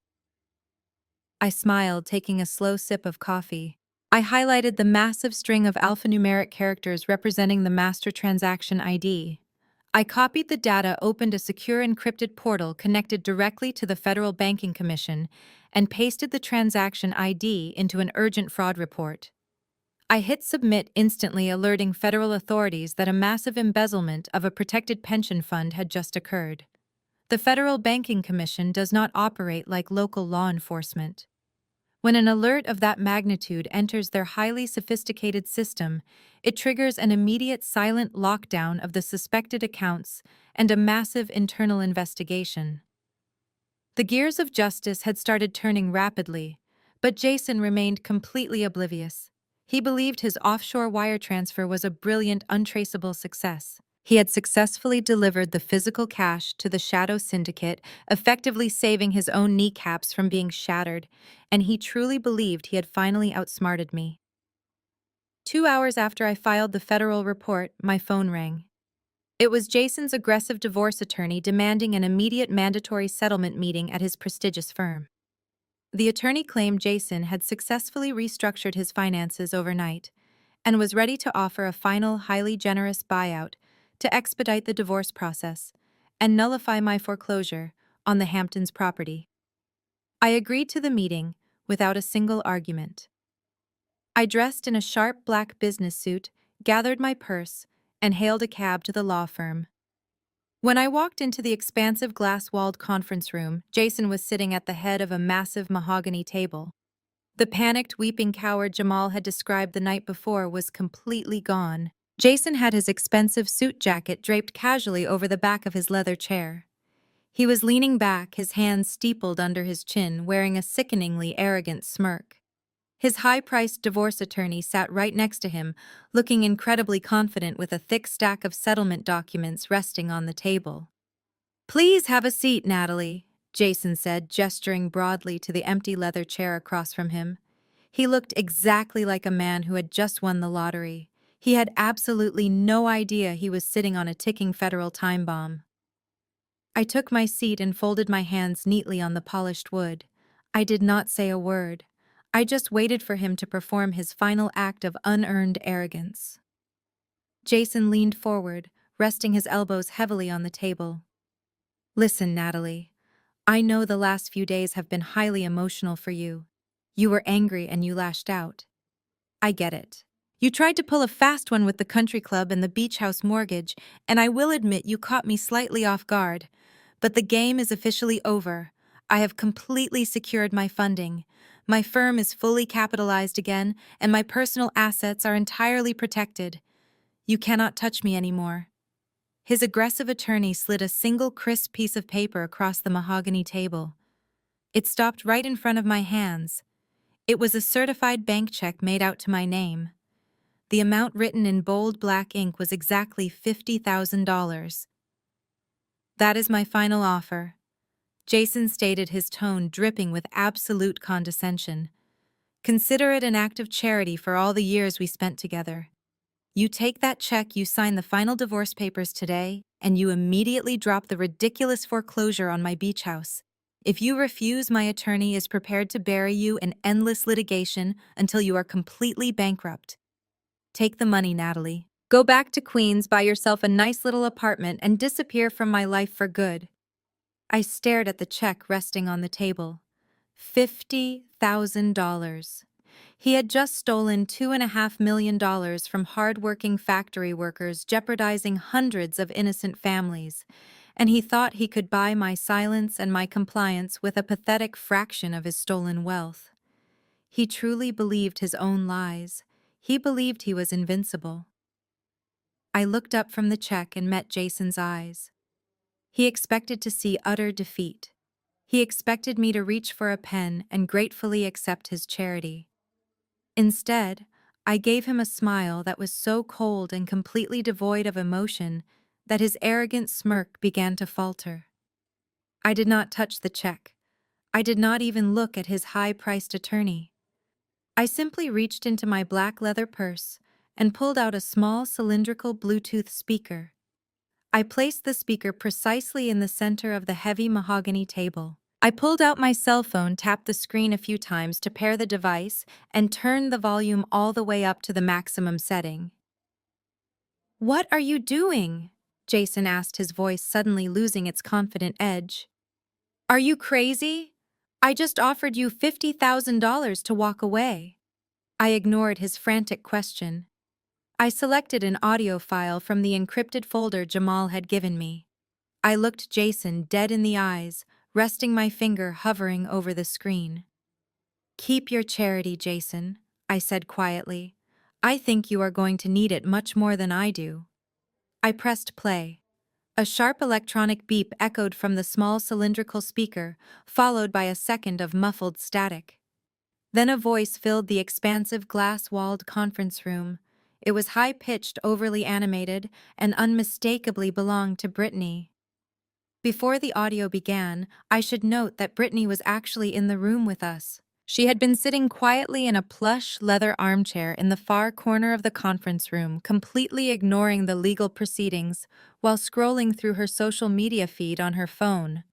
I smiled, taking a slow sip of coffee. I highlighted the massive string of alphanumeric characters representing the master transaction ID. I copied the data, opened a secure encrypted portal connected directly to the Federal Banking Commission, and pasted the transaction ID into an urgent fraud report. I hit submit, instantly alerting federal authorities that a massive embezzlement of a protected pension fund had just occurred. The Federal Banking Commission does not operate like local law enforcement. When an alert of that magnitude enters their highly sophisticated system, it triggers an immediate silent lockdown of the suspected accounts and a massive internal investigation. The gears of justice had started turning rapidly, but Jason remained completely oblivious. He believed his offshore wire transfer was a brilliant, untraceable success. He had successfully delivered the physical cash to the Shadow Syndicate, effectively saving his own kneecaps from being shattered, and he truly believed he had finally outsmarted me. 2 hours after I filed the federal report, my phone rang. It was Jason's aggressive divorce attorney demanding an immediate mandatory settlement meeting at his prestigious firm. The attorney claimed Jason had successfully restructured his finances overnight and was ready to offer a final, highly generous buyout to expedite the divorce process and nullify my foreclosure on the Hamptons property. I agreed to the meeting without a single argument. I dressed in a sharp black business suit, gathered my purse, and hailed a cab to the law firm. When I walked into the expansive glass-walled conference room, Jason was sitting at the head of a massive mahogany table. The panicked, weeping coward Jamal had described the night before was completely gone. Jason had his expensive suit jacket draped casually over the back of his leather chair. He was leaning back, his hands steepled under his chin, wearing a sickeningly arrogant smirk. His high-priced divorce attorney sat right next to him, looking incredibly confident with a thick stack of settlement documents resting on the table. "Please have a seat, Natalie," Jason said, gesturing broadly to the empty leather chair across from him. He looked exactly like a man who had just won the lottery. He had absolutely no idea he was sitting on a ticking federal time bomb. I took my seat and folded my hands neatly on the polished wood. I did not say a word. I just waited for him to perform his final act of unearned arrogance. Jason leaned forward, resting his elbows heavily on the table. "Listen, Natalie. I know the last few days have been highly emotional for you. You were angry and you lashed out. I get it. You tried to pull a fast one with the country club and the beach house mortgage, and I will admit you caught me slightly off guard. But the game is officially over. I have completely secured my funding. My firm is fully capitalized again, and my personal assets are entirely protected. You cannot touch me anymore." His aggressive attorney slid a single crisp piece of paper across the mahogany table. It stopped right in front of my hands. It was a certified bank check made out to my name. The amount written in bold black ink was exactly $50,000. "That is my final offer," Jason stated, his tone dripping with absolute condescension. "Consider it an act of charity for all the years we spent together. You take that check, you sign the final divorce papers today, and you immediately drop the ridiculous foreclosure on my beach house. If you refuse, my attorney is prepared to bury you in endless litigation until you are completely bankrupt. Take the money, Natalie. Go back to Queens, buy yourself a nice little apartment, and disappear from my life for good." I stared at the check resting on the table. $50,000. He had just stolen $2.5 million from hard-working factory workers, jeopardizing hundreds of innocent families, and he thought he could buy my silence and my compliance with a pathetic fraction of his stolen wealth. He truly believed his own lies. He believed he was invincible. I looked up from the check and met Jason's eyes. He expected to see utter defeat. He expected me to reach for a pen and gratefully accept his charity. Instead, I gave him a smile that was so cold and completely devoid of emotion that his arrogant smirk began to falter. I did not touch the check. I did not even look at his high-priced attorney. I simply reached into my black leather purse and pulled out a small cylindrical Bluetooth speaker. I placed the speaker precisely in the center of the heavy mahogany table. I pulled out my cell phone, tapped the screen a few times to pair the device, and turned the volume all the way up to the maximum setting. "What are you doing?" Jason asked, his voice suddenly losing its confident edge. "Are you crazy? I just offered you $50,000 to walk away." I ignored his frantic question. I selected an audio file from the encrypted folder Jamal had given me. I looked Jason dead in the eyes, resting my finger hovering over the screen. "Keep your charity, Jason," I said quietly. "I think you are going to need it much more than I do." I pressed play. A sharp electronic beep echoed from the small cylindrical speaker, followed by a second of muffled static. Then a voice filled the expansive glass-walled conference room. It was high-pitched, overly animated, and unmistakably belonged to Brittany. Before the audio began, I should note that Brittany was actually in the room with us. She had been sitting quietly in a plush leather armchair in the far corner of the conference room, completely ignoring the legal proceedings while scrolling through her social media feed on her phone.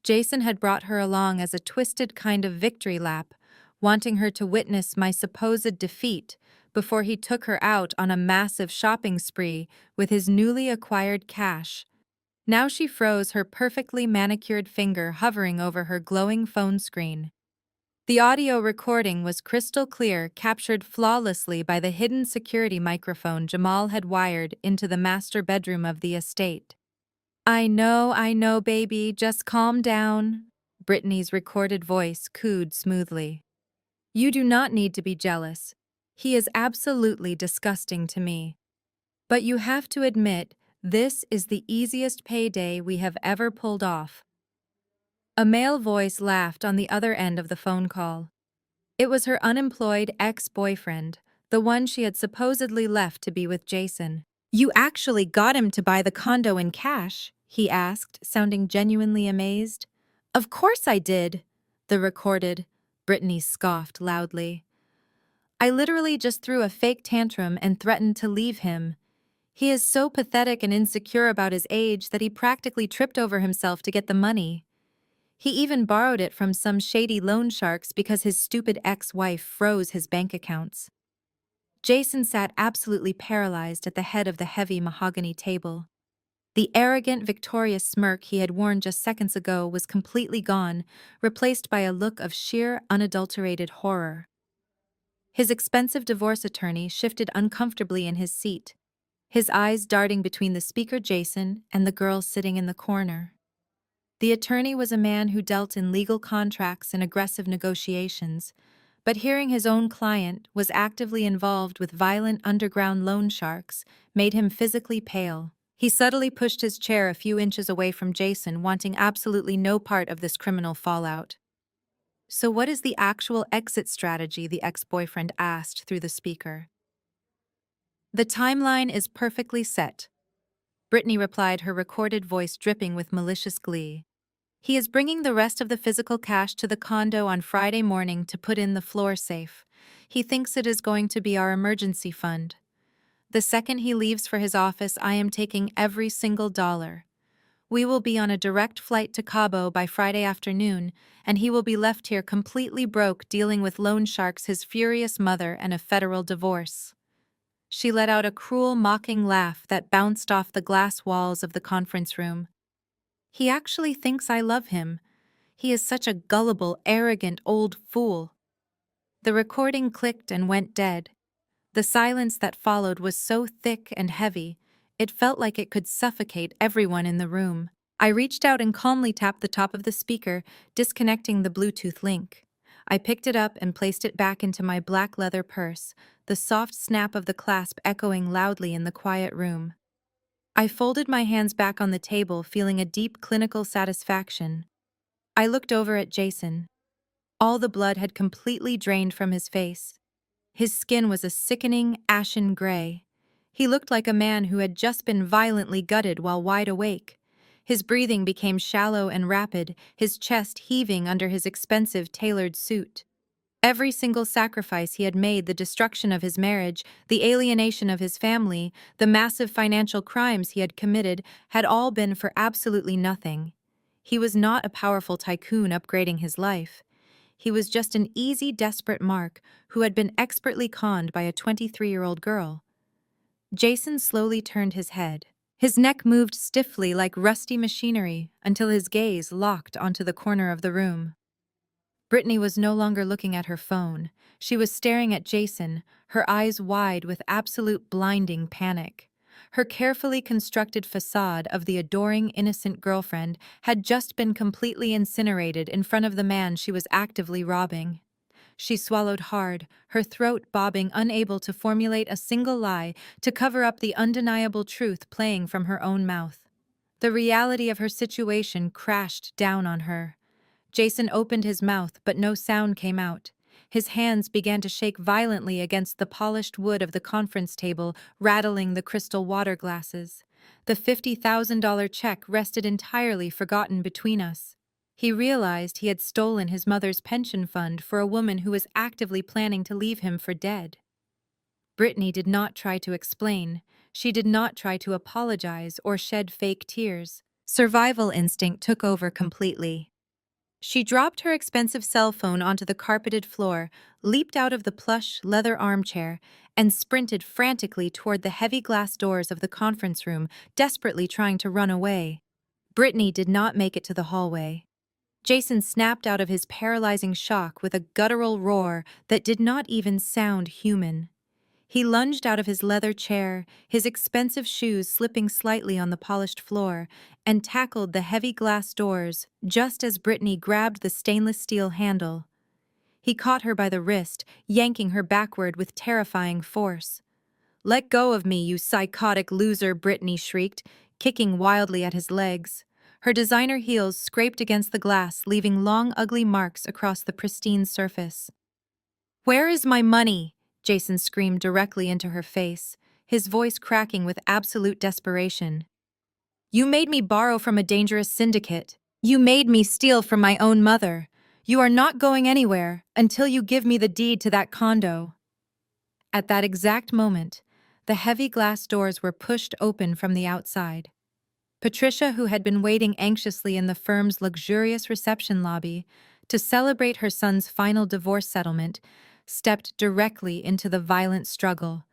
Jason had brought her along as a twisted kind of victory lap, wanting her to witness my supposed defeat before he took her out on a massive shopping spree with his newly acquired cash. Now she froze, her perfectly manicured finger hovering over her glowing phone screen. The audio recording was crystal clear, captured flawlessly by the hidden security microphone Jamal had wired into the master bedroom of the estate. I know, baby, just calm down," Brittany's recorded voice cooed smoothly. You do not need to be jealous. He is absolutely disgusting to me. But you have to admit, this is the easiest payday we have ever pulled off. A male voice laughed on the other end of the phone call. It was her unemployed ex-boyfriend, the one she had supposedly left to be with Jason. You actually got him to buy the condo in cash? He asked, sounding genuinely amazed. Of course I did, the recorded. Brittany scoffed loudly. I literally just threw a fake tantrum and threatened to leave him. He is so pathetic and insecure about his age that he practically tripped over himself to get the money. He even borrowed it from some shady loan sharks because his stupid ex-wife froze his bank accounts. Jason sat absolutely paralyzed at the head of the heavy mahogany table. The arrogant, victorious smirk he had worn just seconds ago was completely gone, replaced by a look of sheer, unadulterated horror. His expensive divorce attorney shifted uncomfortably in his seat, his eyes darting between the speaker Jason and the girl sitting in the corner. The attorney was a man who dealt in legal contracts and aggressive negotiations, but hearing his own client was actively involved with violent underground loan sharks made him physically pale. He subtly pushed his chair a few inches away from Jason, wanting absolutely no part of this criminal fallout. So what is the actual exit strategy? The ex-boyfriend asked through the speaker. The timeline is perfectly set, Brittany replied, her recorded voice dripping with malicious glee. He is bringing the rest of the physical cash to the condo on Friday morning to put in the floor safe. He thinks it is going to be our emergency fund. The second he leaves for his office, I am taking every single dollar. We will be on a direct flight to Cabo by Friday afternoon, and he will be left here completely broke dealing with loan sharks, his furious mother, and a federal divorce. She let out a cruel, mocking laugh that bounced off the glass walls of the conference room. He actually thinks I love him. He is such a gullible, arrogant old fool. The recording clicked and went dead. The silence that followed was so thick and heavy, it felt like it could suffocate everyone in the room. I reached out and calmly tapped the top of the speaker, disconnecting the Bluetooth link. I picked it up and placed it back into my black leather purse, the soft snap of the clasp echoing loudly in the quiet room. I folded my hands back on the table, feeling a deep clinical satisfaction. I looked over at Jason. All the blood had completely drained from his face. His skin was a sickening, ashen gray. He looked like a man who had just been violently gutted while wide awake. His breathing became shallow and rapid, his chest heaving under his expensive tailored suit. Every single sacrifice he had made, the destruction of his marriage, the alienation of his family, the massive financial crimes he had committed, had all been for absolutely nothing. He was not a powerful tycoon upgrading his life. He was just an easy, desperate mark who had been expertly conned by a 23-year-old girl. Jason slowly turned his head. His neck moved stiffly like rusty machinery until his gaze locked onto the corner of the room. Brittany was no longer looking at her phone. She was staring at Jason, her eyes wide with absolute blinding panic. Her carefully constructed facade of the adoring, innocent girlfriend had just been completely incinerated in front of the man she was actively robbing. She swallowed hard, her throat bobbing, unable to formulate a single lie to cover up the undeniable truth playing from her own mouth. The reality of her situation crashed down on her. Jason opened his mouth, but no sound came out. His hands began to shake violently against the polished wood of the conference table, rattling the crystal water glasses. The $50,000 check rested entirely forgotten between us. He realized he had stolen his mother's pension fund for a woman who was actively planning to leave him for dead. Brittany did not try to explain. She did not try to apologize or shed fake tears. Survival instinct took over completely. She dropped her expensive cell phone onto the carpeted floor, leaped out of the plush leather armchair, and sprinted frantically toward the heavy glass doors of the conference room, desperately trying to run away. Brittany did not make it to the hallway. Jason snapped out of his paralyzing shock with a guttural roar that did not even sound human. He lunged out of his leather chair, his expensive shoes slipping slightly on the polished floor, and tackled the heavy glass doors just as Brittany grabbed the stainless steel handle. He caught her by the wrist, yanking her backward with terrifying force. "Let go of me, you psychotic loser," Brittany shrieked, kicking wildly at his legs. Her designer heels scraped against the glass, leaving long, ugly marks across the pristine surface. "Where is my money?" Jason screamed directly into her face, his voice cracking with absolute desperation. "You made me borrow from a dangerous syndicate. You made me steal from my own mother. You are not going anywhere until you give me the deed to that condo." At that exact moment, the heavy glass doors were pushed open from the outside. Patricia, who had been waiting anxiously in the firm's luxurious reception lobby to celebrate her son's final divorce settlement, stepped directly into the violent struggle.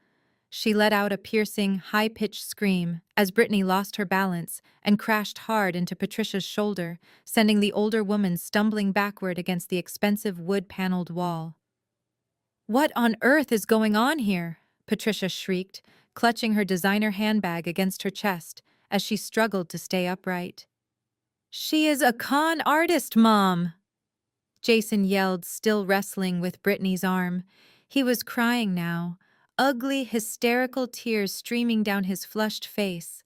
She let out a piercing, high-pitched scream as Brittany lost her balance and crashed hard into Patricia's shoulder, sending the older woman stumbling backward against the expensive wood-paneled wall. "What on earth is going on here?" Patricia shrieked, clutching her designer handbag against her chest as she struggled to stay upright. "She is a con artist, Mom!" Jason yelled, still wrestling with Brittany's arm. He was crying now, ugly, hysterical tears streaming down his flushed face.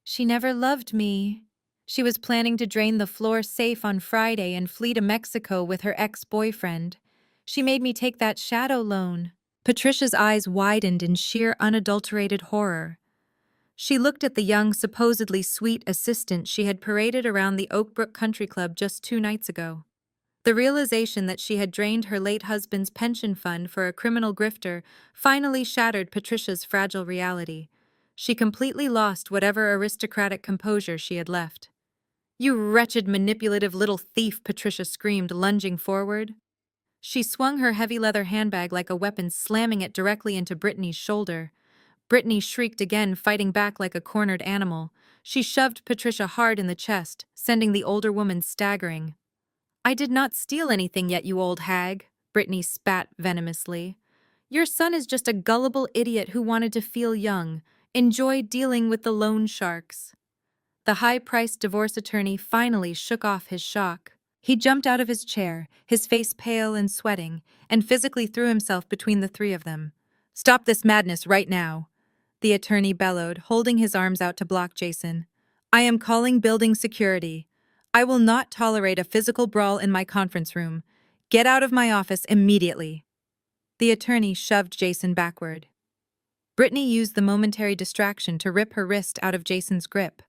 "She never loved me. She was planning to drain the floor safe on Friday and flee to Mexico with her ex-boyfriend. She made me take that shadow loan." Patricia's eyes widened in sheer unadulterated horror. She looked at the young, supposedly sweet assistant she had paraded around the Oakbrook Country Club just 2 nights ago. The realization that she had drained her late husband's pension fund for a criminal grifter finally shattered Patricia's fragile reality. She completely lost whatever aristocratic composure she had left. "You wretched, manipulative little thief!" Patricia screamed, lunging forward. She swung her heavy leather handbag like a weapon, slamming it directly into Brittany's shoulder. Brittany shrieked again, fighting back like a cornered animal. She shoved Patricia hard in the chest, sending the older woman staggering. "I did not steal anything yet, you old hag," Brittany spat venomously. "Your son is just a gullible idiot who wanted to feel young, enjoy dealing with the loan sharks." The high-priced divorce attorney finally shook off his shock. He jumped out of his chair, his face pale and sweating, and physically threw himself between the three of them. "Stop this madness right now," the attorney bellowed, holding his arms out to block Jason. "I am calling building security. I will not tolerate a physical brawl in my conference room. Get out of my office immediately." The attorney shoved Jason backward. Brittany used the momentary distraction to rip her wrist out of Jason's grip.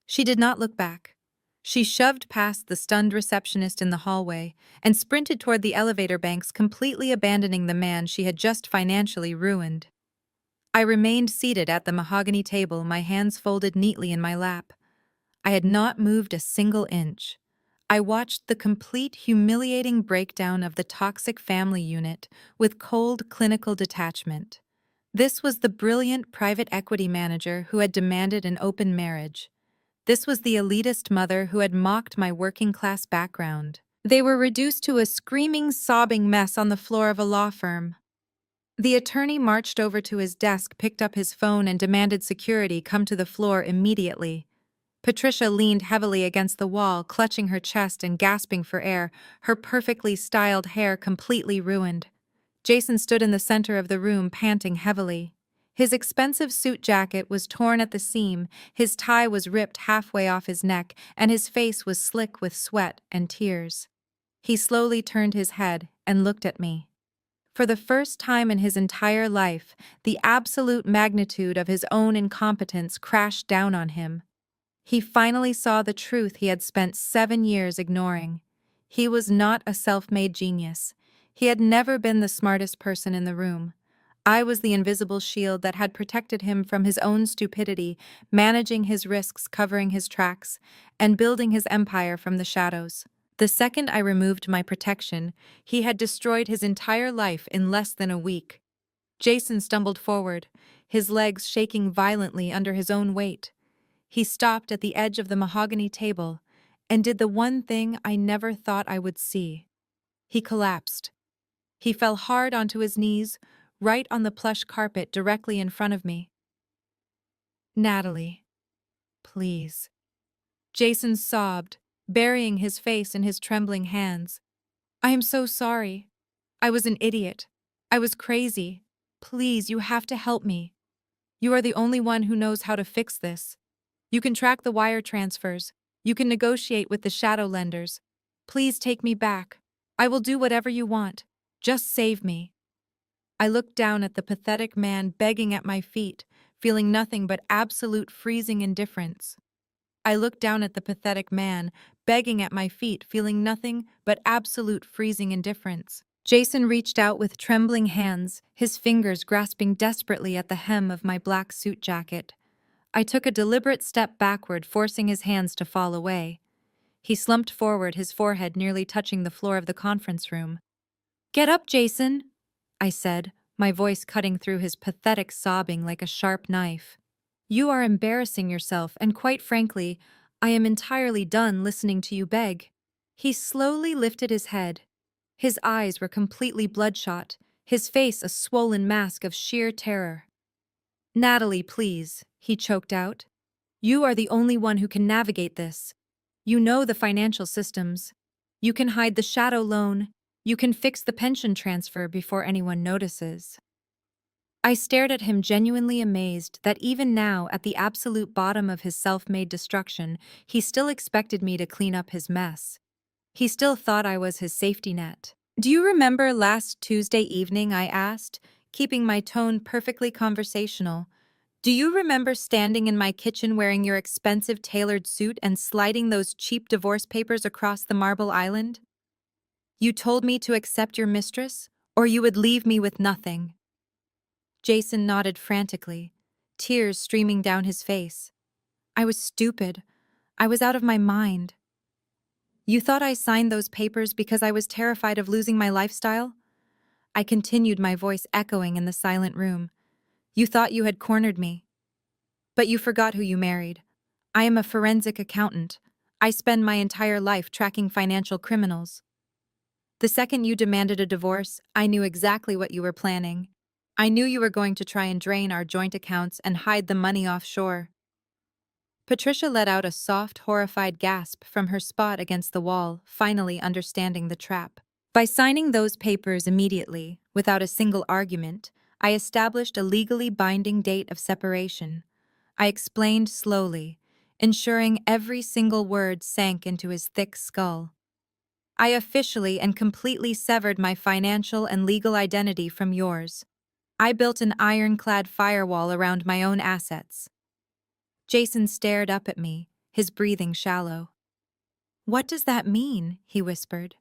She did not look back. She shoved past the stunned receptionist in the hallway and sprinted toward the elevator banks, completely abandoning the man she had just financially ruined. I remained seated at the mahogany table, my hands folded neatly in my lap. I had not moved a single inch. I watched the complete, humiliating breakdown of the toxic family unit with cold, clinical detachment. This was the brilliant private equity manager who had demanded an open marriage. This was the elitist mother who had mocked my working-class background. They were reduced to a screaming, sobbing mess on the floor of a law firm. The attorney marched over to his desk, picked up his phone, and demanded security come to the floor immediately. Patricia leaned heavily against the wall, clutching her chest and gasping for air, her perfectly styled hair completely ruined. Jason stood in the center of the room, panting heavily. His expensive suit jacket was torn at the seam, his tie was ripped halfway off his neck, and his face was slick with sweat and tears. He slowly turned his head and looked at me. For the first time in his entire life, the absolute magnitude of his own incompetence crashed down on him. He finally saw the truth he had spent 7 years ignoring. He was not a self-made genius. He had never been the smartest person in the room. I was the invisible shield that had protected him from his own stupidity, managing his risks, covering his tracks, and building his empire from the shadows. The second I removed my protection, he had destroyed his entire life in less than a week. Jason stumbled forward, his legs shaking violently under his own weight. He stopped at the edge of the mahogany table and did the one thing I never thought I would see. He collapsed. He fell hard onto his knees, right on the plush carpet directly in front of me. "Natalie, please." Jason sobbed, burying his face in his trembling hands. "I am so sorry. I was an idiot. I was crazy. Please, you have to help me. You are the only one who knows how to fix this. You can track the wire transfers. You can negotiate with the shadow lenders. Please take me back. I will do whatever you want. Just save me. I looked down at the pathetic man begging at my feet, feeling nothing but absolute freezing indifference. I looked down at the pathetic man begging at my feet, feeling nothing but absolute freezing indifference. Jason reached out with trembling hands, his fingers grasping desperately at the hem of my black suit jacket. I took a deliberate step backward, forcing his hands to fall away. He slumped forward, his forehead nearly touching the floor of the conference room. "Get up, Jason," I said, my voice cutting through his pathetic sobbing like a sharp knife. "You are embarrassing yourself, and quite frankly, I am entirely done listening to you beg." He slowly lifted his head. His eyes were completely bloodshot, his face a swollen mask of sheer terror. "Natalie, please," he choked out. "You are the only one who can navigate this. You know the financial systems. You can hide the shadow loan. You can fix the pension transfer before anyone notices." I stared at him, genuinely amazed that even now, at the absolute bottom of his self-made destruction, he still expected me to clean up his mess. He still thought I was his safety net. "Do you remember last Tuesday evening?" I asked, keeping my tone perfectly conversational. "Do you remember standing in my kitchen wearing your expensive tailored suit and sliding those cheap divorce papers across the marble island? You told me to accept your mistress, or you would leave me with nothing." Jason nodded frantically, tears streaming down his face. "I was stupid. I was out of my mind. You thought I signed those papers because I was terrified of losing my lifestyle?" I continued, my voice echoing in the silent room. "You thought you had cornered me. But you forgot who you married. I am a forensic accountant. I spend my entire life tracking financial criminals. The second you demanded a divorce, I knew exactly what you were planning. I knew you were going to try and drain our joint accounts and hide the money offshore." Patricia let out a soft, horrified gasp from her spot against the wall, finally understanding the trap. "By signing those papers immediately, without a single argument, I established a legally binding date of separation," I explained slowly, ensuring every single word sank into his thick skull. "I officially and completely severed my financial and legal identity from yours. I built an ironclad firewall around my own assets." Jason stared up at me, his breathing shallow. "What does that mean?" he whispered.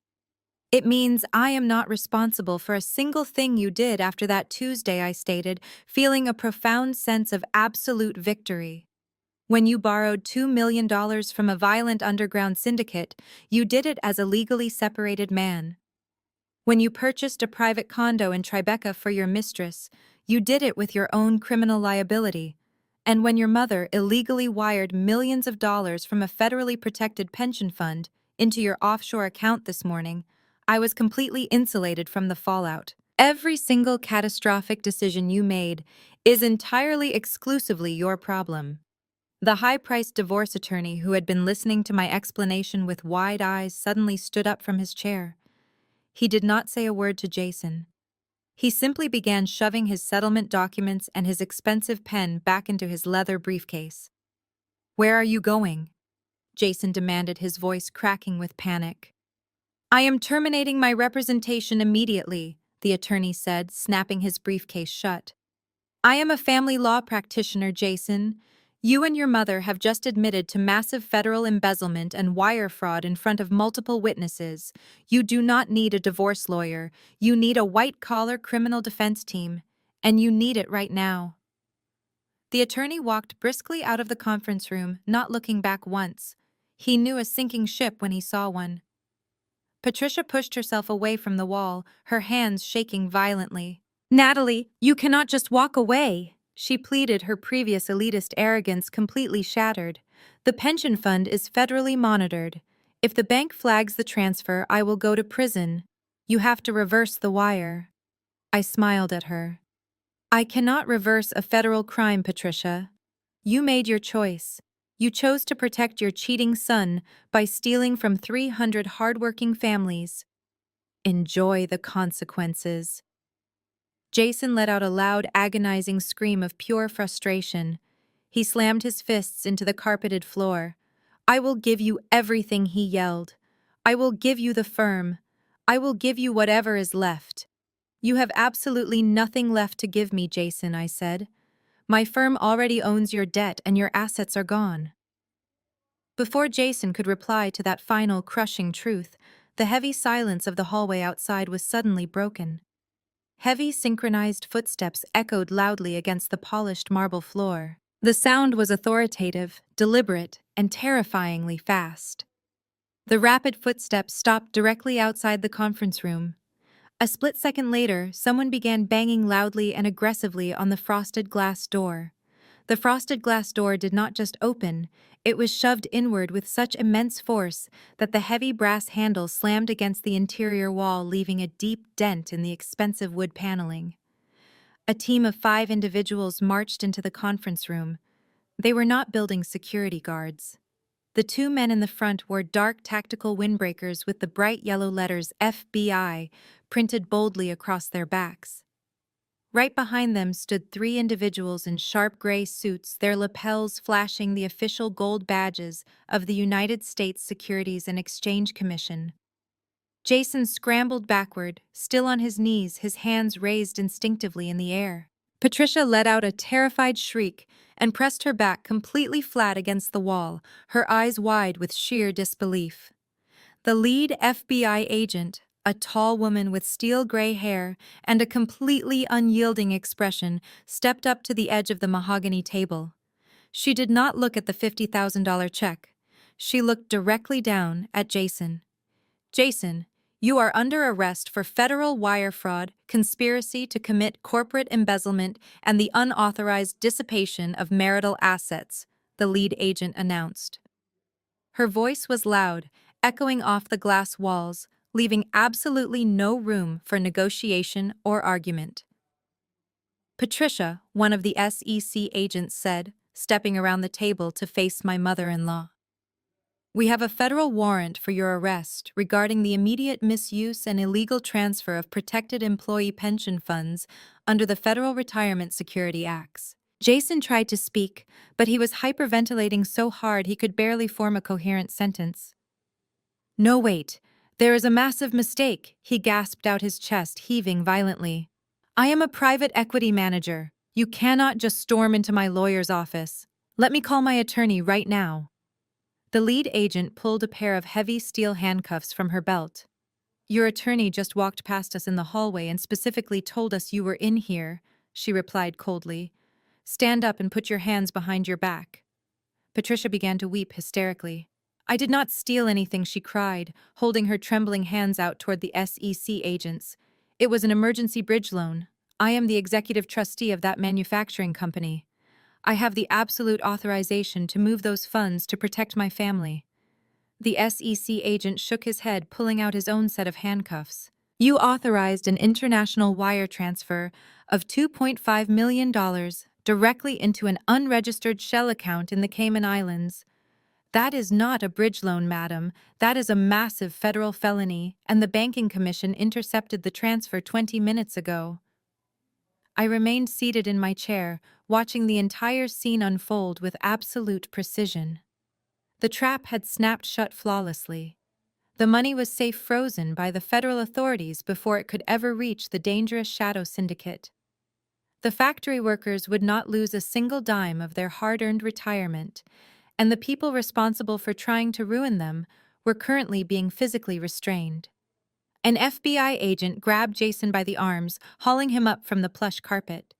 "It means I am not responsible for a single thing you did after that Tuesday," I stated, feeling a profound sense of absolute victory. "When you borrowed $2 million from a violent underground syndicate, you did it as a legally separated man. When you purchased a private condo in Tribeca for your mistress, you did it with your own criminal liability. And when your mother illegally wired millions of dollars from a federally protected pension fund into your offshore account this morning, I was completely insulated from the fallout. Every single catastrophic decision you made is entirely exclusively your problem." The high-priced divorce attorney who had been listening to my explanation with wide eyes suddenly stood up from his chair. He did not say a word to Jason. He simply began shoving his settlement documents and his expensive pen back into his leather briefcase. "Where are you going?" Jason demanded, his voice cracking with panic. "I am terminating my representation immediately," the attorney said, snapping his briefcase shut. "I am a family law practitioner, Jason. You and your mother have just admitted to massive federal embezzlement and wire fraud in front of multiple witnesses. You do not need a divorce lawyer. You need a white-collar criminal defense team. And you need it right now." The attorney walked briskly out of the conference room, not looking back once. He knew a sinking ship when he saw one. Patricia pushed herself away from the wall, her hands shaking violently. "Natalie, you cannot just walk away," she pleaded, her previous elitist arrogance completely shattered. "The pension fund is federally monitored. If the bank flags the transfer, I will go to prison. You have to reverse the wire." I smiled at her. "I cannot reverse a federal crime, Patricia. You made your choice. You chose to protect your cheating son by stealing from 300 hardworking families. Enjoy the consequences. Jason let out a loud, agonizing scream of pure frustration. He slammed his fists into the carpeted floor. I will give you everything, he yelled. I will give you the firm. I will give you whatever is left. You have absolutely nothing left to give me, Jason, I said. My firm already owns your debt and your assets are gone. Before Jason could reply to that final, crushing truth, the heavy silence of the hallway outside was suddenly broken. Heavy, synchronized footsteps echoed loudly against the polished marble floor. The sound was authoritative, deliberate, and terrifyingly fast. The rapid footsteps stopped directly outside the conference room. A split second later, someone began banging loudly and aggressively on the frosted glass door. The frosted glass door did not just open, it was shoved inward with such immense force that the heavy brass handle slammed against the interior wall, leaving a deep dent in the expensive wood paneling. A team of 5 individuals marched into the conference room. They were not building security guards. The 2 men in the front wore dark tactical windbreakers with the bright yellow letters FBI printed boldly across their backs. Right behind them stood 3 individuals in sharp gray suits, their lapels flashing the official gold badges of the United States Securities and Exchange Commission. Jason scrambled backward, still on his knees, his hands raised instinctively in the air. Patricia let out a terrified shriek and pressed her back completely flat against the wall, her eyes wide with sheer disbelief. The lead FBI agent, a tall woman with steel gray hair and a completely unyielding expression, stepped up to the edge of the mahogany table. She did not look at the $50,000 check. She looked directly down at Jason. Jason, you are under arrest for federal wire fraud, conspiracy to commit corporate embezzlement, and the unauthorized dissipation of marital assets, the lead agent announced. Her voice was loud, echoing off the glass walls, leaving absolutely no room for negotiation or argument. Patricia, one of the SEC agents said, stepping around the table to face my mother-in-law. We have a federal warrant for your arrest regarding the immediate misuse and illegal transfer of protected employee pension funds under the Federal Retirement Security Acts. Jason tried to speak, but he was hyperventilating so hard he could barely form a coherent sentence. No, wait. There is a massive mistake, he gasped out, his chest heaving violently. I am a private equity manager. You cannot just storm into my lawyer's office. Let me call my attorney right now. The lead agent pulled a pair of heavy steel handcuffs from her belt. Your attorney just walked past us in the hallway and specifically told us you were in here, she replied coldly. Stand up and put your hands behind your back. Patricia began to weep hysterically. I did not steal anything, she cried, holding her trembling hands out toward the SEC agents. It was an emergency bridge loan. I am the executive trustee of that manufacturing company. I have the absolute authorization to move those funds to protect my family. The SEC agent shook his head, pulling out his own set of handcuffs. You authorized an international wire transfer of $2.5 million directly into an unregistered shell account in the Cayman Islands. That is not a bridge loan, madam. That is a massive federal felony, and the banking commission intercepted the transfer 20 minutes ago. I remained seated in my chair, watching the entire scene unfold with absolute precision. The trap had snapped shut flawlessly. The money was safe frozen by the federal authorities before it could ever reach the dangerous shadow syndicate. The factory workers would not lose a single dime of their hard-earned retirement, and the people responsible for trying to ruin them were currently being physically restrained. An FBI agent grabbed Jason by the arms, hauling him up from the plush carpet.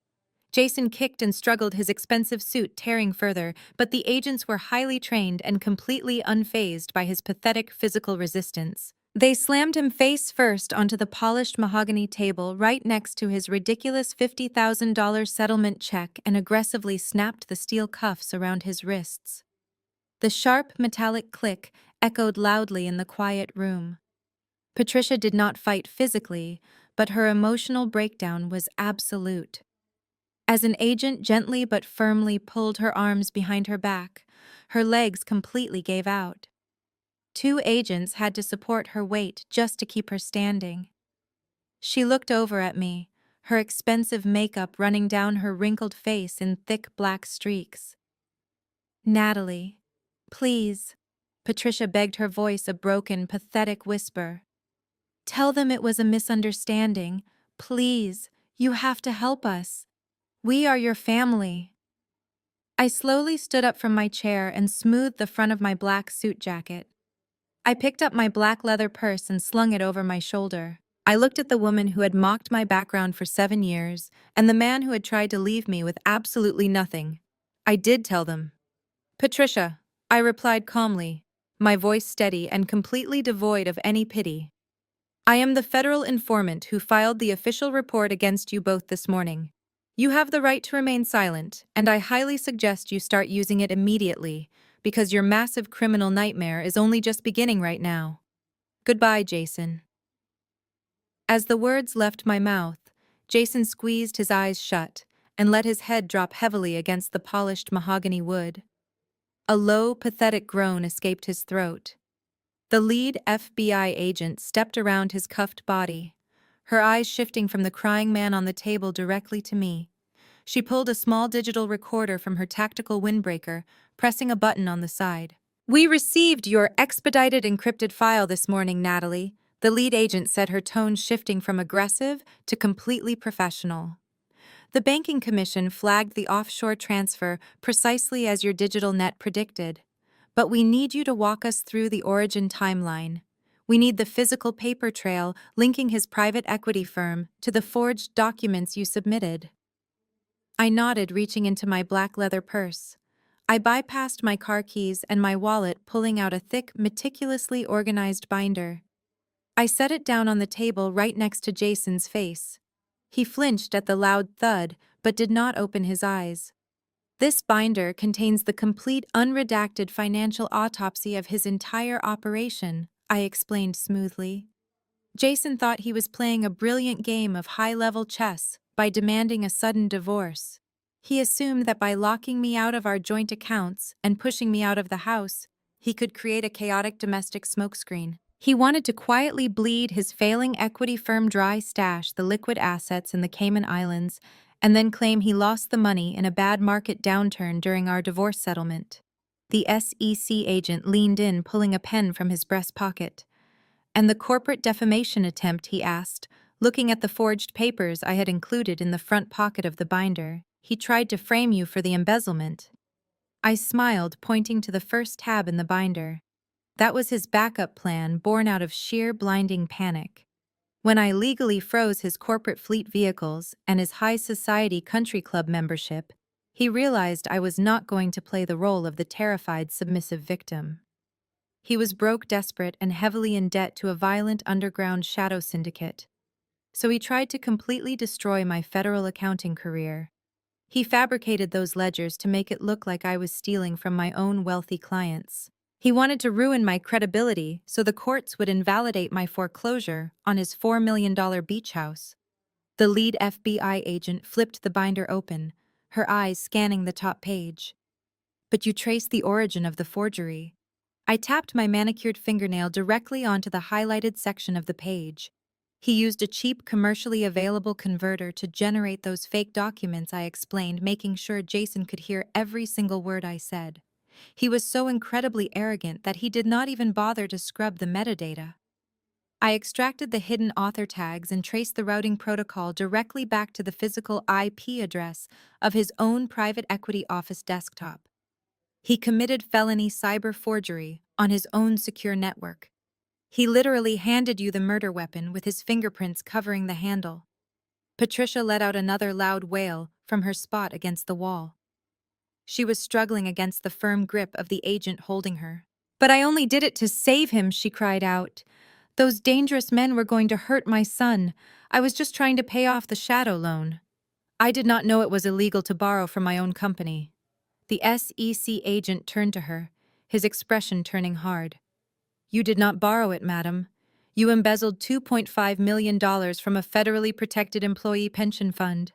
Jason kicked and struggled, his expensive suit tearing further, but the agents were highly trained and completely unfazed by his pathetic physical resistance. They slammed him face first onto the polished mahogany table right next to his ridiculous $50,000 settlement check and aggressively snapped the steel cuffs around his wrists. The sharp, metallic click echoed loudly in the quiet room. Patricia did not fight physically, but her emotional breakdown was absolute. As an agent gently but firmly pulled her arms behind her back, her legs completely gave out. 2 agents had to support her weight just to keep her standing. She looked over at me, her expensive makeup running down her wrinkled face in thick black streaks. "Natalie, please," Patricia begged, her voice a broken, pathetic whisper. "Tell them it was a misunderstanding. Please, you have to help us. We are your family." I slowly stood up from my chair and smoothed the front of my black suit jacket. I picked up my black leather purse and slung it over my shoulder. I looked at the woman who had mocked my background for 7 years, and the man who had tried to leave me with absolutely nothing. I did tell them. "Patricia," I replied calmly, my voice steady and completely devoid of any pity. "I am the federal informant who filed the official report against you both this morning. You have the right to remain silent, and I highly suggest you start using it immediately, because your massive criminal nightmare is only just beginning right now. Goodbye, Jason." As the words left my mouth, Jason squeezed his eyes shut and let his head drop heavily against the polished mahogany wood. A low, pathetic groan escaped his throat. The lead FBI agent stepped around his cuffed body, her eyes shifting from the crying man on the table directly to me. She pulled a small digital recorder from her tactical windbreaker, pressing a button on the side. "We received your expedited encrypted file this morning, Natalie," the lead agent said, her tone shifting from aggressive to completely professional. "The banking commission flagged the offshore transfer precisely as your digital net predicted. But we need you to walk us through the origin timeline. We need the physical paper trail linking his private equity firm to the forged documents you submitted." I nodded, reaching into my black leather purse. I bypassed my car keys and my wallet, pulling out a thick, meticulously organized binder. I set it down on the table right next to Jason's face. He flinched at the loud thud, but did not open his eyes. "This binder contains the complete unredacted financial autopsy of his entire operation," I explained smoothly. Jason thought he was playing a brilliant game of high-level chess by demanding a sudden divorce. He assumed that by locking me out of our joint accounts and pushing me out of the house, he could create a chaotic domestic smokescreen. He wanted to quietly bleed his failing equity firm dry, stash the liquid assets in the Cayman Islands, and then claim he lost the money in a bad market downturn during our divorce settlement. The SEC agent leaned in, pulling a pen from his breast pocket. "And the corporate defamation attempt?" he asked, looking at the forged papers I had included in the front pocket of the binder. "He tried to frame you for the embezzlement." I smiled, pointing to the first tab in the binder. That was his backup plan, born out of sheer blinding panic. When I legally froze his corporate fleet vehicles and his high society country club membership, he realized I was not going to play the role of the terrified, submissive victim. He was broke, desperate, and heavily in debt to a violent underground shadow syndicate. So he tried to completely destroy my federal accounting career. He fabricated those ledgers to make it look like I was stealing from my own wealthy clients. He wanted to ruin my credibility so the courts would invalidate my foreclosure on his $4 million beach house. The lead FBI agent flipped the binder open, her eyes scanning the top page. "But you traced the origin of the forgery." I tapped my manicured fingernail directly onto the highlighted section of the page. "He used a cheap, commercially available converter to generate those fake documents," I explained, making sure Jason could hear every single word I said. He was so incredibly arrogant that he did not even bother to scrub the metadata. I extracted the hidden author tags and traced the routing protocol directly back to the physical IP address of his own private equity office desktop. He committed felony cyber forgery on his own secure network. He literally handed you the murder weapon with his fingerprints covering the handle. Patricia let out another loud wail from her spot against the wall. She was struggling against the firm grip of the agent holding her. "But I only did it to save him," she cried out. "Those dangerous men were going to hurt my son. I was just trying to pay off the shadow loan." "I did not know it was illegal to borrow from my own company." The SEC agent turned to her, his expression turning hard. "You did not borrow it, madam. You embezzled $2.5 million from a federally protected employee pension fund.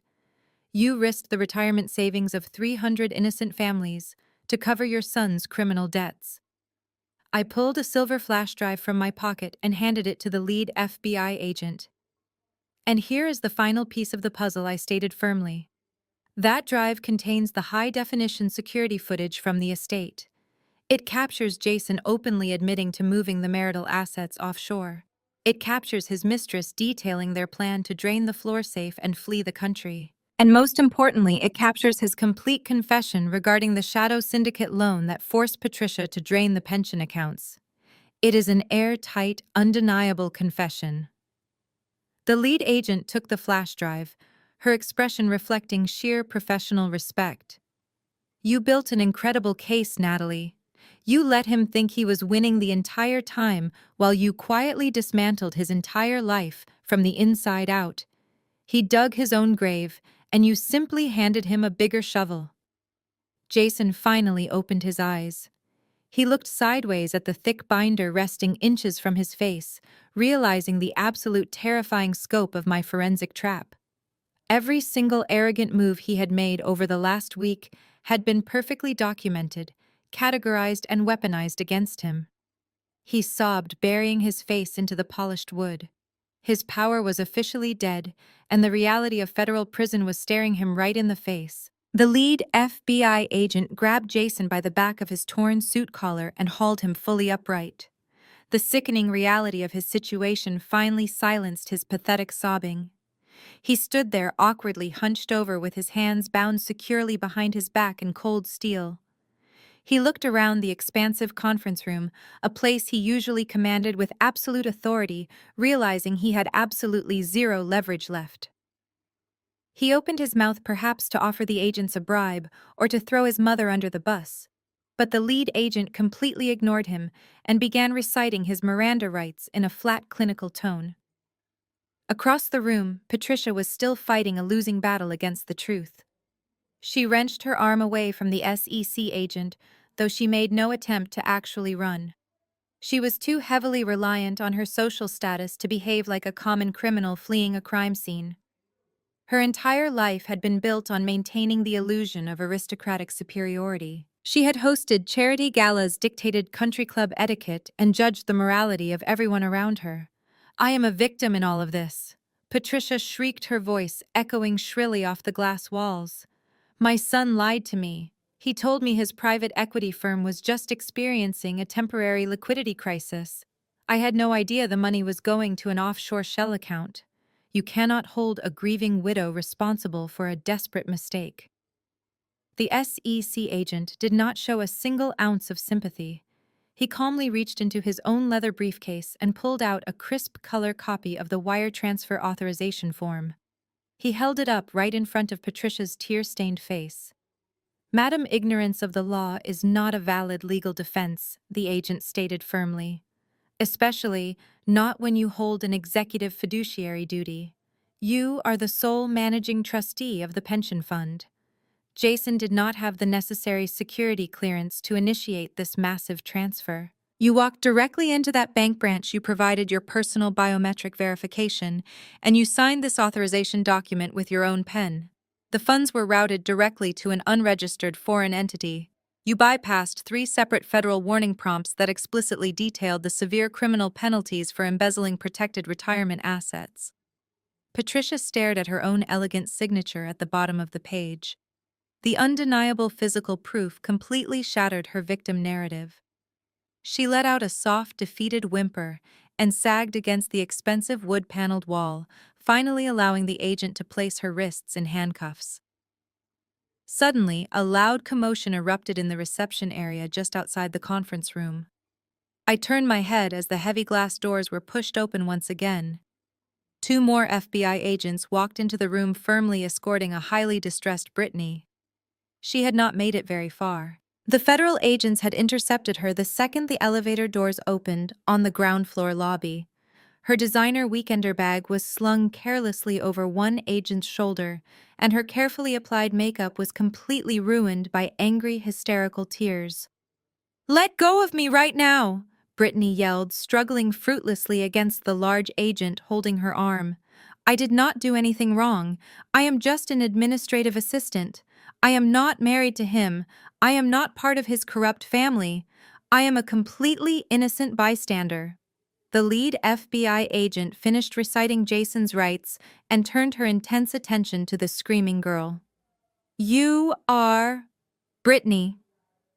You risked the retirement savings of 300 innocent families to cover your son's criminal debts." I pulled a silver flash drive from my pocket and handed it to the lead FBI agent. And here is the final piece of the puzzle I stated firmly. That drive contains the high-definition security footage from the estate. It captures Jason openly admitting to moving the marital assets offshore. It captures his mistress detailing their plan to drain the floor safe and flee the country. And most importantly, it captures his complete confession regarding the Shadow Syndicate loan that forced Patricia to drain the pension accounts. It is an airtight, undeniable confession. The lead agent took the flash drive, her expression reflecting sheer professional respect. "You built an incredible case, Natalie. You let him think he was winning the entire time while you quietly dismantled his entire life from the inside out. He dug his own grave, and you simply handed him a bigger shovel." Jason finally opened his eyes. He looked sideways at the thick binder resting inches from his face, realizing the absolute terrifying scope of my forensic trap. Every single arrogant move he had made over the last week had been perfectly documented, categorized, and weaponized against him. He sobbed, burying his face into the polished wood. His power was officially dead, and the reality of federal prison was staring him right in the face. The lead FBI agent grabbed Jason by the back of his torn suit collar and hauled him fully upright. The sickening reality of his situation finally silenced his pathetic sobbing. He stood there awkwardly hunched over with his hands bound securely behind his back in cold steel. He looked around the expansive conference room, a place he usually commanded with absolute authority, realizing he had absolutely zero leverage left. He opened his mouth perhaps to offer the agents a bribe or to throw his mother under the bus, but the lead agent completely ignored him and began reciting his Miranda rights in a flat clinical tone. Across the room, Patricia was still fighting a losing battle against the truth. She wrenched her arm away from the SEC agent, though she made no attempt to actually run. She was too heavily reliant on her social status to behave like a common criminal fleeing a crime scene. Her entire life had been built on maintaining the illusion of aristocratic superiority. She had hosted charity galas, dictated country club etiquette, and judged the morality of everyone around her. "I am a victim in all of this," Patricia shrieked, her voice echoing shrilly off the glass walls. "My son lied to me. He told me his private equity firm was just experiencing a temporary liquidity crisis. I had no idea the money was going to an offshore shell account. You cannot hold a grieving widow responsible for a desperate mistake." The SEC agent did not show a single ounce of sympathy. He calmly reached into his own leather briefcase and pulled out a crisp color copy of the wire transfer authorization form. He held it up right in front of Patricia's tear-stained face. "Madam, ignorance of the law is not a valid legal defense," the agent stated firmly. "Especially not when you hold an executive fiduciary duty. You are the sole managing trustee of the pension fund." Jason did not have the necessary security clearance to initiate this massive transfer. "You walked directly into that bank branch, you provided your personal biometric verification, and you signed this authorization document with your own pen. The funds were routed directly to an unregistered foreign entity. You bypassed 3 separate federal warning prompts that explicitly detailed the severe criminal penalties for embezzling protected retirement assets." Patricia stared at her own elegant signature at the bottom of the page. The undeniable physical proof completely shattered her victim narrative. She let out a soft, defeated whimper and sagged against the expensive wood-paneled wall, finally allowing the agent to place her wrists in handcuffs. Suddenly, a loud commotion erupted in the reception area just outside the conference room. I turned my head as the heavy glass doors were pushed open once again. 2 more FBI agents walked into the room, firmly escorting a highly distressed Brittany. She had not made it very far. The federal agents had intercepted her the second the elevator doors opened on the ground floor lobby. Her designer weekender bag was slung carelessly over one agent's shoulder, and her carefully applied makeup was completely ruined by angry, hysterical tears. "Let go of me right now!" Brittany yelled, struggling fruitlessly against the large agent holding her arm. "I did not do anything wrong. I am just an administrative assistant. I am not married to him. I am not part of his corrupt family. I am a completely innocent bystander." The lead FBI agent finished reciting Jason's rights and turned her intense attention to the screaming girl. You are Brittany,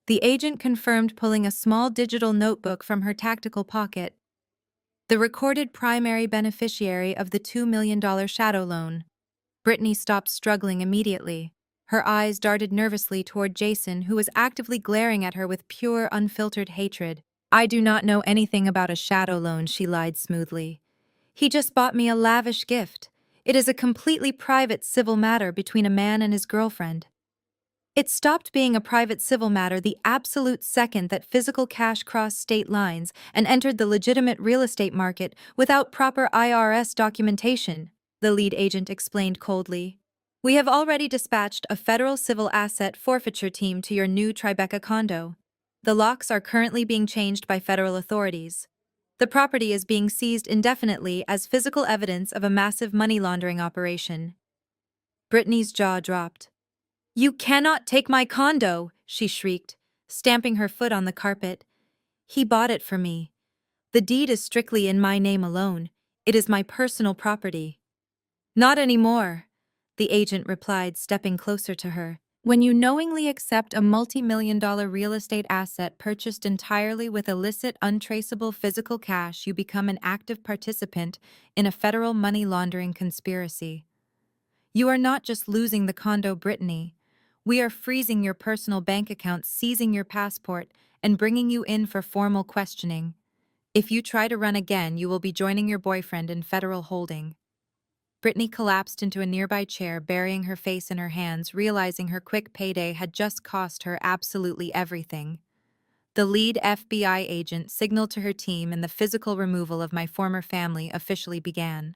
the agent confirmed, pulling a small digital notebook from her tactical pocket. The recorded primary beneficiary of the $2 million shadow loan. Brittany stopped struggling immediately. Her eyes darted nervously toward Jason, who was actively glaring at her with pure, unfiltered hatred. I do not know anything about a shadow loan, she lied smoothly. He just bought me a lavish gift. It is a completely private civil matter between a man and his girlfriend. It stopped being a private civil matter the absolute second that physical cash crossed state lines and entered the legitimate real estate market without proper IRS documentation, the lead agent explained coldly. We have already dispatched a federal civil asset forfeiture team to your new Tribeca condo. The locks are currently being changed by federal authorities. The property is being seized indefinitely as physical evidence of a massive money laundering operation. Brittany's jaw dropped. You cannot take my condo, she shrieked, stamping her foot on the carpet. He bought it for me. The deed is strictly in my name alone. It is my personal property. Not anymore, the agent replied, stepping closer to her. When you knowingly accept a multi-million-dollar real estate asset purchased entirely with illicit, untraceable physical cash, you become an active participant in a federal money laundering conspiracy. You are not just losing the condo, Brittany. We are freezing your personal bank account, seizing your passport, and bringing you in for formal questioning. If you try to run again, you will be joining your boyfriend in federal holding. Brittany collapsed into a nearby chair, burying her face in her hands, realizing her quick payday had just cost her absolutely everything. The lead FBI agent signaled to her team, and the physical removal of my former family officially began.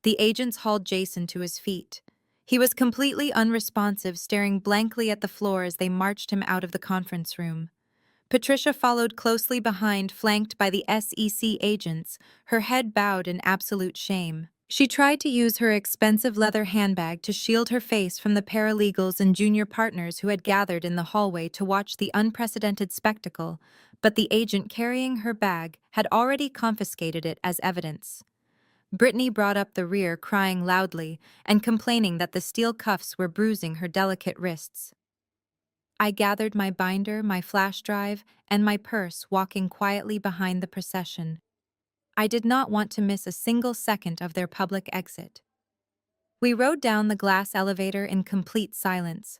The agents hauled Jason to his feet. He was completely unresponsive, staring blankly at the floor as they marched him out of the conference room. Patricia followed closely behind, flanked by the SEC agents, her head bowed in absolute shame. She tried to use her expensive leather handbag to shield her face from the paralegals and junior partners who had gathered in the hallway to watch the unprecedented spectacle, but the agent carrying her bag had already confiscated it as evidence. Brittany brought up the rear, crying loudly and complaining that the steel cuffs were bruising her delicate wrists. I gathered my binder, my flash drive, and my purse, walking quietly behind the procession. I did not want to miss a single second of their public exit. We rode down the glass elevator in complete silence.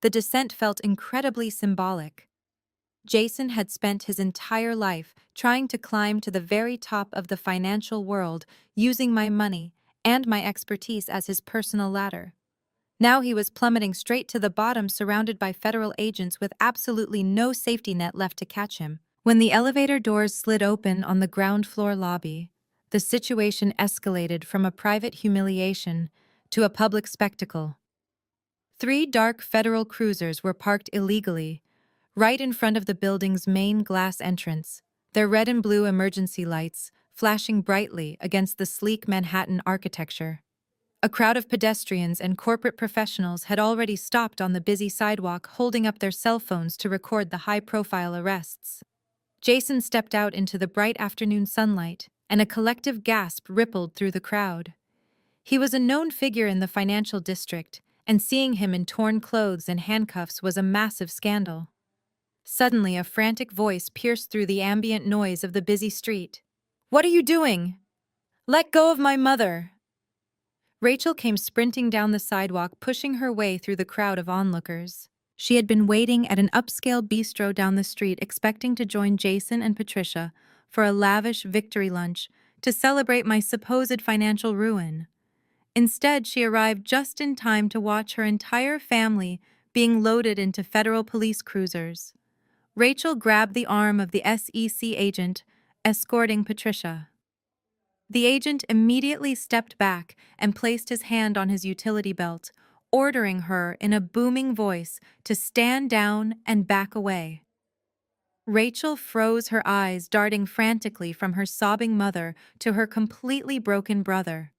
The descent felt incredibly symbolic. Jason had spent his entire life trying to climb to the very top of the financial world, using my money and my expertise as his personal ladder. Now he was plummeting straight to the bottom, surrounded by federal agents with absolutely no safety net left to catch him. When the elevator doors slid open on the ground floor lobby, the situation escalated from a private humiliation to a public spectacle. 3 dark federal cruisers were parked illegally, right in front of the building's main glass entrance, their red and blue emergency lights flashing brightly against the sleek Manhattan architecture. A crowd of pedestrians and corporate professionals had already stopped on the busy sidewalk, holding up their cell phones to record the high-profile arrests. Jason stepped out into the bright afternoon sunlight, and a collective gasp rippled through the crowd. He was a known figure in the financial district, and seeing him in torn clothes and handcuffs was a massive scandal. Suddenly, a frantic voice pierced through the ambient noise of the busy street. "What are you doing? Let go of my mother!" Rachel came sprinting down the sidewalk, pushing her way through the crowd of onlookers. She had been waiting at an upscale bistro down the street, expecting to join Jason and Patricia for a lavish victory lunch to celebrate my supposed financial ruin. Instead, she arrived just in time to watch her entire family being loaded into federal police cruisers. Rachel grabbed the arm of the SEC agent, escorting Patricia. The agent immediately stepped back and placed his hand on his utility belt, ordering her in a booming voice to stand down and back away. Rachel froze, her eyes darting frantically from her sobbing mother to her completely broken brother.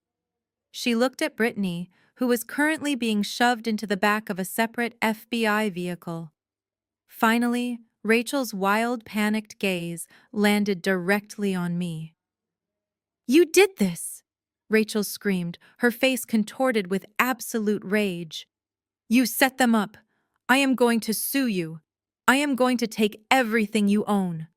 She looked at Brittany, who was currently being shoved into the back of a separate FBI vehicle. Finally, Rachel's wild, panicked gaze landed directly on me. You did this! Rachel screamed, her face contorted with absolute rage. You set them up. I am going to sue you. I am going to take everything you own.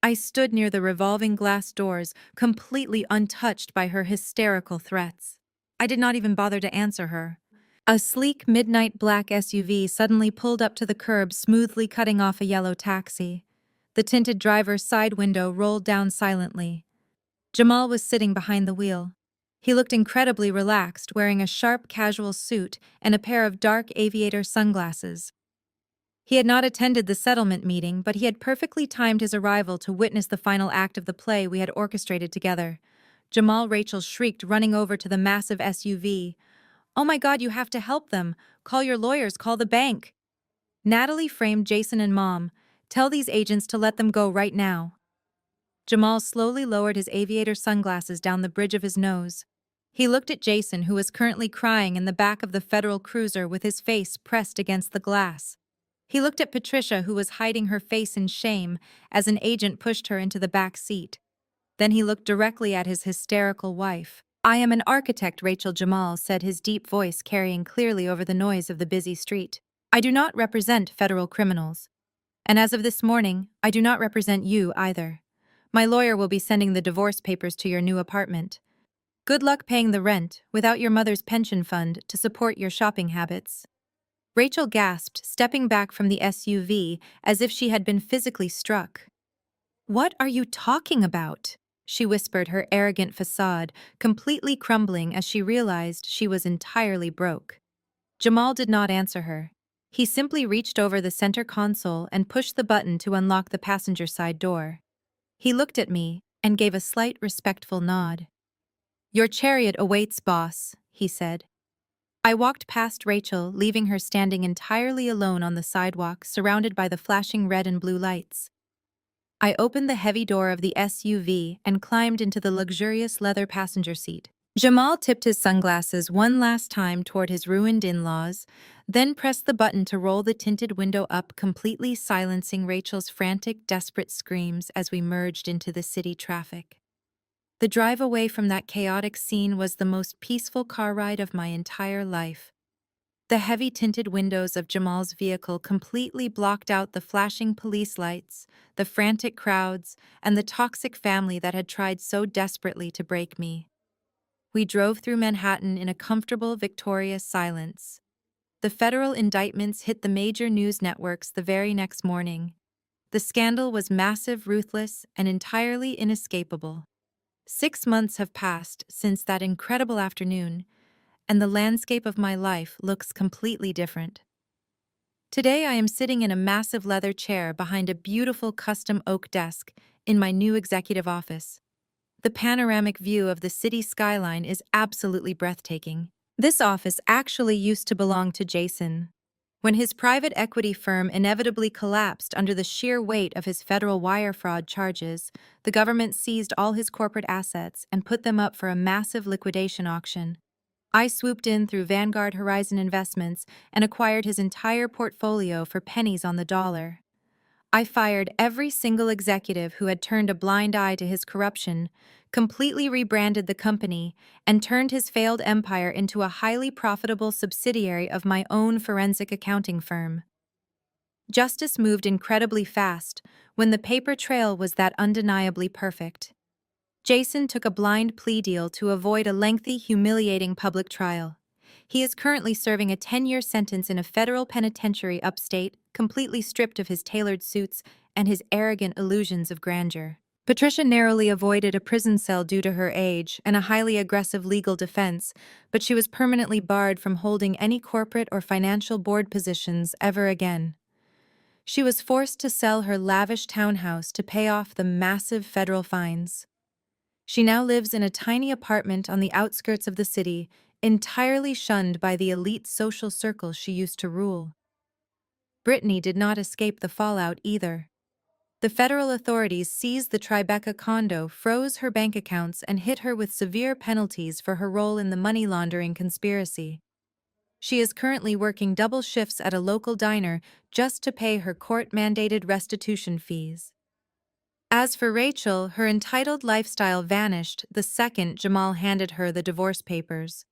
I stood near the revolving glass doors, completely untouched by her hysterical threats. I did not even bother to answer her. A sleek midnight black SUV suddenly pulled up to the curb, smoothly cutting off a yellow taxi. The tinted driver's side window rolled down silently. Jamal was sitting behind the wheel. He looked incredibly relaxed, wearing a sharp casual suit and a pair of dark aviator sunglasses. He had not attended the settlement meeting, but he had perfectly timed his arrival to witness the final act of the play we had orchestrated together. Rachel shrieked, running over to the massive SUV. "Oh my God, you have to help them! Call your lawyers, call the bank!" Natalie framed Jason and Mom. "Tell these agents to let them go right now." Jamal slowly lowered his aviator sunglasses down the bridge of his nose. He looked at Jason, who was currently crying in the back of the federal cruiser with his face pressed against the glass. He looked at Patricia, who was hiding her face in shame as an agent pushed her into the back seat. Then he looked directly at his hysterical wife. "I am an architect," Jamal said, his deep voice carrying clearly over the noise of the busy street. "I do not represent federal criminals. And as of this morning, I do not represent you either. My lawyer will be sending the divorce papers to your new apartment. Good luck paying the rent without your mother's pension fund to support your shopping habits." Rachel gasped, stepping back from the SUV as if she had been physically struck. "What are you talking about?" she whispered, her arrogant facade completely crumbling as she realized she was entirely broke. Jamal did not answer her. He simply reached over the center console and pushed the button to unlock the passenger side door. He looked at me and gave a slight respectful nod. "Your chariot awaits, boss," he said. I walked past Rachel, leaving her standing entirely alone on the sidewalk, surrounded by the flashing red and blue lights. I opened the heavy door of the SUV and climbed into the luxurious leather passenger seat. Jamal tipped his sunglasses one last time toward his ruined in-laws, then pressed the button to roll the tinted window up, completely silencing Rachel's frantic, desperate screams as we merged into the city traffic. The drive away from that chaotic scene was the most peaceful car ride of my entire life. The heavy tinted windows of Jamal's vehicle completely blocked out the flashing police lights, the frantic crowds, and the toxic family that had tried so desperately to break me. We drove through Manhattan in a comfortable, victorious silence. The federal indictments hit the major news networks the very next morning. The scandal was massive, ruthless, and entirely inescapable. 6 months have passed since that incredible afternoon, and the landscape of my life looks completely different. Today I am sitting in a massive leather chair behind a beautiful custom oak desk in my new executive office. The panoramic view of the city skyline is absolutely breathtaking. This office actually used to belong to Jason. When his private equity firm inevitably collapsed under the sheer weight of his federal wire fraud charges, the government seized all his corporate assets and put them up for a massive liquidation auction. I swooped in through Vanguard Horizon Investments and acquired his entire portfolio for pennies on the dollar. I fired every single executive who had turned a blind eye to his corruption, completely rebranded the company, and turned his failed empire into a highly profitable subsidiary of my own forensic accounting firm. Justice moved incredibly fast when the paper trail was that undeniably perfect. Jason took a blind plea deal to avoid a lengthy, humiliating public trial. He is currently serving a 10-year sentence in a federal penitentiary upstate, completely stripped of his tailored suits and his arrogant illusions of grandeur. Patricia narrowly avoided a prison cell due to her age and a highly aggressive legal defense, but she was permanently barred from holding any corporate or financial board positions ever again. She was forced to sell her lavish townhouse to pay off the massive federal fines. She now lives in a tiny apartment on the outskirts of the city, entirely shunned by the elite social circles she used to rule. Brittany did not escape the fallout either. The federal authorities seized the Tribeca condo, froze her bank accounts, and hit her with severe penalties for her role in the money laundering conspiracy. She is currently working double shifts at a local diner just to pay her court-mandated restitution fees. As for Rachel, her entitled lifestyle vanished the second Jamal handed her the divorce papers.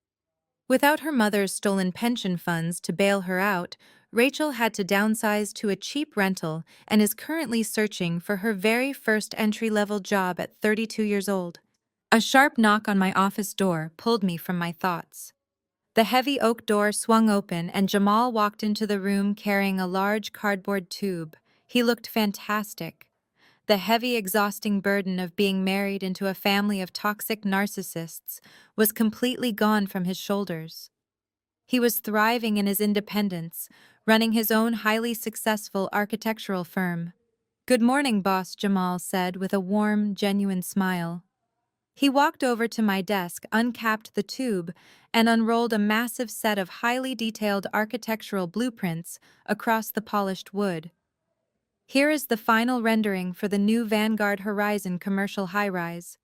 Without her mother's stolen pension funds to bail her out, Rachel had to downsize to a cheap rental and is currently searching for her very first entry-level job at 32 years old. A sharp knock on my office door pulled me from my thoughts. The heavy oak door swung open and Jamal walked into the room carrying a large cardboard tube. He looked fantastic. The heavy, exhausting burden of being married into a family of toxic narcissists was completely gone from his shoulders. He was thriving in his independence, running his own highly successful architectural firm. "Good morning, boss," Jamal said with a warm, genuine smile. He walked over to my desk, uncapped the tube, and unrolled a massive set of highly detailed architectural blueprints across the polished wood. "Here is the final rendering for the new Vanguard Horizon commercial high-rise.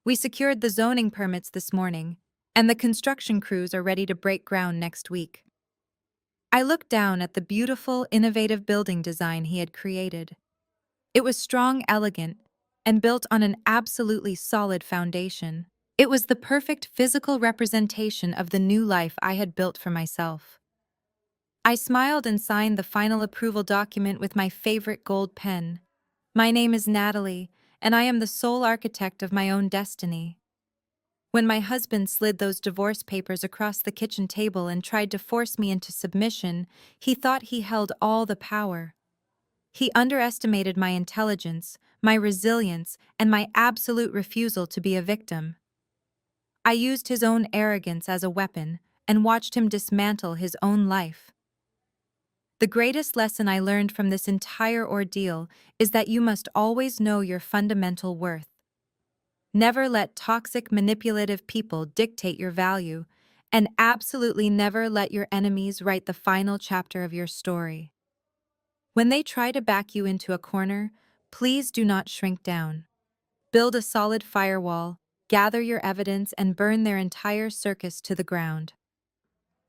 We secured the zoning permits this morning, and the construction crews are ready to break ground next week." I looked down at the beautiful, innovative building design he had created. It was strong, elegant, and built on an absolutely solid foundation. It was the perfect physical representation of the new life I had built for myself. I smiled and signed the final approval document with my favorite gold pen. "My name is Natalie, and I am the sole architect of my own destiny." When my husband slid those divorce papers across the kitchen table and tried to force me into submission, he thought he held all the power. He underestimated my intelligence, my resilience, and my absolute refusal to be a victim. I used his own arrogance as a weapon and watched him dismantle his own life. The greatest lesson I learned from this entire ordeal is that you must always know your fundamental worth. Never let toxic, manipulative people dictate your value, and absolutely never let your enemies write the final chapter of your story. When they try to back you into a corner, please do not shrink down. Build a solid firewall, gather your evidence, and burn their entire circus to the ground.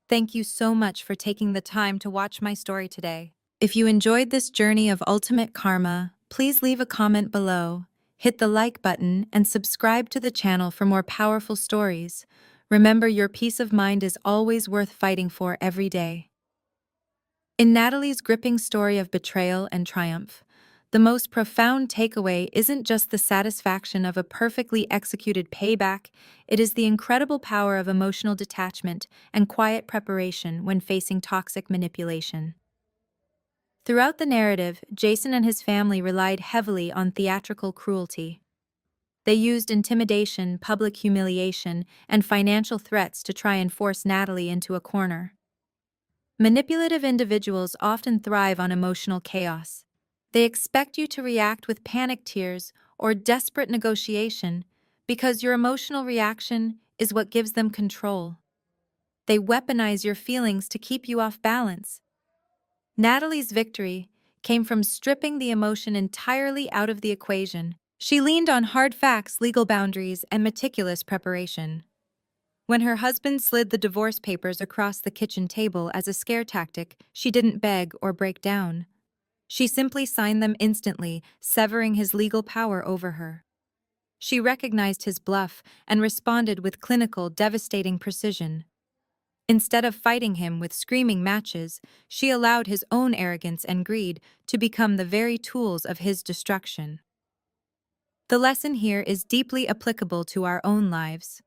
Thank you so much for taking the time to watch my story today. If you enjoyed this journey of ultimate karma, please leave a comment below, hit the like button, and subscribe to the channel for more powerful stories. Remember, your peace of mind is always worth fighting for every day. In Natalie's gripping story of betrayal and triumph, the most profound takeaway isn't just the satisfaction of a perfectly executed payback, it is the incredible power of emotional detachment and quiet preparation when facing toxic manipulation. Throughout the narrative, Jason and his family relied heavily on theatrical cruelty. They used intimidation, public humiliation, and financial threats to try and force Natalie into a corner. Manipulative individuals often thrive on emotional chaos. They expect you to react with panic tears or desperate negotiation because your emotional reaction is what gives them control. They weaponize your feelings to keep you off balance. Natalie's victory came from stripping the emotion entirely out of the equation. She leaned on hard facts, legal boundaries, and meticulous preparation. When her husband slid the divorce papers across the kitchen table as a scare tactic, she didn't beg or break down. She simply signed them instantly, severing his legal power over her. She recognized his bluff and responded with clinical, devastating precision. Instead of fighting him with screaming matches, she allowed his own arrogance and greed to become the very tools of his destruction. The lesson here is deeply applicable to our own lives.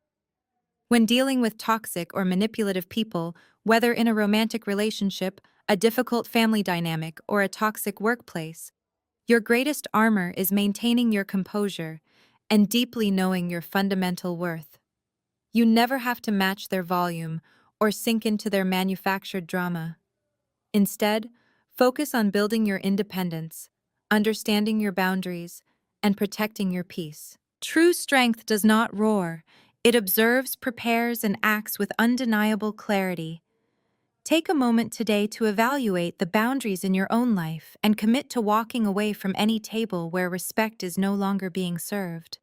When dealing with toxic or manipulative people, whether in a romantic relationship, a difficult family dynamic, or a toxic workplace, your greatest armor is maintaining your composure and deeply knowing your fundamental worth. You never have to match their volume or sink into their manufactured drama. Instead, focus on building your independence, understanding your boundaries, and protecting your peace. True strength does not roar. It observes, prepares, and acts with undeniable clarity. Take a moment today to evaluate the boundaries in your own life and commit to walking away from any table where respect is no longer being served.